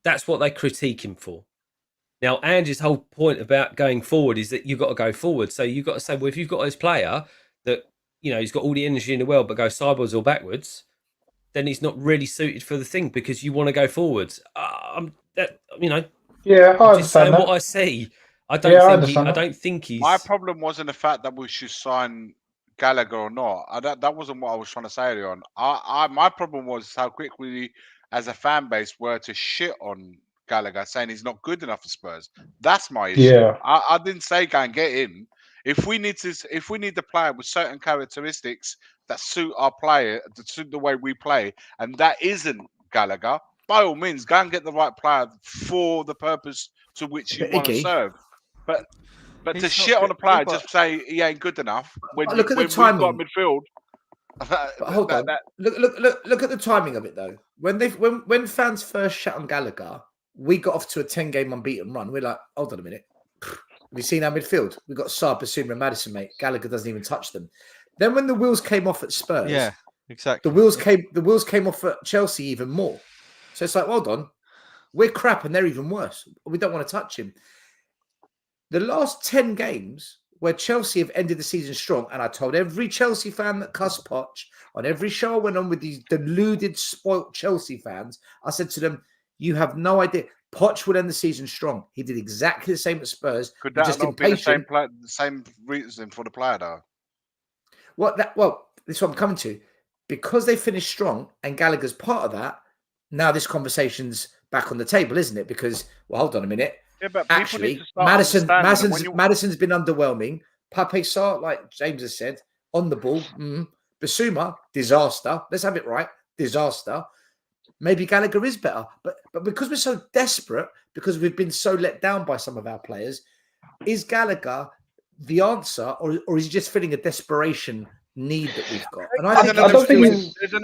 That's what they critique him for. Now, Ange's whole point about going forward is that you've got to go forward. So you've got to say, well, if you've got this player that, he's got all the energy in the world, but goes sideways or backwards, then he's not really suited for the thing because you want to go forwards. Yeah, I I'm just saying understand that. what I see. I don't think he's. My problem wasn't the fact that we should sign Gallagher or not. That wasn't what I was trying to say earlier on. My problem was how quick we, as a fan base, were to shit on Gallagher, saying he's not good enough for Spurs. That's my issue. Yeah. I didn't say go and get him. If we need the player with certain characteristics that suit our player, that suit the way we play, and that isn't Gallagher, by all means, go and get the right player for the purpose to which you want to serve. But to shit on a player, just say he ain't good enough. When we've got midfield. Hold on. Look at the timing of it though. When fans first shut on Gallagher, we got off to a 10-game unbeaten run. We're like, hold on a minute. Have you seen our midfield? We've got Saar, Basuma, and Maddison, mate. Gallagher doesn't even touch them. Then when the wheels came off at Spurs, yeah, exactly. The wheels came off at Chelsea even more. So it's like, hold on, we're crap and they're even worse. We don't want to touch him. The last 10 games where Chelsea have ended the season strong, and I told every Chelsea fan that cussed Poch on every show I went on with these deluded, spoilt Chelsea fans, I said to them, you have no idea. Poch will end the season strong. He did exactly the same at Spurs. Could that not be the same reason for the player, though? Well, this is what I'm coming to. Because they finished strong and Gallagher's part of that, now this conversation's back on the table, isn't it? Because, well, hold on a minute. Yeah, but actually, Maddison's been underwhelming. Pape Sarr, like James has said, on the ball. Basuma, disaster. Let's have it right. Disaster. Maybe Gallagher is better. But because we're so desperate, because we've been so let down by some of our players, is Gallagher the answer, or is he just feeling a desperation need that we've got? And I don't think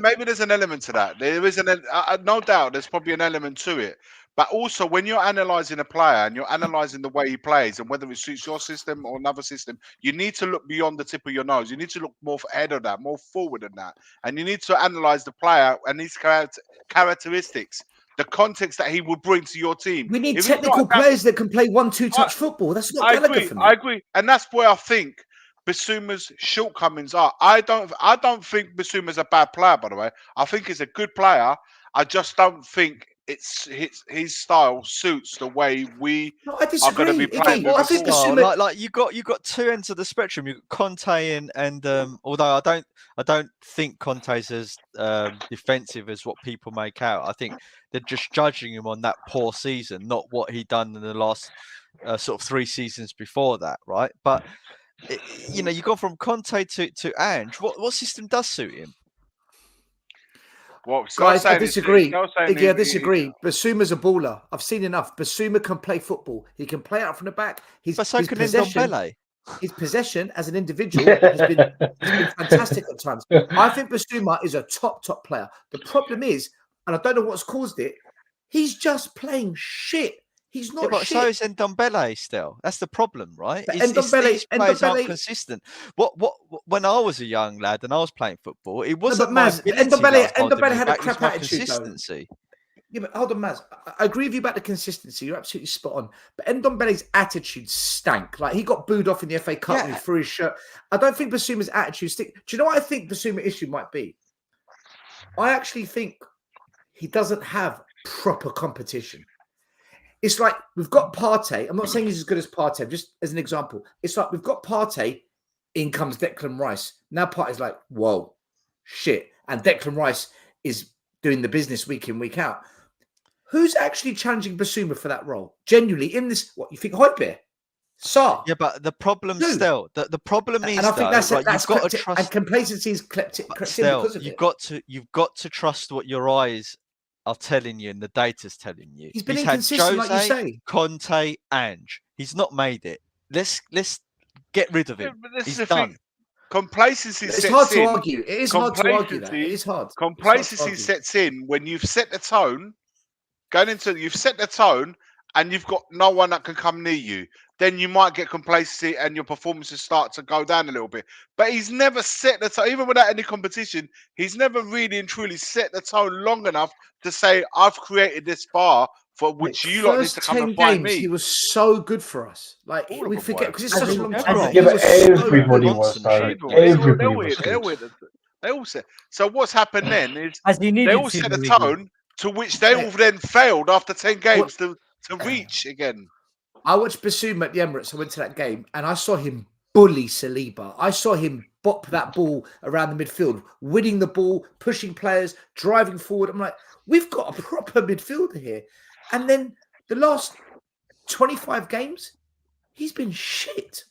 maybe there's an element to that. There is no doubt. There's probably an element to it. But also, when you're analysing a player and you're analysing the way he plays and whether it suits your system or another system, you need to look beyond the tip of your nose. You need to look more ahead of that, more forward than that. And you need to analyse the player and his characteristics, the context that he would bring to your team. We need technical players that can play 1-2 touch football. That's not Gallagher for me. I agree. And that's where I think Basuma's shortcomings are. I don't think Basuma's a bad player, by the way. I think he's a good player. I just don't think it's his style suits the way we are going to be playing. Well, I think Basuma, like you got two ends of the spectrum. You got Conte and although I don't think Conte's as defensive as what people make out. I think they're just judging him on that poor season, not what he done in the last sort of 3 seasons before that, right? But you go from Conte to Ange. What system does suit him? Well, guys, I disagree. I disagree. Basuma's a baller. I've seen enough. Basuma can play football. He can play out from the back. His possession as an individual has been fantastic at times. I think Basuma is a top player. The problem is, and I don't know what's caused it, he's just playing shit. He's not shit. So is Ndombele still. That's the problem, right? These players aren't consistent. When I was a young lad and I was playing football, it wasn't Ndombele had a crap attitude. Consistency. Yeah, but hold on, Maz. I agree with you about the consistency. You're absolutely spot on. But Ndombele's attitude stank. Like, he got booed off in the FA Cup and he threw his shirt. I don't think Basuma's attitude stinks. Do you know what I think Basuma's issue might be? I actually think he doesn't have proper competition. It's like we've got Partey. I'm not saying he's as good as Partey, just as an example. It's like we've got Partey, in comes Declan Rice. Now Partey's like, whoa, shit. And Declan Rice is doing the business week in, week out. Who's actually challenging Basuma for that role? Genuinely, in this, what you think, Højbjerg? Saar? Yeah, but the problem still, the problem is, and I think that's you've got to trust, and complacency is crept in because of it. You've got to trust what your eyes are telling you and the data's telling you. He's been inconsistent, Jose, like you say. Conte, Ange. He's not made it. Let's get rid of him. He's done. Complacency sets in. It's hard to argue. It is hard to argue that. It is hard. Complacency sets in when you've set the tone, you've set the tone, and you've got no one that can come near you, then you might get complacency and your performances start to go down a little bit. But he's never set the tone, even without any competition, he's never really and truly set the tone long enough to say, I've created this bar for which you lot need to come and fight me. He was so good for us. Like, All of we them forget, were. because it's such a long time. Everyone. He Yeah, but was so everybody good. was though. Everyone. Everybody was good. They all said. So what's happened then is As you they needed all to, set the Luigi. tone to which they all then failed after 10 games to reach again. I watched Bassoum at the Emirates. I went to that game and I saw him bully Saliba. I saw him bop that ball around the midfield, winning the ball, pushing players, driving forward. I'm like, we've got a proper midfielder here. And then the last 25 games, he's been shit.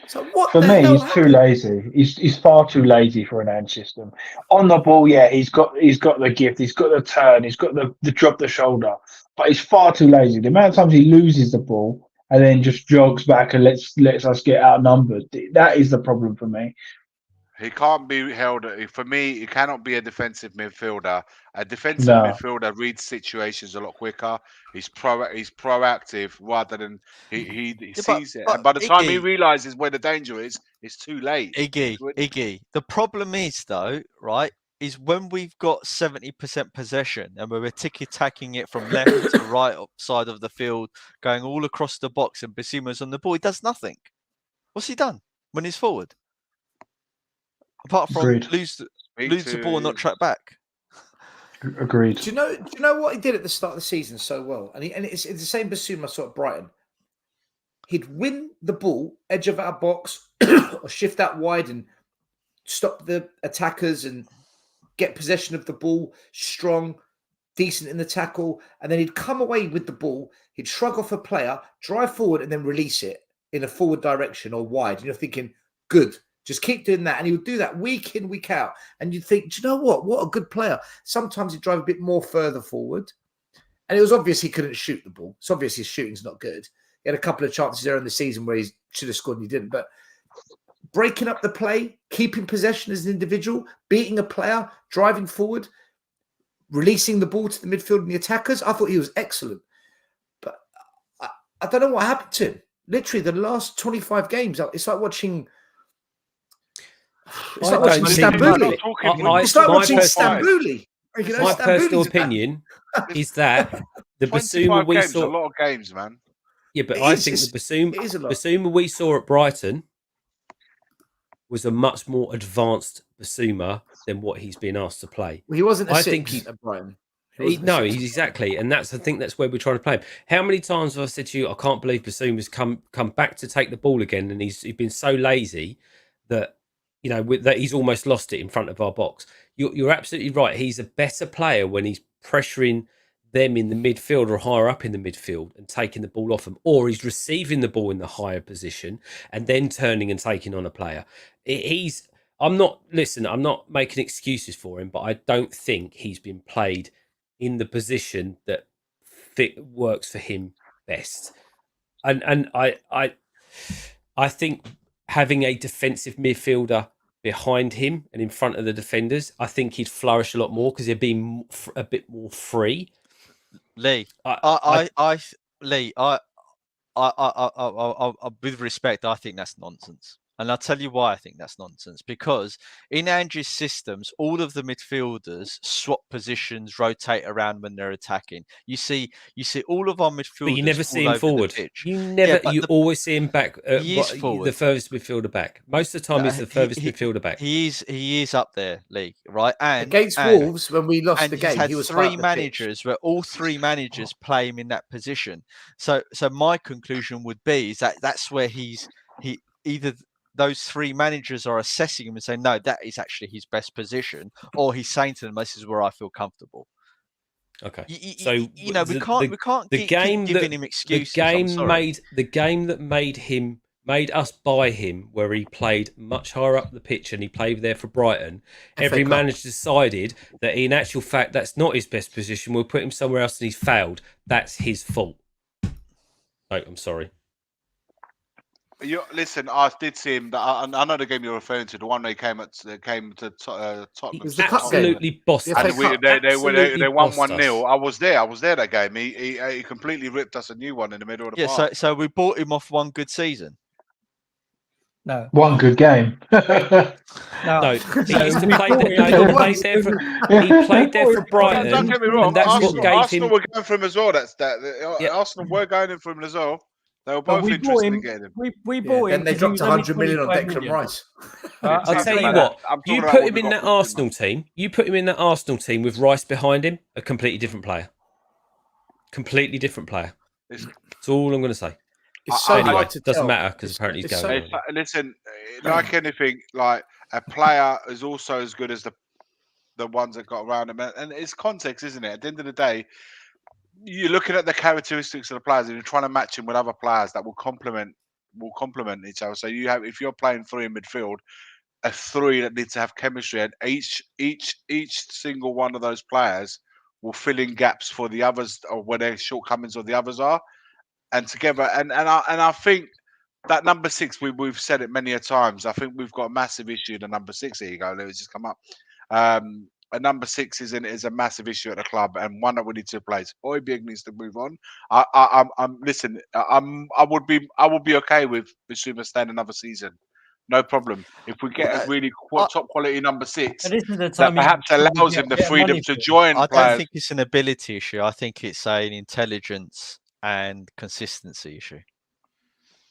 So what? For the me, hell he's happened? too lazy. He's far too lazy for an Ange system. On the ball, yeah, he's got the gift, he's got the turn, he's got the drop the shoulder, but he's far too lazy. The amount of times he loses the ball and then just jogs back and lets us get outnumbered, that is the problem for me. He can't be held. For me, he cannot be a defensive midfielder. A defensive No. midfielder reads situations a lot quicker. He's proactive rather than he sees it. And by the time he realizes where the danger is, it's too late. Iggy. The problem is though, right? Is when we've got 70% possession and we're tiki-tacking it from left to right side of the field, going all across the box, and Bissouma's on the ball, he does nothing. What's he done when he's forward? Apart from lose the ball and not track back. Agreed. Do you know what he did at the start of the season so well? And it's the same Bassoum I saw at Brighton. He'd win the ball, edge of our box, or shift out wide and stop the attackers and get possession of the ball, strong, decent in the tackle, and then he'd come away with the ball, he'd shrug off a player, drive forward, and then release it in a forward direction or wide. And you're thinking, good, just keep doing that. And he would do that week in, week out. And you'd think, do you know what? What a good player. Sometimes he'd drive a bit more further forward. And it was obvious he couldn't shoot the ball. It's obvious his shooting's not good. He had a couple of chances there in the season where he should have scored and he didn't. But breaking up the play, keeping possession as an individual, beating a player, driving forward, releasing the ball to the midfield and the attackers, I thought he was excellent. But I don't know what happened to him. Literally, the last 25 games, it's like watching... It's like watching Stambouli. It's like watching Stambouli. My personal opinion is that the Bassouma we saw... a lot of games, man. Yeah, but I think the Bassouma we saw at Brighton was a much more advanced Bassouma than what he's been asked to play. Well, he wasn't a six at Brighton. He's exactly, and I think that's where we're trying to play him. How many times have I said to you, I can't believe Bassouma's come back to take the ball again, and he's been so lazy that that he's almost lost it in front of our box. You're absolutely right. He's a better player when he's pressuring them in the midfield or higher up in the midfield and taking the ball off them, or he's receiving the ball in the higher position and then turning and taking on a player. I'm not making excuses for him, but I don't think he's been played in the position that works for him best. And I think having a defensive midfielder behind him and in front of the defenders, I think he'd flourish a lot more because he'd be a bit more free. Lee, with respect, I think that's nonsense. And I'll tell you why I think that's nonsense. Because in Ange's systems, all of the midfielders swap positions, rotate around when they're attacking. You see all of our midfielders. But you never see him forward. You always see him back. He is forward. The furthest midfielder back. Most of the time, he's the furthest midfielder back. He is up there, Lee. Right? And against Wolves, when we lost the game, he was three managers where all three managers play him in that position. So my conclusion would be is that's where he either those three managers are assessing him and saying, no, that is actually his best position, or he's saying to them, this is where I feel comfortable. Okay. We can't keep giving him excuses. The game that made us buy him, where he played much higher up the pitch and he played there for Brighton. Every manager decided that in actual fact, that's not his best position. We'll put him somewhere else and he's failed. That's his fault. Oh, I'm sorry. Listen, I did see him. I know the game you're referring to, the one they came to Tottenham. It was the cup game. Absolutely bossed The FA us. Cup. Absolutely They won bossed 1-0. us. I was there that game. He completely ripped us a new one in the middle of the Yeah, park. so we bought him off one good season. No. One good game. No, he used to play there. No, he played there for Brighton. Don't get me wrong. And that's Arsenal, what gave Arsenal him. were going for him as well. Yeah. Arsenal were going in for him as well. They were But both we bought interested in him. getting him. We bought him. Then they 'cause he dropped was only 100 million on 25 Declan million. Rice. I'll tell you what. You put him in that Arsenal team. You put him in that Arsenal team with Rice behind him. A completely different player. Completely different player. That's all I'm going to say. It's so Anyway, hard to doesn't tell. matter because apparently he's going. Listen, like anything, like a player is also as good as the ones that got around him, and it's context, isn't it? At the end of the day, you're looking at the characteristics of the players, and you're trying to match him with other players that will complement each other. So if you're playing three in midfield, a three that needs to have chemistry, and each single one of those players will fill in gaps for the others, or where their shortcomings of the others are, and together. And I think that number 6, we've said it many a times. I think we've got a massive issue in the number 6. Here you go. Let me just come up. A number 6 is a massive issue at the club, and one that we need to replace. Højbjerg needs to move on. I would be okay with Bissouma staying another season. No problem. If we get a really top quality number 6, But this is the that time perhaps allows him the freedom to join I players. don't think it's an ability issue. I think it's an intelligence and consistency issue.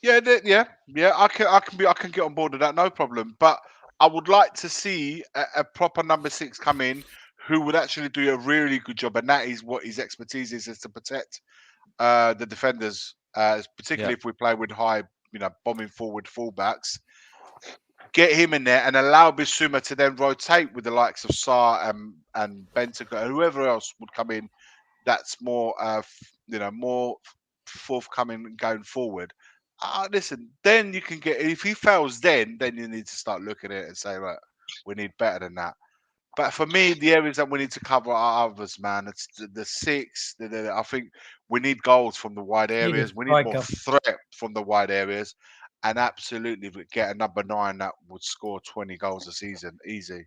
Yeah. I can get on board with that, no problem. But I would like to see a proper number 6 come in who would actually do a really good job, and that is what his expertise is to protect the defenders, particularly if we play with high, bombing forward fullbacks. Get him in there and allow Bissouma to then rotate with the likes of Sarr and Bentancur and whoever else would come in. That's more, more forthcoming going forward. Listen, then you can get, if he fails, then you need to start looking at it and say, right, we need better than that. But for me, the areas that we need to cover are others, man. It's the 6. I think we need goals from the wide areas. We need more threat from the wide areas. And absolutely, we get a number 9 that would score 20 goals a season, easy.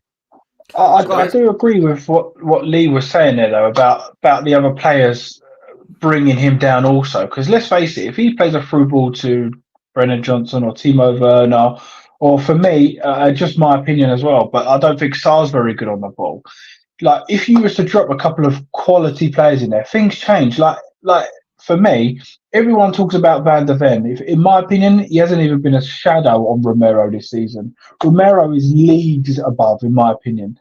I do agree with what Lee was saying there, though, about the other players bringing him down also. Because let's face it, if he plays a through ball to Brennan Johnson or Timo Werner, or for me, just my opinion as well, but I don't think Sarr's very good on the ball. Like, if you was to drop a couple of quality players in there, things change. Like for me, everyone talks about Van der Ven. In my opinion, he hasn't even been a shadow on Romero this season. Romero is leagues above, in my opinion.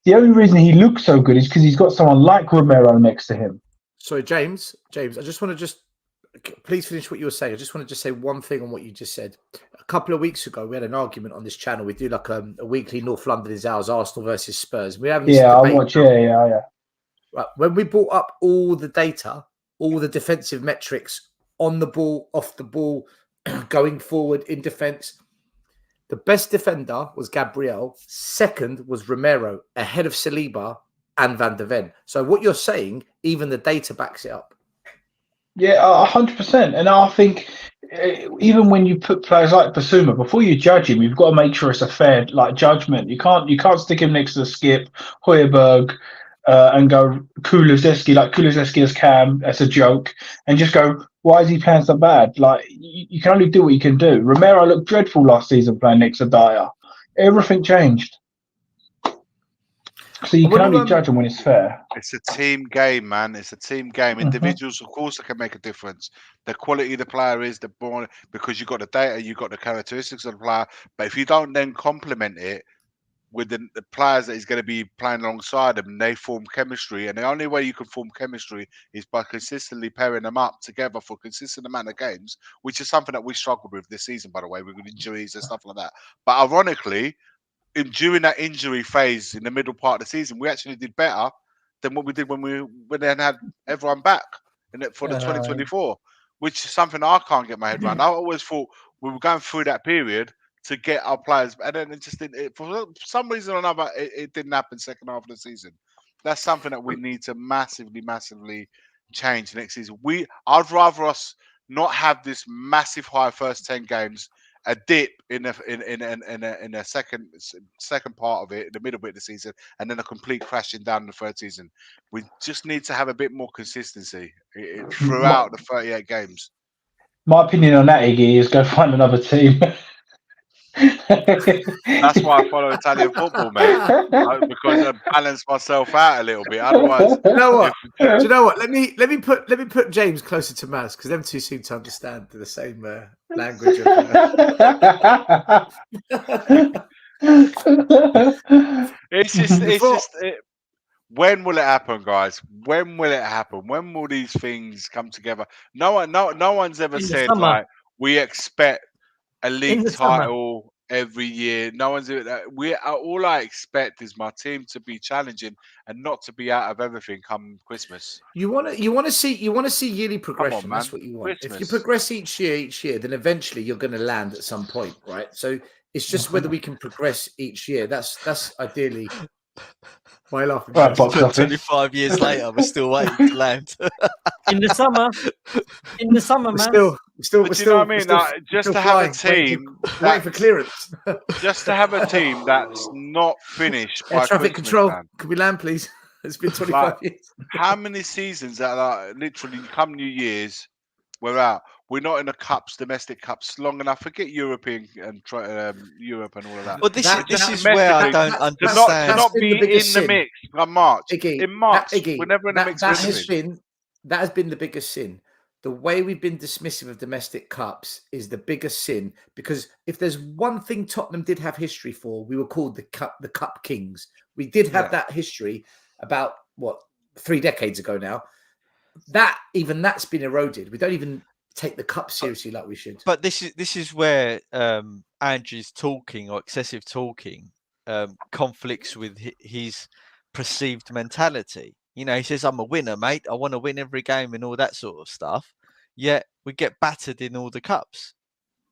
The only reason he looks so good is because he's got someone like Romero next to him. Sorry, James, I just want to please finish what you were saying. I just want to say one thing on what you just said. A couple of weeks ago, we had an argument on this channel. We do like a weekly North London is ours, Arsenal versus Spurs. We haven't. Yeah, I watch. Yeah. Right. When we brought up all the data, all the defensive metrics on the ball, off the ball, going forward in defence, the best defender was Gabriel. Second was Romero, ahead of Saliba and Van der Ven. So what you're saying, even the data backs it up. Yeah, 100%. And I think even when you put players like Bissouma, before you judge him, you've got to make sure it's a fair judgment. You can't stick him next to Skip, Højbjerg, and go Kulusevski, like Kulusevski as Cam, that's a joke, and just go, why is he playing so bad? Like, you can only do what you can do. Romero looked dreadful last season playing next to Dyer. Everything changed. So you can only judge them when it's fair. It's a team game, man. It's a team game. Individuals, of course, that can make a difference. The quality of the player is because you've got the data, you've got the characteristics of the player. But if you don't then complement it with the players that he's going to be playing alongside them, they form chemistry. And the only way you can form chemistry is by consistently pairing them up together for a consistent amount of games, which is something that we struggled with this season, by the way, with injuries and stuff like that. But ironically, during that injury phase in the middle part of the season, we actually did better than what we did when they had everyone back for the 2024, which is something I can't get my head around. I always thought we were going through that period to get our players, and then it just didn't. For some reason or another, it didn't happen second half of the season. That's something that we need to massively change next season. I'd rather us not have this massive high first 10 games, a dip in a second part of it, in the middle bit of the season, and then a complete crashing down in the third season. We just need to have a bit more consistency throughout the 38 games. My opinion on that, Iggy, is go find another team. That's why I follow Italian football, mate, because I balance myself out a little bit. Otherwise, you know what? Do you know what? Let me put James closer to Maz, because them two seem to understand the same language. When will it happen, guys? When will it happen? When will these things come together? No one's ever said like we expect a league title every year. No one's all I expect is my team to be challenging and not to be out of everything come Christmas. You want to see yearly progression. That's what you want. Christmas. If you progress each year, then eventually you're going to land at some point, right? So it's just whether we can progress each year. That's ideally my laughing. Right, 25 years later, we're still waiting to land. In the summer, man. We're still, I mean? Just to have a team waiting for clearance. Just to have a team that's not finished by traffic Christmas, control. Man. Can we land, please? It's been 25 years. How many seasons that are literally come New Year's, we're out. We're not in the cups, domestic cups, long enough. Forget European and Europe and all of that. Well, this is where I don't understand. To not be in the mix by March. Iggy, in March, we're never in the mix. That has been the biggest sin. The way we've been dismissive of domestic cups is the biggest sin, because if there's one thing Tottenham did have history for, we were called the Cup Kings. We did have that history about 3 decades ago now. That's been eroded. We don't even take the cup seriously like we should. But this is where Andrew's talking, or excessive talking, conflicts with his perceived mentality. You know, he says, I'm a winner, mate. I want to win every game and all that sort of stuff. Yet we get battered in all the cups.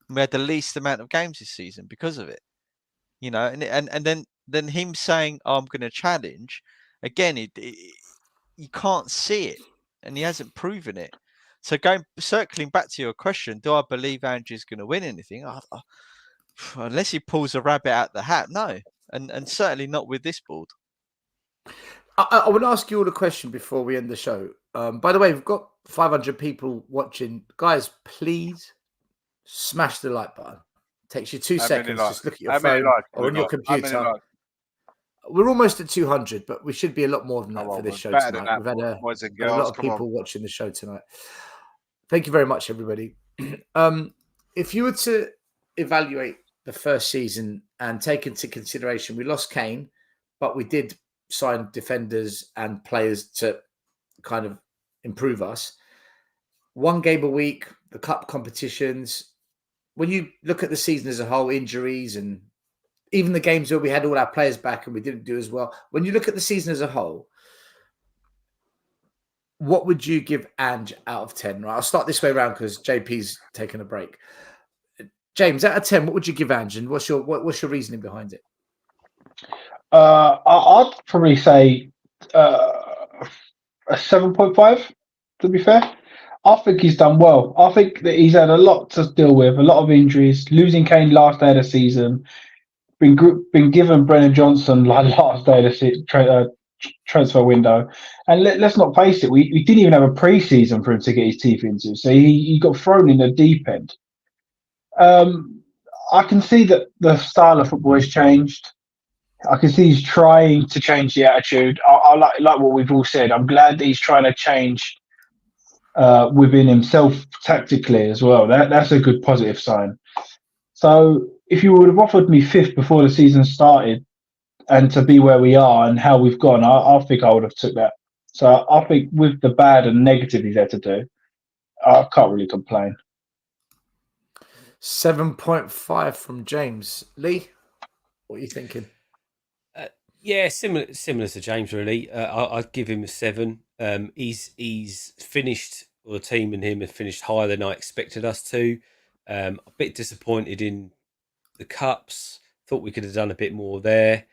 We had the least amount of games this season because of it. You know, and then him saying, I'm going to challenge, again, you can't see it, and he hasn't proven it. So circling back to your question, do I believe Andrew's going to win anything? Unless he pulls a rabbit out the hat, no. And certainly not with this board. I want to ask you all a question before we end the show. By the way, we've got 500 people watching. Guys, please smash the like button. It takes you 2 seconds. Just look at your phone or on your computer. We're almost at 200, but we should be a lot more than that for this show tonight. We've had a lot of people watching the show tonight. Thank you very much, everybody. If you were to evaluate the first season and take into consideration, we lost Kane, but we did sign defenders and players to kind of improve us. 1 game a week, the cup competitions. When you look at the season as a whole, injuries and even the games where we had all our players back and we didn't do as well. When you look at the season as a whole, what would you give Ange out of 10? Right, I'll start this way around because JP's taking a break. James, out of 10, what would you give Ange, and what's your reasoning behind it? I'd probably say a 7.5, to be fair. I think he's done well. I think that he's had a lot to deal with, a lot of injuries, losing Kane last day of the season, been given Brennan Johnson like last day of the transfer window. And let's not face it, we didn't even have a pre-season for him to get his teeth into. So he got thrown in the deep end. I can see that the style of football has changed. I can see he's trying to change the attitude. I like what we've all said. I'm glad that he's trying to change within himself tactically as well. That's a good positive sign. So if you would have offered me 5th before the season started and to be where we are and how we've gone, I think I would have took that. So I think with the bad and negative he's had to do, I can't really complain. 7.5 from James. Lee, what are you thinking? Yeah, similar to James, really. I'd give him a 7. He's finished, or the team and him have finished higher than I expected us to. A bit disappointed in the cups. Thought we could have done a bit more there.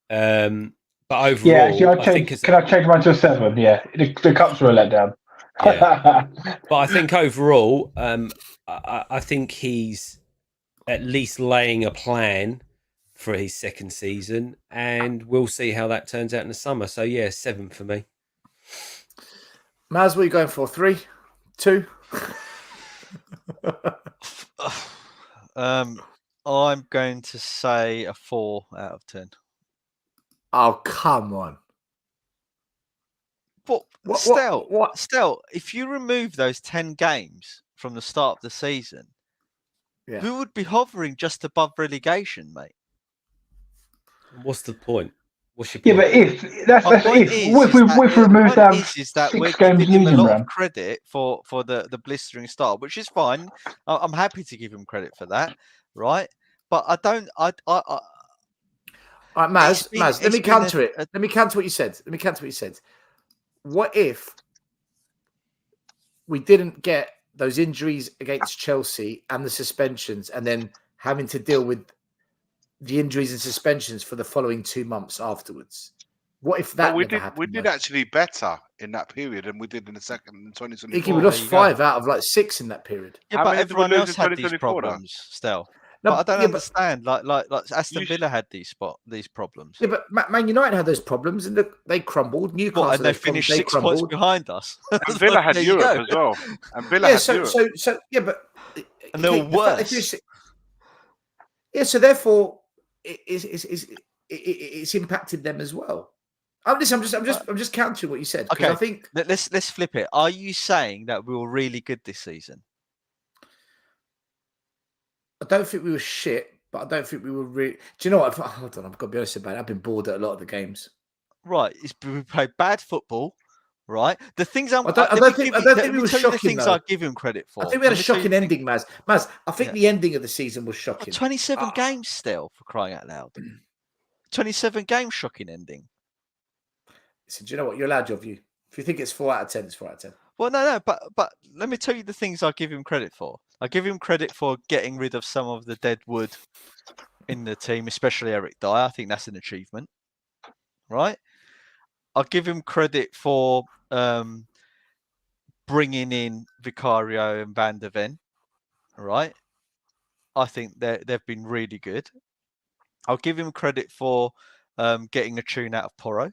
But overall, can I change mine to a 7? Yeah, the cups were a letdown. Yeah. But I think overall, I think he's at least laying a plan for his second season, and we'll see how that turns out in the summer. So yeah, 7 for me. Maz, what are you going for? 3, 2? I'm going to say a 4 out of 10. Oh, come on. But still, if you remove those 10 games from the start of the season, we would be hovering just above relegation, mate. What's the point? What's your Yeah, point? but if we remove that, is that we're 6 games giving him a losing lot run. of credit for the blistering start, which is fine. I'm happy to give him credit for that, right? But I don't. All right, Maz, let me counter it. Let me counter what you said. What if we didn't get those injuries against Chelsea and the suspensions, and then having to deal with the injuries and suspensions for the following 2 months afterwards? What if that never happened? We did actually better in that period than we did in the second in 2024. We lost 5 out of like 6 in that period. Yeah, but everyone else had these problems still. No, but I don't understand. Like Aston Villa had these problems. Yeah, but Man United had those problems and they crumbled. Newcastle and they finished 6 points behind us. And Villa had Europe as well. And Villa had Europe. So but and they were worse. So therefore, it's impacted them as well. I'm just countering what you said. Okay, I think let's flip it. Are you saying that we were really good this season? I don't think we were shit, but I don't think we were really. Do you know what? Hold on, I've got to be honest about it. I've been bored at a lot of the games. Right, we played bad football. Right, the things I don't think we were shocking. The things I give him credit for. I think we had a shocking ending, Maz. I think the ending of the season was shocking. 27 games still, for crying out loud. 27 games, shocking ending. So do you know what? You're allowed your view. If you think it's 4 out of 10, it's 4 out of 10. Well, no, but let me tell you the things I give him credit for. I give him credit for getting rid of some of the dead wood in the team, especially Eric Dyer. I think that's an achievement, right? I'll give him credit for bringing in Vicario and Van der Ven, right? I think they've been really good. I'll give him credit for getting a tune out of Porro,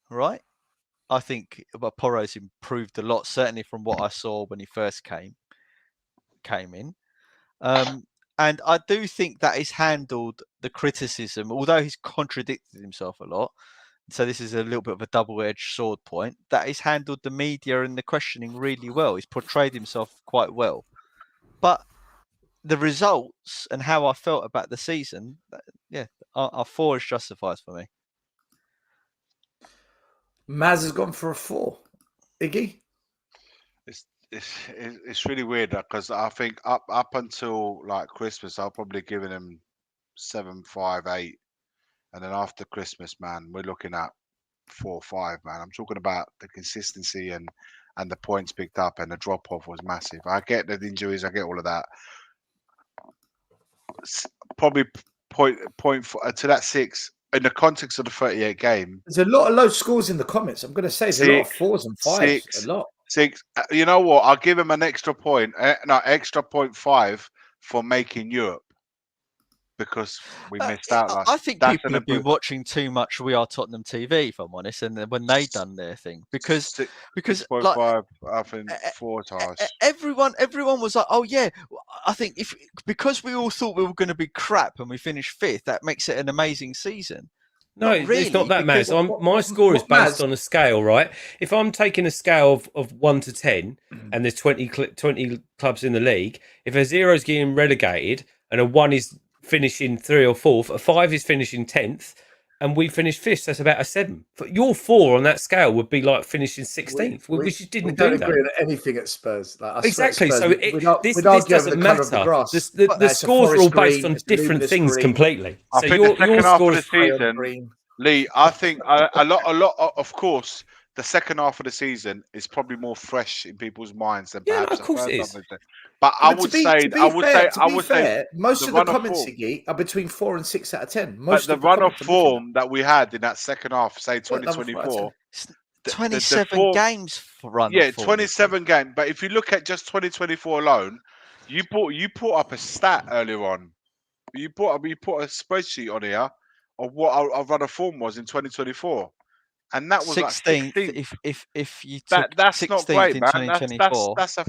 right? I think Porro's improved a lot, certainly from what I saw when he first came in. And I do think that he's handled the criticism, although he's contradicted himself a lot. So this is a little bit of a double-edged sword point, that he's handled the media and the questioning really well. He's portrayed himself quite well. But the results and how I felt about the season, our 4 is justified for me. Maz has gone for a 4. Iggy? It's really weird because I think up until like Christmas, I'll probably given him 7, 5, 8. And then after Christmas, man, we're looking at 4, 5, man. I'm talking about the consistency and the points picked up, and the drop off was massive. I get the injuries, I get all of that. Probably point to that 6 in the context of the 38 game. There's a lot of low scores in the comments. I'm going to say there's a lot of 4s and 5s. 6, a lot. 6. You know what? I'll give him an extra point. Extra 0.5 for making Europe. Because we missed out. I think people have been watching too much We Are Tottenham TV, if I'm honest, and when they done their thing, because 6.5, I think 4 times. Everyone was like, oh yeah, I think because we all thought we were going to be crap and we finished 5th, that makes it an amazing season. No, it's not that, Maz. My score is based on a scale, right? If I'm taking a scale of 1 to 10, and there's 20 clubs in the league, if a 0 is getting relegated and a 1 is finishing 3rd or 4th, a 5 is finishing 10th, and we finished 5th. That's about a 7. Your 4 on that scale would be like finishing 16th. We just didn't do that. We don't agree on anything at Spurs. Exactly. Spurs, so this doesn't matter. The scores are all based on different things completely. I think the second half of the season, Lee, I think a lot. Of course, the second half of the season is probably more fresh in people's minds than perhaps of course it is. But I would say most of the comments, Iggy, are between 4 and 6 out of 10. But the run of form that we had in that second half, say 2024, 27 games for run. Yeah, 27 games. But if you look at just 2024 alone, you put up a stat earlier on. You put a spreadsheet on here of what our run of form was in 2024 and that was 16th. Like 16th. If you took that's 16th not great, in man. 2024, that's a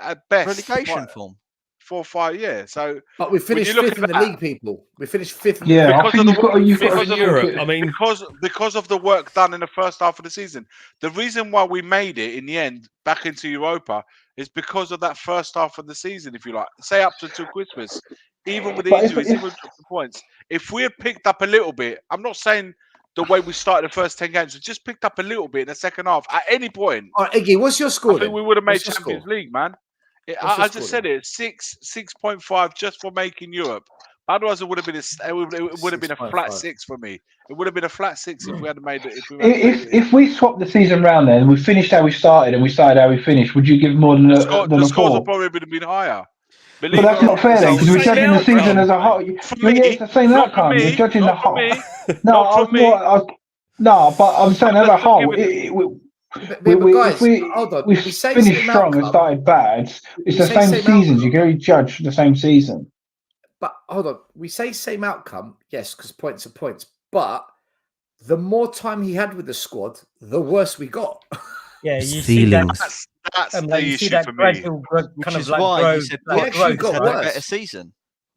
at best relegation form. 4 or 5 years. So, but we finished fifth in the league, people. We finished fifth. Yeah, I think you've got to Europe. I mean, because of the work done in the first half of the season. The reason why we made it in the end back into Europa is because of that first half of the season. If you like, say up to Christmas, even with the injuries, even with the points. If we had picked up a little bit, I'm not saying the way we started the first 10 games, we just picked up a little bit in the second half at any point. All right, Iggy, what's your score? I think we would have made Champions League, man. I just said it 6.5 just for making Europe. Otherwise, it would have been a flat 6 for me. It would have been a flat 6 if we had made it. If we swapped the season round, then we finished how we started and we started how we finished. Would you give more than a 4? The scores would probably have been higher. But that's not fair, then, because we're judging the season as a whole. It's the same outcome. You're judging the whole. No, but I'm saying as a whole. If we finished strong and started bad, it's the same seasons. You can only judge the same season. But hold on, we say same outcome, yes, because points are points. But the more time he had with the squad, the worse we got. Yeah, you ceilings. See that's the issue for me. Which is why you said Poch had the better season.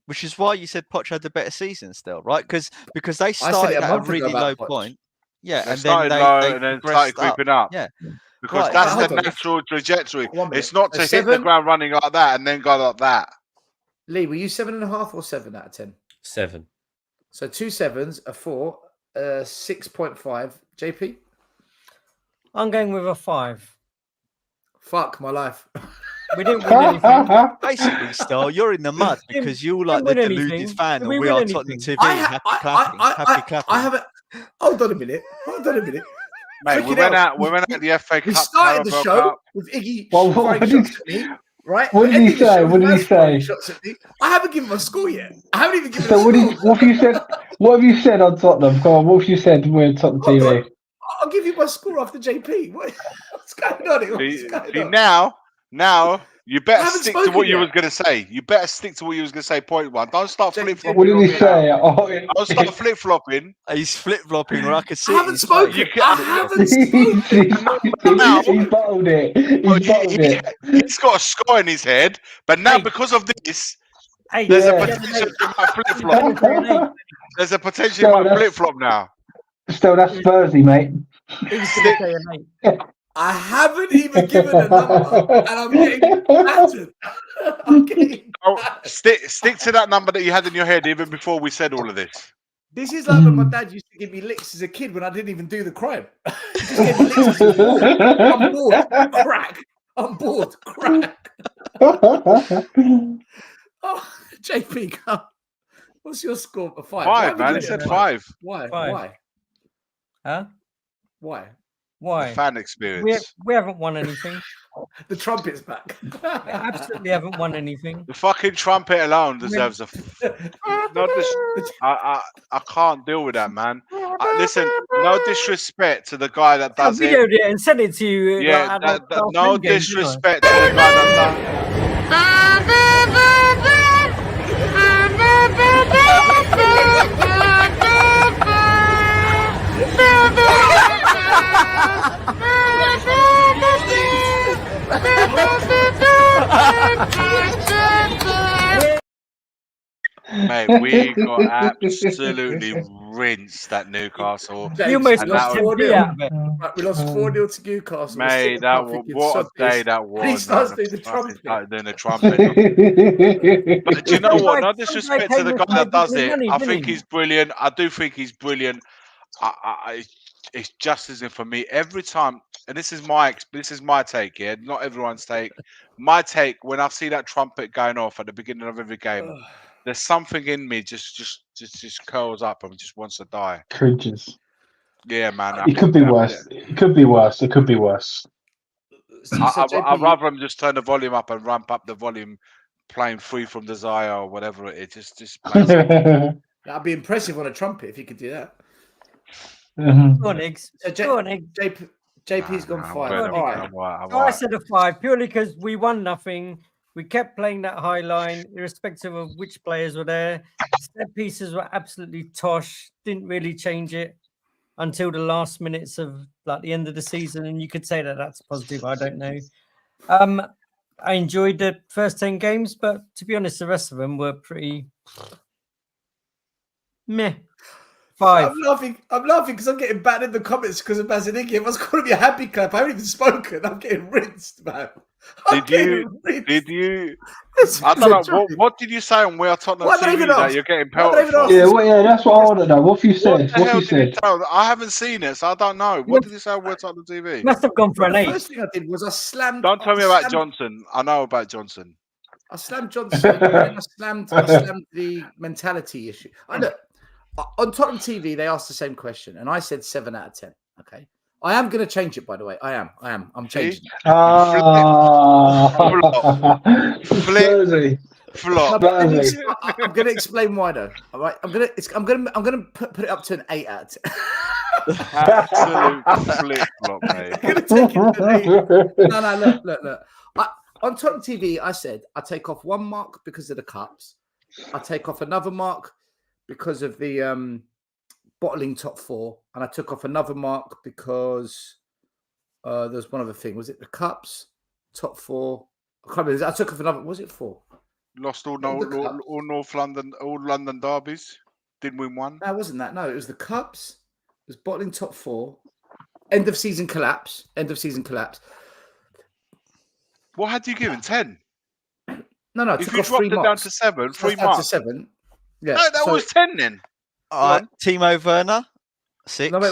Which is why you said Poch had the better season still, right? Because they started at a really low point. Yeah, and then they started creeping up. Yeah, because that's the natural trajectory. It's not to hit the ground running like that and then go like that. Lee, were you 7.5 or 7 out of 10? 7. So 2 7s, a 4, 6.5. JP? I'm going with a 5. Fuck my life. We didn't win anything. Basically, Star, you're in the mud because you're like the deluded fan, and we are Tottenham TV. Happy clapping. I haven't. Hold on a minute. Mate, we went out the FA Cup. We started the show with Iggy shots at me, right? What did he say? What did he say? Shots at me. I haven't given my score yet. I haven't even given. So what have you said on Tottenham? Come on, what have you said with Tottenham TV? I'll give you my score after JP. What's going on? Now, you better stick to what you was going to say. You better stick to what you was going to say. Point 1. Don't start flip-flopping. What did he say? Don't start flip-flopping. He's flip-flopping, or I can see. I haven't spoken. I haven't spoken. He bottled it. He's got a score in his head, but now because of this, there's a potential he might flip-flop. There's a potential he might flip-flop now. Still, that's Spursy, mate. I haven't even given a number, and I'm getting battered. Stick to that number that you had in your head even before we said all of this. This is like when my dad used to give me licks as a kid when I didn't even do the crime. He just gave me licks as a kid. I'm bored. Crack. Oh, JP, come. What's your score for 5? 5, man. He said 5. Why? 5. Why? Huh? Why? Why? The fan experience. We haven't won anything. The trumpet's back. We absolutely haven't won anything. The fucking trumpet alone deserves a. I can't deal with that, man. Listen, no disrespect to the guy that does it. I videoed it and sent it to you. Yeah, no disrespect to the guy that does it. Mate, we got absolutely rinsed at Newcastle. You almost lost 4-0 out of it. Right, we lost 4-0 to Newcastle. Mate, what a day that was. He starts doing the trumpet. Doing the trumpet. But do you know what? No disrespect to the guy that does it. I think he's brilliant. I do think he's brilliant. It's just as if for me every time, and this is my take, yeah, not everyone's take. My take when I see that trumpet going off at the beginning of every game, there's something in me just curls up and just wants to die. Cringes. Yeah, man. It could be worse. It could be worse. It could be worse. I'd rather him just turn the volume up and ramp up the volume, playing Free from Desire or whatever it is. Just plays. That'd be impressive on a trumpet if you could do that. Go on, Iggs. Go on, Iggs. JP's gone 5. All right. So I said a 5 purely because we won nothing. We kept playing that high line, irrespective of which players were there. Set pieces were absolutely tosh. Didn't really change it until the last minutes of like the end of the season, and you could say that that's positive. I don't know. I enjoyed the first 10 games, but to be honest, the rest of them were pretty meh. 5. I'm laughing because I'm getting bad in the comments because of Mazaniki. Everyone's calling me a happy clap. I haven't even spoken. I'm getting rinsed, man. Did you? I don't know. What did you say on Where Tottenham TV that you're getting pelted for? Yeah, that's what I want to know. What have you said? What did you tell? I haven't seen it, so I don't know. What did you say on Where Tottenham TV? Must have gone for an 8. The first thing I did was I slammed. Don't tell me about Johnson. I know about Johnson. I slammed Johnson. And I slammed the mentality issue. Look, on Tottenham TV, they asked the same question, and I said 7 out of 10. Okay, I am going to change it. By the way, I am. I'm changing it. Flop. I'm going to explain why, though. All right, I'm going to put it up to an 8 out of 10. Absolute flip flop, mate. I'm going to take it to 8. No, look. On Tottenham TV, I said I take off 1 mark because of the cups. I take off another mark because of the bottling top 4, and I took off another mark because there's one other thing. Was it the cups, top 4? I can't remember. I took off another. Was it 4? Lost all North London, all London derbies. Didn't win one. No, it wasn't that. No, it was the cups. It was bottling top 4. End of season collapse. What had you given? 10? No. If you dropped it down to 7, 3 marks. To 7. Yeah, no, that was 10 then. All right, Timo Werner, 6. No, wait.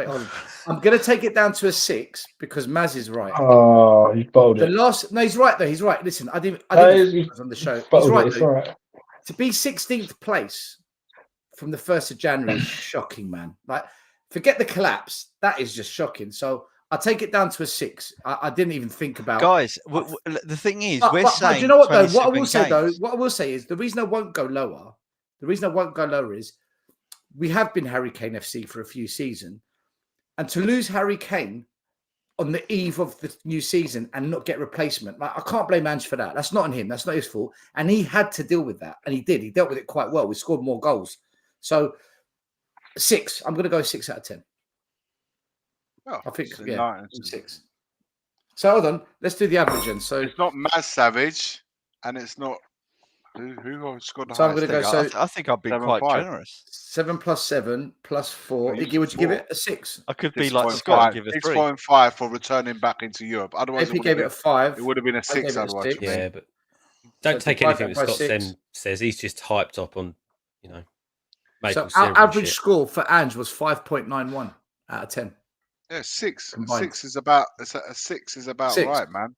Hold on. I'm going to take it down to a 6 because Maz is right. Oh, you bold it. No, he's right though. He's right. Listen, I didn't on the show. He's right. It's all right. To be 16th place from the 1st of January is shocking, man. Like, forget the collapse. That is just shocking. So I'll take it down to a 6. I didn't even think about. Guys, the thing is, we're saying. Do you know what though? What I will say is the reason I won't go lower. The reason I won't go lower is we have been Harry Kane FC for a few seasons, and to lose Harry Kane on the eve of the new season and not get replacement, like, I can't blame Ange for that. That's not on him. That's not his fault, and he had to deal with that, and he did. He dealt with it quite well. We scored more goals, so 6. I'm going to go 6 out of 10. Oh, I think 6. So hold on, let's do the average then. So it's not Maz Savage, and it's not. Who scored the highest? I'm going to go. So I think I've been quite generous. 7 plus 7 plus 4. Iggy, would you give it a 6? I could be like Scott, give it a 3. 6.5 for returning back into Europe. Otherwise, if he gave it a 5, it would have been a 6. Otherwise, yeah, but don't take anything that Scott says. He's just hyped up on, So our average score for Ange was 5.91 out of 10. Yeah, 6. Combined. 6 is about. A 6 is about 6. right, man.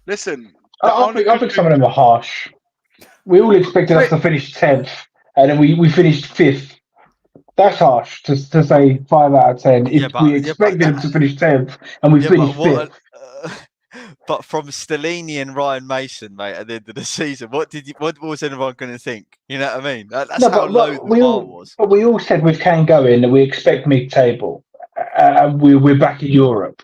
Listen, I think some of them are harsh. We all expected us to finish 10th, and then we finished 5th. That's harsh to say 5 out of 10. If we expected them to finish 10th, and we finished 5th. But from Stellini and Ryan Mason, mate, at the end of the season, what was anyone going to think? You know what I mean? That's how low the bar was. But we all said with Kane going that we expect mid-table. We're back in Europe.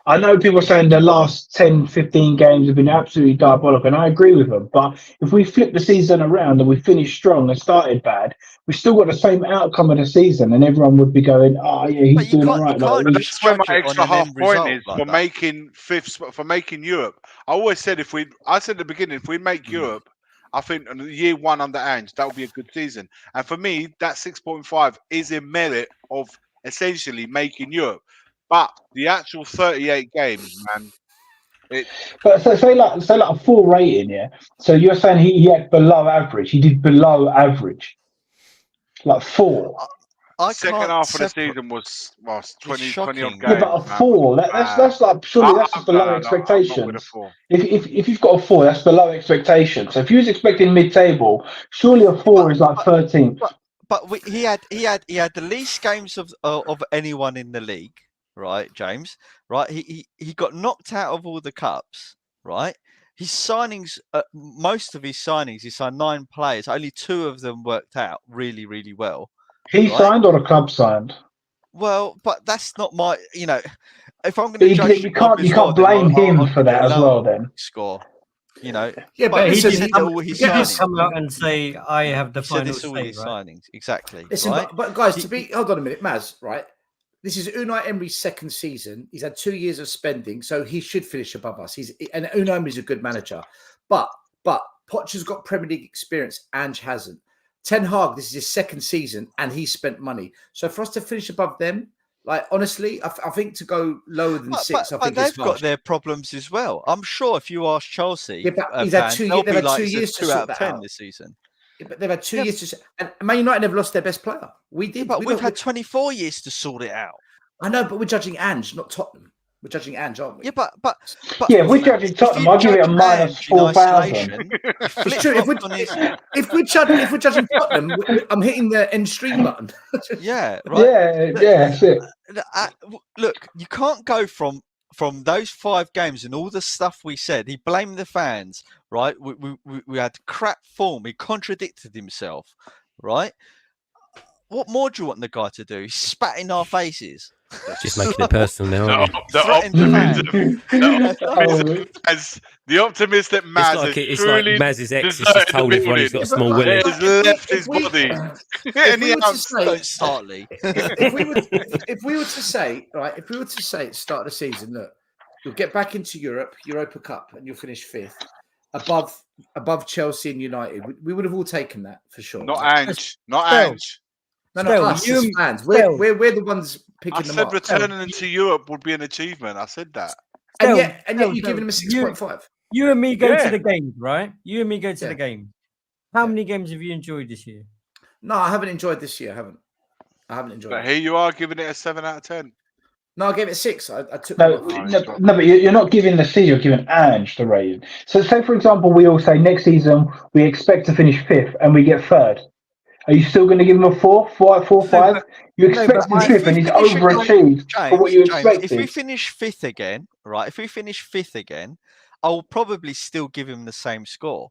I know people are saying the last 10, 15 games have been absolutely diabolical, and I agree with them. But if we flip the season around and we finish strong and started bad, we still got the same outcome of the season, and everyone would be going, "Oh yeah, he's doing all right." That's where my extra half point is for making 5th, for making Europe. I always said I said at the beginning, if we make Europe, I think in year 1 under Ange, that would be a good season. And for me, that 6.5 is a merit of essentially making Europe. But the actual 38 games, man. But so say like a 4 rating, yeah. So you're saying he had below average. He did below average, like 4. Second half of the season was 20 odd games. Yeah, but a 4. That's like surely that's below expectations. If you've got a 4, that's below expectations. So if you was expecting mid-table, surely a 4 is like 13. But he had the least games of anyone in the league. Right, James. Right, he got knocked out of all the cups. Right, his signings, most of his signings, he signed 9 players. Only 2 of them worked out really, really well. He signed or the club signed? Well, but that's not my. If I'm going to judge, you can't blame him for that as well. Then score. Yeah, but he listen, did come out and say, "I have the He said final it's all say." his Right? signings, exactly. listen, right? but guys, hold on a minute, Maz, right? This is Unai Emery's second season. He's had 2 years of spending, so he should finish above us. And Unai Emery's a good manager, but Poch has got Premier League experience, Ange hasn't. Ten Hag, this is his second season, and he's spent money. So for us to finish above them, like honestly, I think to go lower than six, but they've got their problems as well. I'm sure if you ask Chelsea, he's had 2 years. They've had 2 years to 2 out sort of 10 out this season. Yeah, but they've had 2 years to, and Man United never lost their best player. We did, but we've had 24 years to sort it out. I know, but we're judging Ange, not Tottenham. We're judging Ange, aren't we? Yeah, but yeah, if we're judging Tottenham, I'll give it a minus 4,000. It's true. If we're judging Tottenham, I'm hitting the end stream button. Yeah, right. Yeah, that's it. Look, you can't go from those 5 games and all the stuff we said. He blamed the fans, right? We had crap form. He contradicted himself, right? What more do you want the guy to do? He spat in our faces. Just making it personal now. The optimist that Maz it's like Maz's ex has just told everyone he's got a small willy. He's left his body. If we were to say at the start of the season, look, you'll get back into Europa Cup, and you'll finish 5th, above Chelsea and United, we would have all taken that for sure. Not Ange. No, us as fans. We're the ones picking them up. I said returning into Europe would be an achievement. I said that. And yet you're giving them a 6.5. You and me go to the games, right? You and me go to the game. How many games have you enjoyed this year? No, I haven't enjoyed this year. I haven't enjoyed it. But here you are giving it a 7 out of 10. No, I gave it 6. I took no, but you're not giving the season, you're giving Ange the rating. So say, for example, we all say next season we expect to finish 5th and we get 3rd. Are you still going to give him a 4, 5? You expect him 5th and he's overachieved for what you expected. If we finish 5th again, right? If we finish 5th again, I'll probably still give him the same score,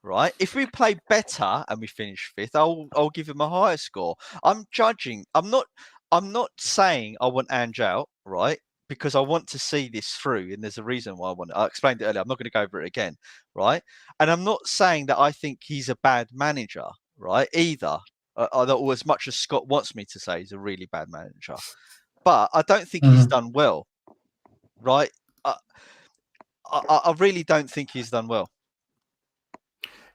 right? If we play better and we finish 5th, I'll give him a higher score. I'm judging. I'm not saying I want Ange out, right? Because I want to see this through, and there's a reason why I want it. I explained it earlier. I'm not going to go over it again, right? And I'm not saying that I think he's a bad manager, right? Either, or as much as Scott wants me to say, he's a really bad manager. But I don't think he's done well, right? I really don't think he's done well.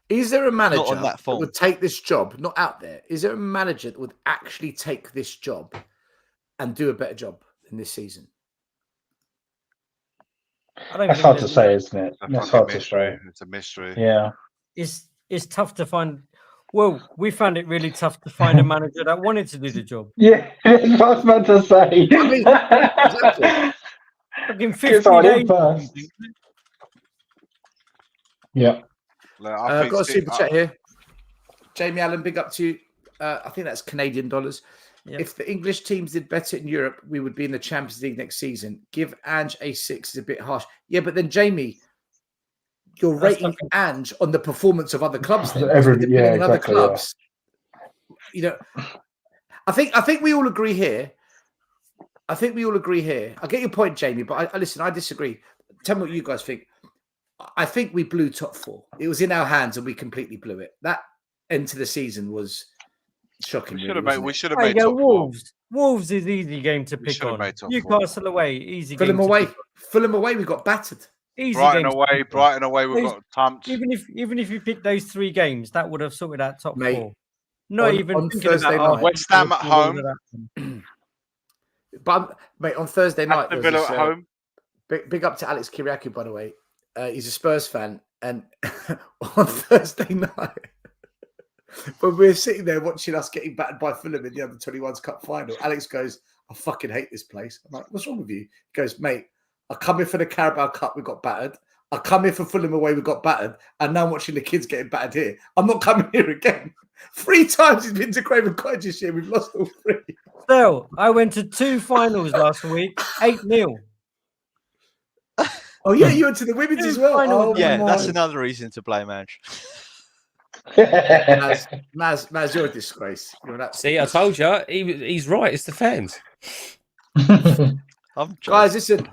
Is there a manager that would take this job? Not out there. Is there a manager that would actually take this job and do a better job in this season? That's hard to say, isn't it? That's hard to say. It's a mystery. Yeah. It's tough to find. Well, we found it really tough to find a manager that wanted to do the job. Yeah, that's what I was meant to say. I mean, exactly. Fucking 50 days. Yeah. I've got a super chat here. Jamie Allen, big up to you. I think that's Canadian dollars. Yep. If the English teams did better in Europe, we would be in the Champions League next season. Give Ange a 6 is a bit harsh. Yeah, but then Jamie, you're rating Ange on the performance of other clubs. Then. Other clubs. Yeah. You know, I think we all agree here. I get your point, Jamie, but I disagree. Tell me what you guys think. I think we blew top 4. It was in our hands and we completely blew it. That end to the season was shocking. We should have made top Wolves. 4. Wolves is easy game to pick on. Newcastle away, easy game. Fulham away, we got battered. Easy Brighton away, we got thumped. Even if you pick those 3 games, that would have sorted out top 4. Not even on Thursday night. West Ham at home. But mate, on Thursday night, Villa at home. Big up to Alex Kiriakou, by the way. He's a Spurs fan, and on Thursday night, when we were sitting there watching us getting battered by Fulham in the Under-21s Cup final, Alex goes, "I fucking hate this place." I'm like, "What's wrong with you?" He goes, "Mate, I come here for the Carabao Cup, we got battered. I come here for Fulham away, we got battered, and now I'm watching the kids getting battered here. I'm not coming here again." 3 times he's been to Craven Cottage this year. We've lost all 3. Still, I went to 2 finals last week, 8-0. Oh yeah, you went to the women's as well. That's another reason to blame Ange. Maz, you're a disgrace. See, I told you, he's right. It's the fans. Guys, listen,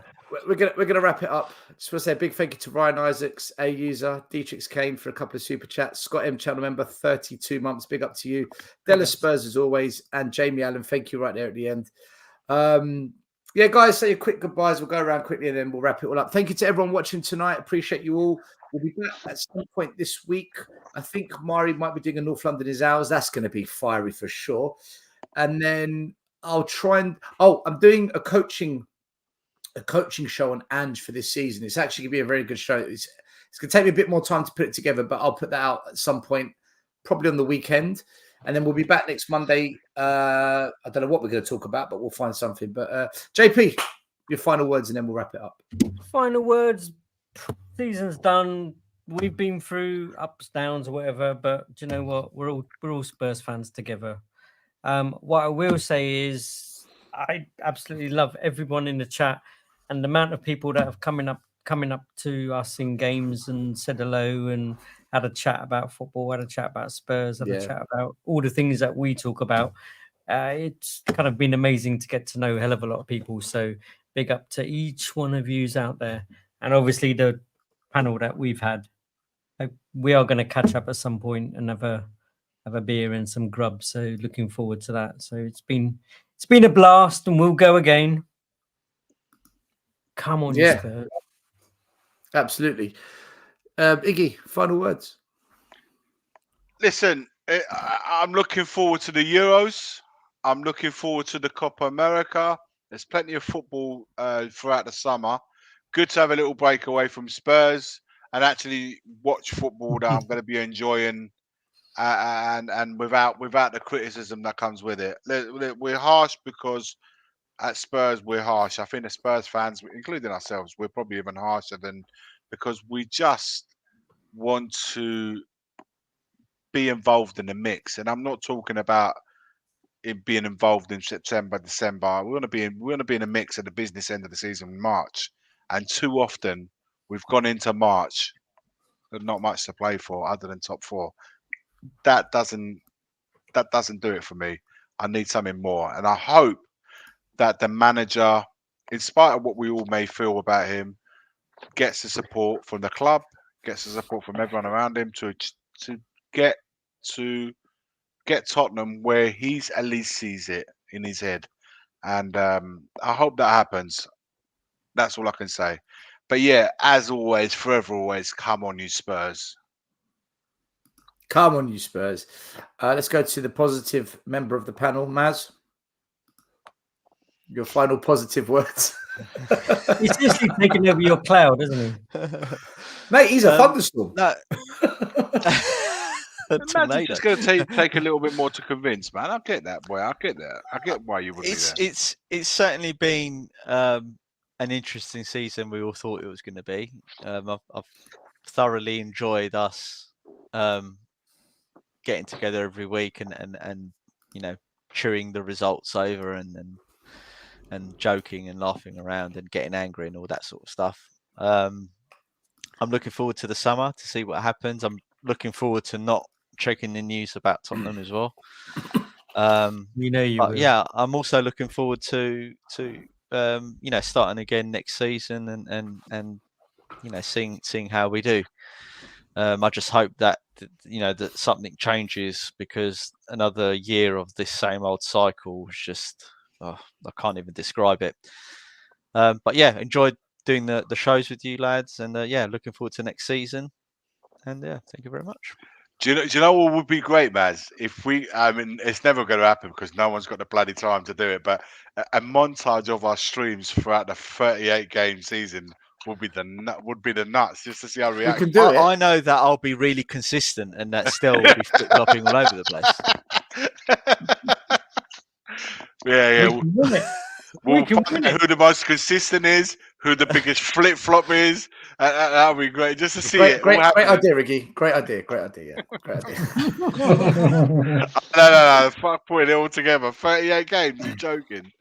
we're gonna wrap it up. Just want to say a big thank you to Ryan Isaacs, a user, Dietrich Kane for a couple of super chats, Scott M channel member, 32 months. Big up to you, Della Spurs as always, and Jamie Allen. Thank you right there at the end. Yeah, guys, say your quick goodbyes. We'll go around quickly and then we'll wrap it all up. Thank you to everyone watching tonight. Appreciate you all. We'll be back at some point this week. I think Mari might be doing a North London is ours. That's going to be fiery for sure. And then I'll try and I'm doing a coaching show on Ange for this season. It's actually going to be a very good show. It's going to take me a bit more time to put it together, but I'll put that out at some point, probably on the weekend. And then we'll be back next Monday. I don't know what we're going to talk about, but we'll find something. But JP, your final words, and then we'll wrap it up. Final words. Season's done. We've been through ups, downs, or whatever. But do you know what? We're all Spurs fans together. What I will say is, I absolutely love everyone in the chat and the amount of people that have coming up to us in games and said hello and had a chat about football, had a chat about Spurs, had a chat about all the things that we talk about. It's kind of been amazing to get to know a hell of a lot of people. So big up to each one of yous out there. And obviously the panel that we've had. We are going to catch up at some point and have a beer and some grub. So looking forward to that. So it's been a blast and we'll go again. Come on, Spurs. Absolutely. Iggy, final words. Listen, I'm looking forward to the Euros. I'm looking forward to the Copa America. There's plenty of football throughout the summer. Good to have a little break away from Spurs and actually watch football that I'm going to be enjoying, and without the criticism that comes with it. We're harsh because at Spurs we're harsh. I think the Spurs fans, including ourselves, we're probably even harsher than because we just want to be involved in the mix. And I'm not talking about it being involved in September, December. We want to be in a mix at the business end of the season in March. And too often we've gone into March with not much to play for other than top four. That doesn't do it for me. I need something more. And I hope that the manager, in spite of what we all may feel about him, gets the support from the club, gets the support from everyone around him to get Tottenham where he's at least sees it in his head. And I hope that happens. That's all I can say. But yeah, as always, forever always, come on, you Spurs. Come on, you Spurs. Let's go to the positive member of the panel, Maz. Your final positive words. He's seriously taking over your cloud, isn't he? Mate, he's a thunderstorm. No. Imagine it's going to take a little bit more to convince, man. I get that, boy. I get that. I get why you would be there. It's certainly been an interesting season. We all thought it was going to be. I've thoroughly enjoyed us getting together every week and you know, chewing the results over and joking and laughing around and getting angry and all that sort of stuff. I'm looking forward to the summer to see what happens. I'm looking forward to not checking the news about Tottenham as well. Yeah, I'm also looking forward to you know, starting again next season and you know, seeing how we do. I just hope that you know that something changes, because another year of this same old cycle was just I can't even describe it. But yeah, enjoyed doing the shows with you lads, and yeah, looking forward to next season. And yeah, thank you very much. Do you know what would be great, Maz? If I mean, it's never going to happen because no one's got the bloody time to do it. But a montage of our streams throughout the 38-game season would be the nuts, just to see how react. I know that I'll be really consistent, and that still will be flip-flopping all over the place. Yeah. We'll find who the most consistent is, who the biggest flip-flop is. That'll be great, just to see it. Great idea, Ricky. Great idea. Yeah. Great idea. No. Fuck putting it all together. 38 games. You're joking.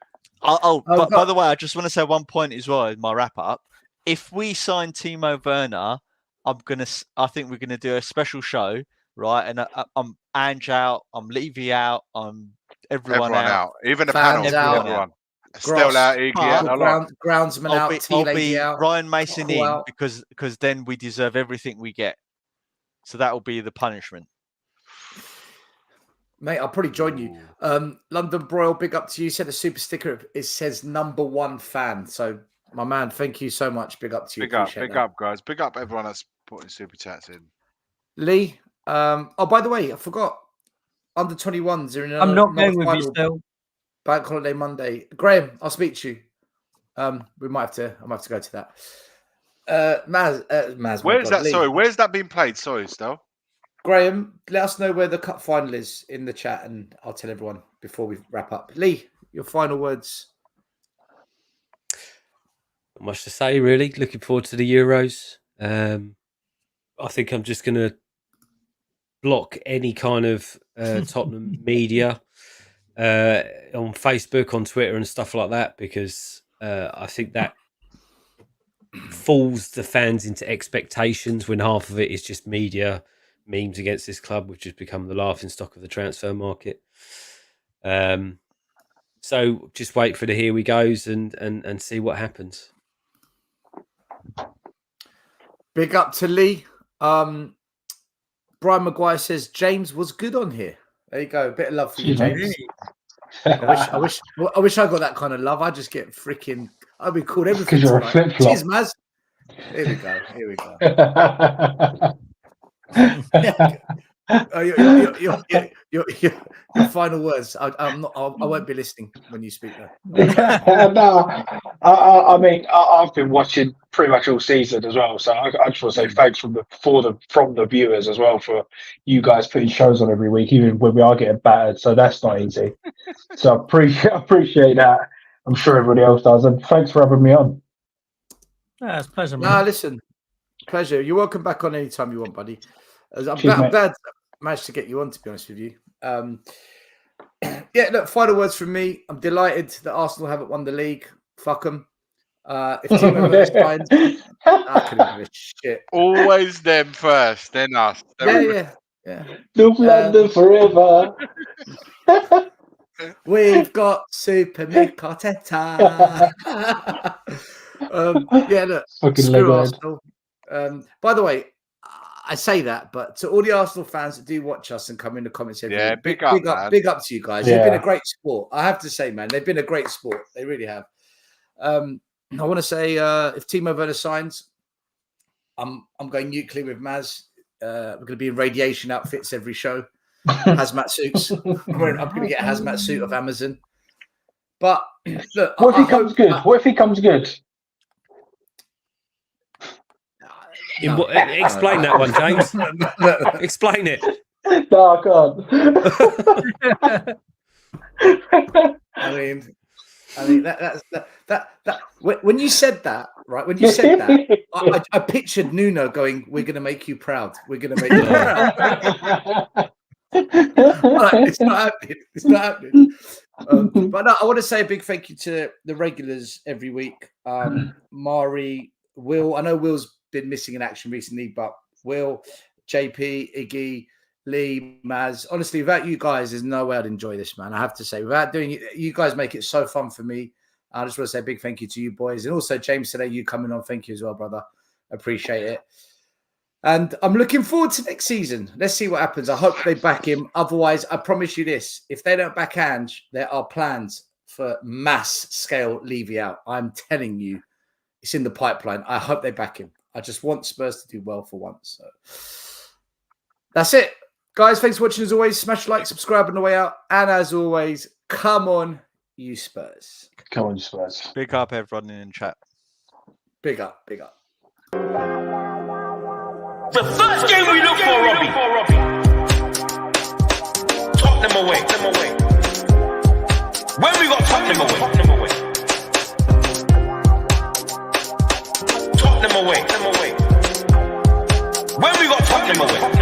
But by the way, I just want to say one point as well in my wrap-up. If we sign Timo Werner, I think we're gonna do a special show right? And I'm Ange out, I'm Levy out, I'm everyone out. Even the Fans panel, out. everyone. Still out, Iggy out, a lot. Groundsman out, T-Lady out. Ryan Mason Cool in out. because then we deserve everything we get. So that will be the punishment. Mate, I'll probably join you. London Broil, big up to you. Sent a super sticker. It says #1 fan. So, my man, thank you so much. Big up to you. Big up, guys. Big up everyone that's putting super chats in. Lee, oh, by the way, I forgot. Under 21s are in I'm not going with you still. Bank holiday Monday. Graham, I'll speak to you. I might have to go to that. Maz. Where's that? Lee. Sorry, where's that being played? Sorry, Stel. Graham, let us know where the cup final is in the chat, and I'll tell everyone before we wrap up. Lee, your final words. Not much to say, really. Looking forward to the Euros. I think I'm just going to block any kind of Tottenham media on Facebook, on Twitter and stuff like that, because I think that fools the fans into expectations when half of it is just media memes against this club, which has become the laughing stock of the transfer market. So just wait for the here we goes and see what happens. Big up to Lee. Brian Maguire says James was good on here. There you go. A bit of love for you, James. I wish I got that kind of love. I just get freaking. I'd be called everything. Because you're a flip flop. Cheers, Maz. Here we go. Your final words. I won't be listening when you speak there. No, I mean, I've been watching pretty much all season as well. So I just want to say thanks from the viewers as well for you guys putting shows on every week, even when we are getting battered. So that's not easy. So I appreciate that. I'm sure everybody else does. And thanks for having me on. Yeah, it's a pleasure, man. No, listen, pleasure. You're welcome back on anytime you want, buddy. I'm glad I managed to get you on, to be honest with you. Yeah, look, final words from me. I'm delighted that Arsenal haven't won the league. Fuck them. If Timo Werner signs, I couldn't give a shit. Always them first, then us. Yeah. North London forever. We've got Super Mick Arteta. Yeah, look, screw Arsenal. By the way, I say that, but to all the Arsenal fans that do watch us and come in the comments every week, big up to you guys. Yeah. You've been a great sport. I have to say, man, they've been a great sport. They really have. I want to say, if Timo Werner signs, I'm going nuclear with Maz. We're going to be in radiation outfits every show, hazmat suits. I'm going to get a hazmat suit of Amazon. But look, what if he comes good? What if he comes good? Explain that one, James. Explain it. No, I can't. I mean that when you said that, right? When you said that, I pictured Nuno going, "We're going to make you proud. We're going to make you proud." It's not happening. But no, I want to say a big thank you to the regulars every week. Mari, Will. I know Will's been missing in action recently, but Will, JP, Iggy, Lee, Maz. Honestly, without you guys, there's no way I'd enjoy this, man. I have to say, without doing it, you guys make it so fun for me. I just want to say a big thank you to you boys. And also, James, today, you coming on. Thank you as well, brother. Appreciate it. And I'm looking forward to next season. Let's see what happens. I hope they back him. Otherwise, I promise you this. If they don't back Ange, there are plans for mass scale Levy out. I'm telling you, it's in the pipeline. I hope they back him. I just want Spurs to do well for once. So that's it. Guys, thanks for watching as always. Smash like, subscribe on the way out. And as always, come on, you Spurs. Come on, you Spurs. Big up everyone in the chat. Big up. The first game we look for, Robbie. Tottenham away. When we got Tottenham away. Tottenham away. When we got Tottenham away.